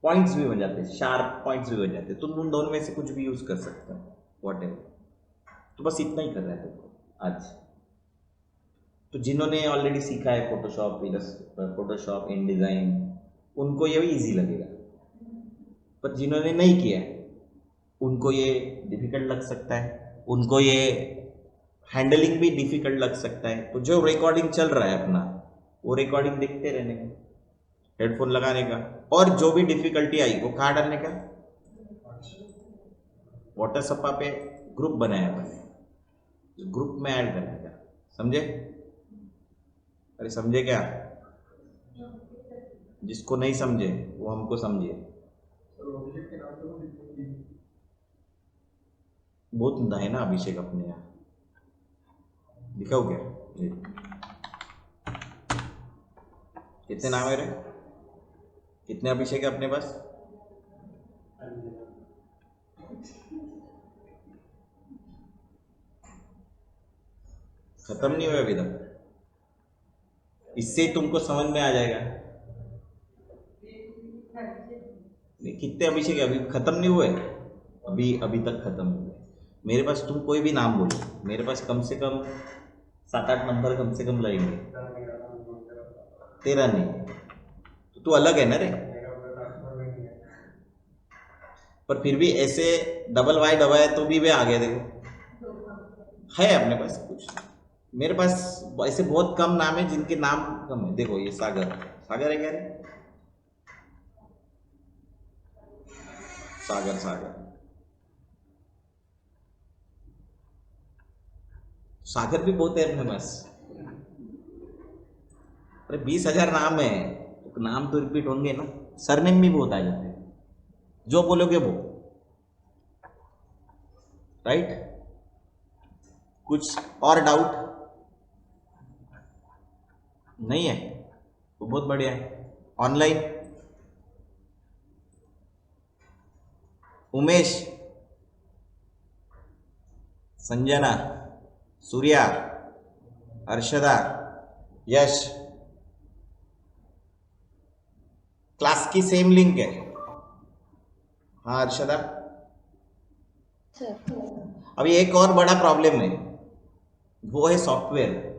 पॉइंट्स भी बन जाते हैं, शार्प पॉइंट्स भी बन जाते हैं। तुम उन दोनों में से कुछ भी यूज कर सकते हो, व्हाटएवर। तो बस इतना ही कर रहा है तुमको आज। तो जिन्होंने ऑलरेडी सीखा है फोटोशॉप, फोटोशॉप, इन डिजाइन, उनको ये भी इजी लगेगा, पर जिन्होंने नहीं किया है उनको ये डिफिकल्ट लग सकता है, उनको ये हैंडलिंग भी डिफिकल्ट लग सकता है। तो जो रिकॉर्डिंग चल रहा है अपना, वो रिकॉर्डिंग देखते रहने का, हेडफोन लगाने का, और जो भी डिफिकल्टी आई वो कहाँ डालने का, व्हाट्सएप पे ग्रुप बनाया मैंने, ग्रुप में ऐड करने का, समझे। अरे समझे क्या, जिसको नहीं समझे वो हमको समझे। बहुत धंधा है ना अभिषेक अपने यहाँ, दिखाओ क्या ये? कितने नाम है रे, कितने अभिषेक है अपने पास। खत्म नहीं हुआ अभी तक, इससे तुमको समझ में आ जाएगा। कितने अभिषेक अभी खत्म नहीं हुए, अभी तक खत्म हुए। मेरे पास तुम कोई भी नाम बोलो, मेरे पास कम से कम 7-8 नंबर कम से कम लगेंगे। तेरा नहीं, तो तू अलग है ना रे। पर फिर भी ऐसे डबल वाई दबाए तो भी वे आ गए, देखो है अपने पास कुछ। मेरे पास ऐसे बहुत कम नाम है जिनके नाम कम है। देखो ये सागर, सागर है क्या रे, सागर, सागर, सागर भी बहुत है अपने पास। अरे 20,000 नाम है, तो नाम तो रिपीट होंगे ना, सरनेम भी बहुत आ जाते हैं, जो बोलोगे वो, राइट। कुछ और डाउट नहीं है तो बहुत बढ़िया है। ऑनलाइन उमेश, संजना, सूर्या, अर्शदा, यश, क्लास की सेम लिंक है। हाँ अर्शदा, अभी एक और बड़ा प्रॉब्लम है, वो है सॉफ्टवेयर।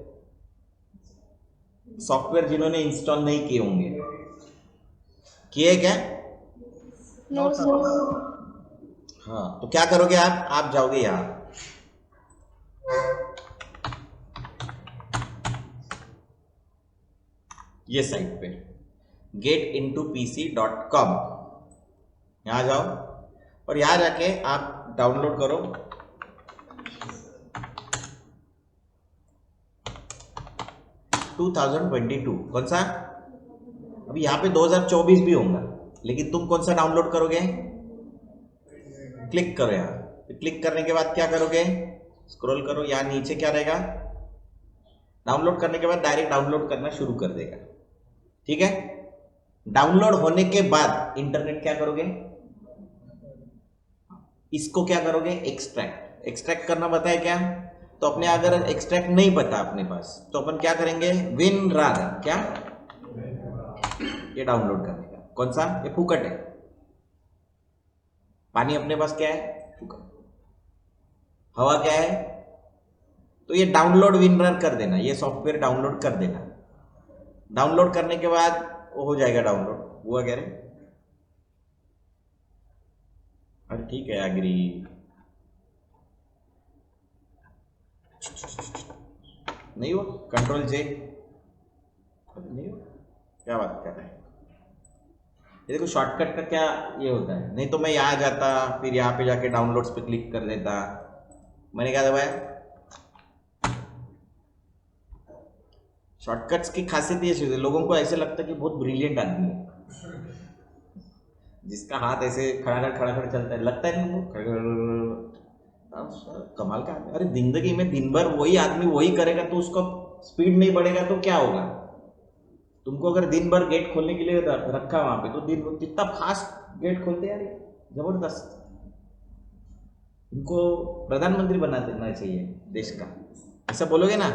सॉफ्टवेयर जिन्होंने इंस्टॉल नहीं किए होंगे, किए क्या? No sir. हाँ तो क्या करोगे आप जाओगे यहाँ, ये साइट पे getintopc.com, यहाँ जाओ और यहाँ जाके आप डाउनलोड करो (2022) कौन सा, अभी यहाँ पे 2024 भी होगा, लेकिन तुम कौन सा डाउनलोड करोगे? क्लिक करो यहाँ, क्लिक करने के बाद क्या करोगे? स्क्रॉल करो, यहाँ नीचे क्या रहेगा? डाउनलोड करने के बाद डायरेक्ट डाउनलोड करना शुरू कर देगा। ठीक है, डाउनलोड होने के बाद इंटरनेट क्या करोगे? इसको क्या करोगे? एक्सट्रैक्ट। एक्सट्रैक्ट करना पता है क्या? तो अपने अगर एक्सट्रैक्ट नहीं पता अपने पास तो अपन क्या करेंगे? WinRAR, क्या ये डाउनलोड करने का। कौन सा? ये फुकट है, पानी अपने पास क्या है? फुकट। हवा क्या है? तो ये डाउनलोड WinRAR कर देना, ये सॉफ्टवेयर डाउनलोड कर देना। डाउनलोड करने के बाद वो हो जाएगा डाउनलोड। हुआ कह रहे? अरे ठीक है, एग्री। नहीं हुआ? कंट्रोल जे नहीं हुआ? क्या बात कर रहे हैं? ये देखो शॉर्टकट का क्या ये होता है। नहीं तो मैं यहाँ जाता, फिर यहाँ पे जाके डाउनलोड्स पे क्लिक कर देता। मैंने क्या दबाया? शॉर्टकट्स की खासियत ये होती है, लोगों को ऐसे लगता है कि बहुत ब्रिलियंट आदमी है, जिसका हाथ ऐसे खड़ा चलता है, लगता है नहीं कमाल का आदमी। अरे जिंदगी में दिन भर वही आदमी वही करेगा तो उसका स्पीड नहीं बढ़ेगा तो क्या होगा? तुमको अगर दिन भर गेट खोलने के लिए रखा वहां पे तो दिन कितना फास्ट गेट खोलते यार, जबरदस्त। इनको प्रधानमंत्री बना देना चाहिए देश का। ऐसा बोलोगे ना?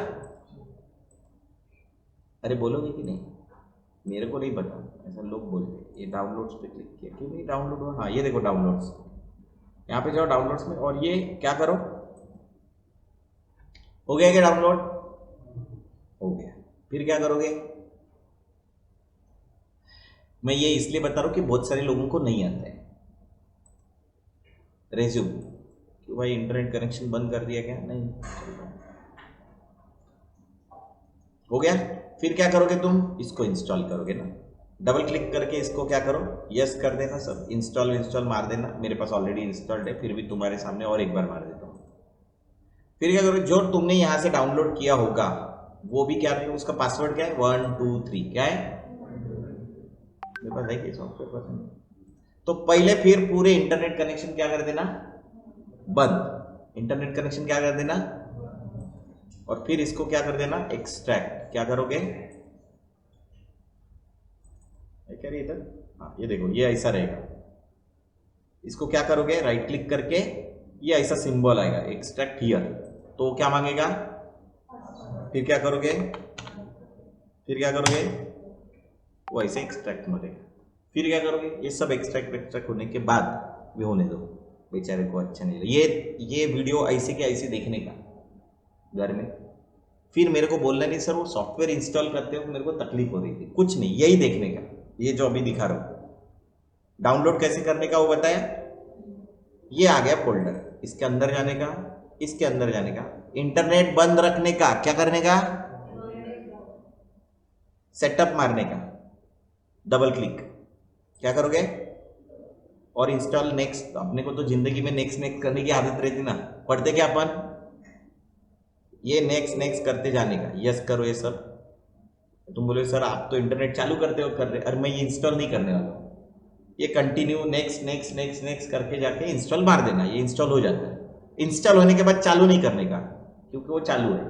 अरे बोलोगे कि नहीं? मेरे को नहीं पता, ऐसा लोग बोलते। ये डाउनलोड्स पे क्लिक किया, क्यों नहीं डाउनलोड हुआ? हाँ ये देखो डाउनलोड्स, यहाँ पे जाओ डाउनलोड्स में और ये क्या करो? हो गया क्या डाउनलोड? हो गया। फिर क्या करोगे? मैं ये इसलिए बता रहा हूं कि बहुत सारे लोगों को नहीं आता है रेज्यूम। कि भाई इंटरनेट कनेक्शन बंद कर दिया क्या? नहीं, हो गया। फिर क्या करोगे तुम? इसको इंस्टॉल करोगे ना, डबल क्लिक करके इसको क्या करो? यस कर देना, सब इंस्टॉल मार देना। मेरे पास ऑलरेडी इंस्टॉल्ड है, फिर भी तुम्हारे सामने और एक बार मार देता हूँ। फिर क्या करोगे? जो तुमने यहाँ से डाउनलोड किया होगा वो भी क्या रहेगा? उसका पासवर्ड क्या है? 1 2 3 क्या है? मेरे पास है कि सॉफ्टवेयर पता नहीं। तो पहले फिर पूरे इंटरनेट कनेक्शन क्या कर देना? बंद। इंटरनेट कनेक्शन क्या कर देना? और फिर इसको क्या कर देना? एक्सट्रैक्ट। क्या करोगे? क्या रही इधर? हाँ ये देखो, ये ऐसा रहेगा। इसको क्या करोगे? राइट क्लिक करके ये ऐसा सिंबल आएगा, एक्सट्रैक्ट हियर। तो क्या मांगेगा? फिर क्या करोगे? वो ऐसे एक्सट्रैक्ट मांगेगा। फिर क्या करोगे? ये सब एक्सट्रैक्ट होने के बाद भी होने दो, बेचारे को अच्छा नहीं लगा। ये वीडियो ऐसे के ऐसे देखने का घर में, फिर मेरे को बोलना नहीं सर वो सॉफ्टवेयर इंस्टॉल करते हो मेरे को तकलीफ हो रही थी। कुछ नहीं, यही देखने का, ये जो अभी दिखा रहा हूँ। डाउनलोड कैसे करने का वो बताया। ये आ गया फोल्डर, इसके अंदर जाने का, इसके अंदर जाने का, इंटरनेट बंद रखने का, क्या करने का? सेटअप मारने का, डबल क्लिक। क्या करोगे? और इंस्टॉल नेक्स्ट। अपने को तो जिंदगी में नेक्स्ट करने की आदत रहती ना, पढ़ते क्या अपन? ये नेक्स्ट करते जाने का। यस करो ये सब। तुम बोले सर आप तो इंटरनेट चालू करते हो कर रहे, अरे मैं ये इंस्टॉल नहीं करने वाला हूँ। ये कंटिन्यू नेक्स्ट करके जाके इंस्टॉल मार देना, ये इंस्टॉल हो जाता है। इंस्टॉल होने के बाद चालू नहीं करने का, क्योंकि वो चालू है।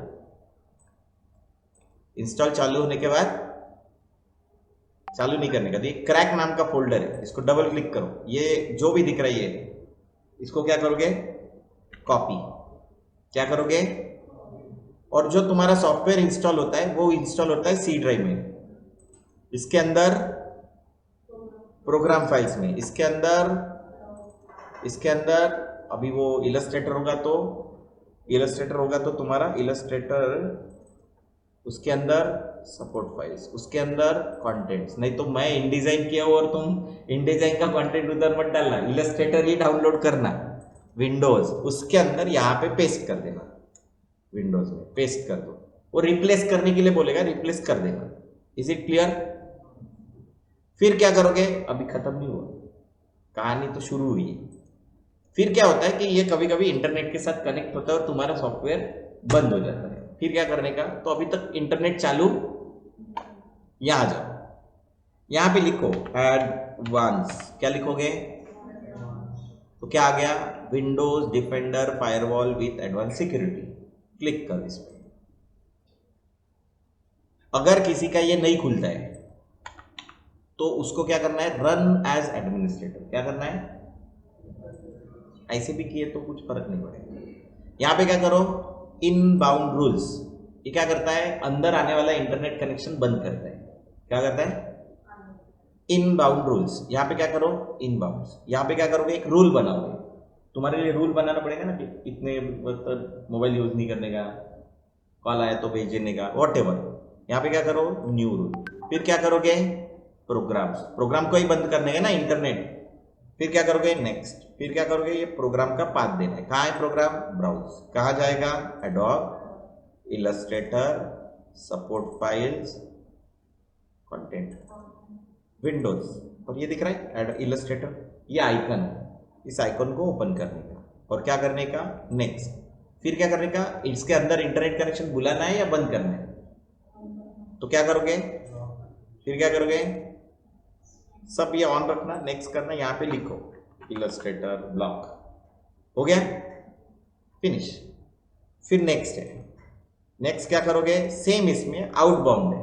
इंस्टॉल चालू होने के बाद चालू नहीं करने का। तो ये क्रैक नाम का फोल्डर है, इसको डबल क्लिक करो। ये जो भी दिख रहा है ये, इसको क्या करोगे? कॉपी। क्या करोगे? और जो तुम्हारा सॉफ्टवेयर इंस्टॉल होता है वो इंस्टॉल होता है सी ड्राइव में, इसके अंदर प्रोग्राम फाइल्स में, इसके अंदर अभी वो इलस्ट्रेटर होगा तो तुम्हारा इलस्ट्रेटर, उसके अंदर सपोर्ट फाइल्स, उसके अंदर कंटेंट्स। नहीं तो मैं इनडिजाइन किया हो और तुम इनडिजाइन का कंटेंट उधर मत डालना, इलस्ट्रेटर ही डाउनलोड करना विंडोज, उसके अंदर यहाँ पे पेस्ट कर देना। विंडोज में पेस्ट कर दो, वो रिप्लेस करने के लिए बोलेगा, रिप्लेस कर देना। Is it clear? फिर क्या करोगे? अभी खत्म नहीं हुआ, कहानी तो शुरू हुई है। फिर क्या होता है कि ये कभी कभी इंटरनेट के साथ कनेक्ट होता है और तुम्हारा सॉफ्टवेयर बंद हो जाता है। फिर क्या करने का? तो अभी तक इंटरनेट चालू, यहां जाओ, यहां पे लिखो ऐड एडवांस, क्या लिखोगे? तो क्या आ गया? Windows defender firewall with advance security. Click कर इस पे। अगर किसी का ये नहीं खुलता है तो उसको क्या करना है? Run as administrator. क्या करना है? ऐसे भी किए तो कुछ फर्क नहीं पड़ेगा। यहां पे क्या करो? Inbound rules. ये क्या करता है? अंदर आने वाला इंटरनेट कनेक्शन बंद करता है। क्या करता है? Inbound rules. यहां पे क्या करो? इनबाउंड। यहां पे क्या करोगे? एक रूल बनाओगे। तुम्हारे लिए रूल बनाना पड़ेगा ना कि इतने वक्त मोबाइल यूज नहीं करने का, कॉल आया तो भेजने का, वॉट एवर। यहाँ पे क्या करो? New rule. फिर क्या करोगे? प्रोग्राम्स। प्रोग्राम को ही बंद करने का ना, इंटरनेट। फिर क्या करोगे? नेक्स्ट। फिर क्या करोगे? ये प्रोग्राम का पाथ देना है। कहाँ है प्रोग्राम? ब्राउज। कहाँ जाएगा? Adobe, Illustrator, support files, content, Windows. और ये दिख रहा है इलस्ट्रेटर, ये आइकन। इस आइकन को ओपन करने का और क्या करने का? नेक्स्ट। फिर क्या करने का? इसके अंदर इंटरनेट कनेक्शन बुलाना है या बंद करना है? तो क्या करोगे? फिर क्या करोगे? सब ये ऑन रखना, नेक्स्ट करना। यहां पे लिखो इलस्ट्रेटर ब्लॉक। हो गया? फिनिश। फिर नेक्स्ट है। नेक्स्ट क्या करोगे? सेम इसमें आउटबाउंड है,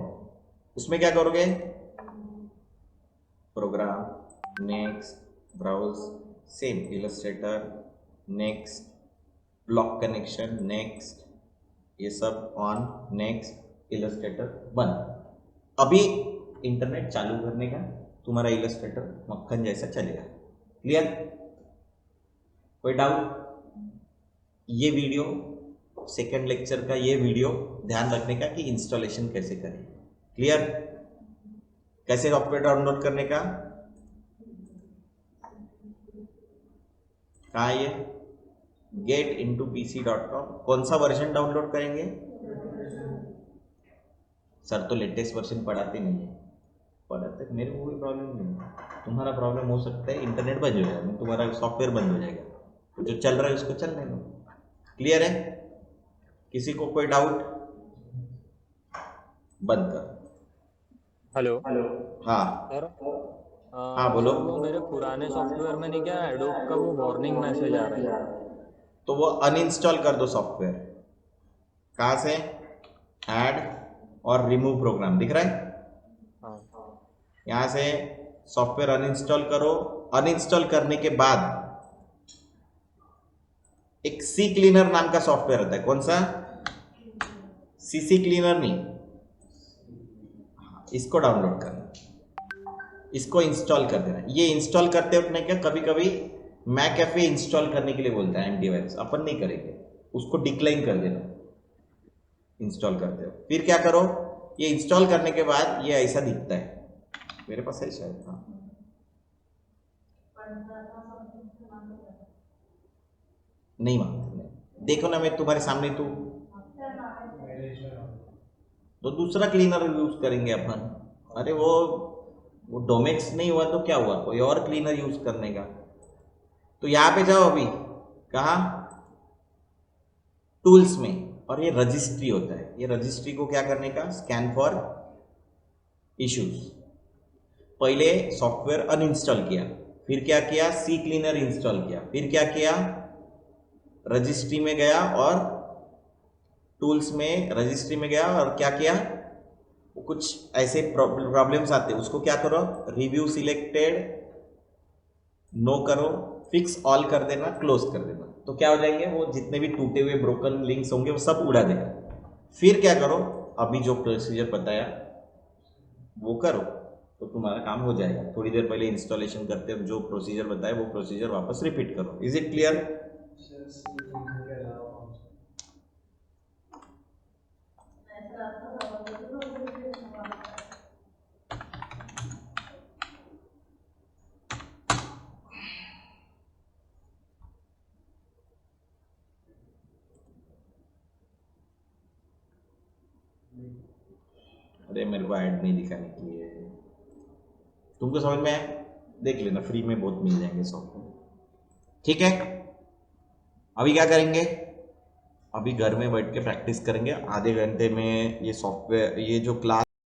उसमें क्या करोगे? Program, next, browse, same Illustrator, next, block connection, next, ये सब ऑन, नेक्स्ट, इलस्ट्रेटर बंद। अभी इंटरनेट चालू करने का तुम्हारा इलस्ट्रेटर मक्खन जैसा चलेगा। क्लियर? कोई डाउट? ये वीडियो सेकंड लेक्चर का ये वीडियो ध्यान रखने का कि इंस्टॉलेशन कैसे करें। क्लियर? कैसे सॉफ्टवेयर डाउनलोड करने का? कहाँ ये? getintopc.com। कौन सा वर्जन डाउनलोड करेंगे? सर तो लेटेस्ट वर्जन पढ़ाते नहीं है। पढ़ाते, मेरे को कोई प्रॉब्लम नहीं है। तुम्हारा प्रॉब्लम हो सकता है इंटरनेट बंद हो जाएगा, तुम्हारा सॉफ्टवेयर बंद हो जाएगा। जो चल रहा है उसको चलने दो। क्लियर है? किसी को कोई डाउट? बंद कर। हेलो। हाँ सर हाँ बोलो। सर वो मेरे पुराने सॉफ्टवेयर में नहीं, क्या एडोब का वो वार्निंग मैसेज आ रहा है। तो वो अनइंस्टॉल कर दो सॉफ्टवेयर। कहाँ से? ऐड और रिमूव प्रोग्राम, दिख रहा है? हाँ यहां से सॉफ्टवेयर अनइंस्टॉल करो। अनइंस्टॉल करने के बाद एक सी क्लीनर नाम का सॉफ्टवेयर आता है। कौन सा? सीसी क्लीनर नहीं, इसको डाउनलोड करना, इसको इंस्टॉल कर देना। ये इंस्टॉल करते वक्त क्या कभी कभी मैकएफे इंस्टॉल करने के लिए बोलता है एंटीवायरस, अपन नहीं करेंगे, उसको डिक्लाइन कर देना इंस्टॉल करते हो। फिर क्या करो? ये इंस्टॉल करने के बाद ये ऐसा दिखता है, मेरे पास है शायद। हाँ नहीं मांगते, देखो ना मैं तुम्हारे सामने। तो दूसरा क्लीनर यूज करेंगे अपन। अरे वो डोमेक्स नहीं हुआ तो क्या हुआ, कोई और क्लीनर यूज करने का। तो यहां पे जाओ अभी। कहा? टूल्स में। और ये रजिस्ट्री होता है, ये रजिस्ट्री को क्या करने का? Scan for issues. पहले सॉफ्टवेयर अनइंस्टॉल किया, फिर क्या किया? सी क्लीनर इंस्टॉल किया, फिर क्या किया? रजिस्ट्री में गया और टूल्स में रजिस्ट्री में गया और क्या किया? कुछ ऐसे प्रॉब्लम्स आते हैं, उसको क्या करो? रिव्यू सिलेक्टेड, नो करो, फिक्स ऑल कर देना, क्लोज कर देना। तो क्या हो जाएंगे? वो जितने भी टूटे हुए ब्रोकन लिंक्स होंगे वो सब उड़ा देगा। फिर क्या करो? अभी जो प्रोसीजर बताया वो करो तो तुम्हारा काम हो जाएगा। थोड़ी देर पहले इंस्टॉलेशन करते हो जो प्रोसीजर बताया वो प्रोसीजर वापस रिपीट करो। Is it clear? अरे मेरे को ऐड नहीं दिखाने के लिए, तुमको समझ में आया? देख लेना, फ्री में बहुत मिल जाएंगे सॉफ्टवेयर। ठीक है? अभी क्या करेंगे? अभी घर में बैठ के प्रैक्टिस करेंगे आधे घंटे में। ये सॉफ्टवेयर, ये जो क्लास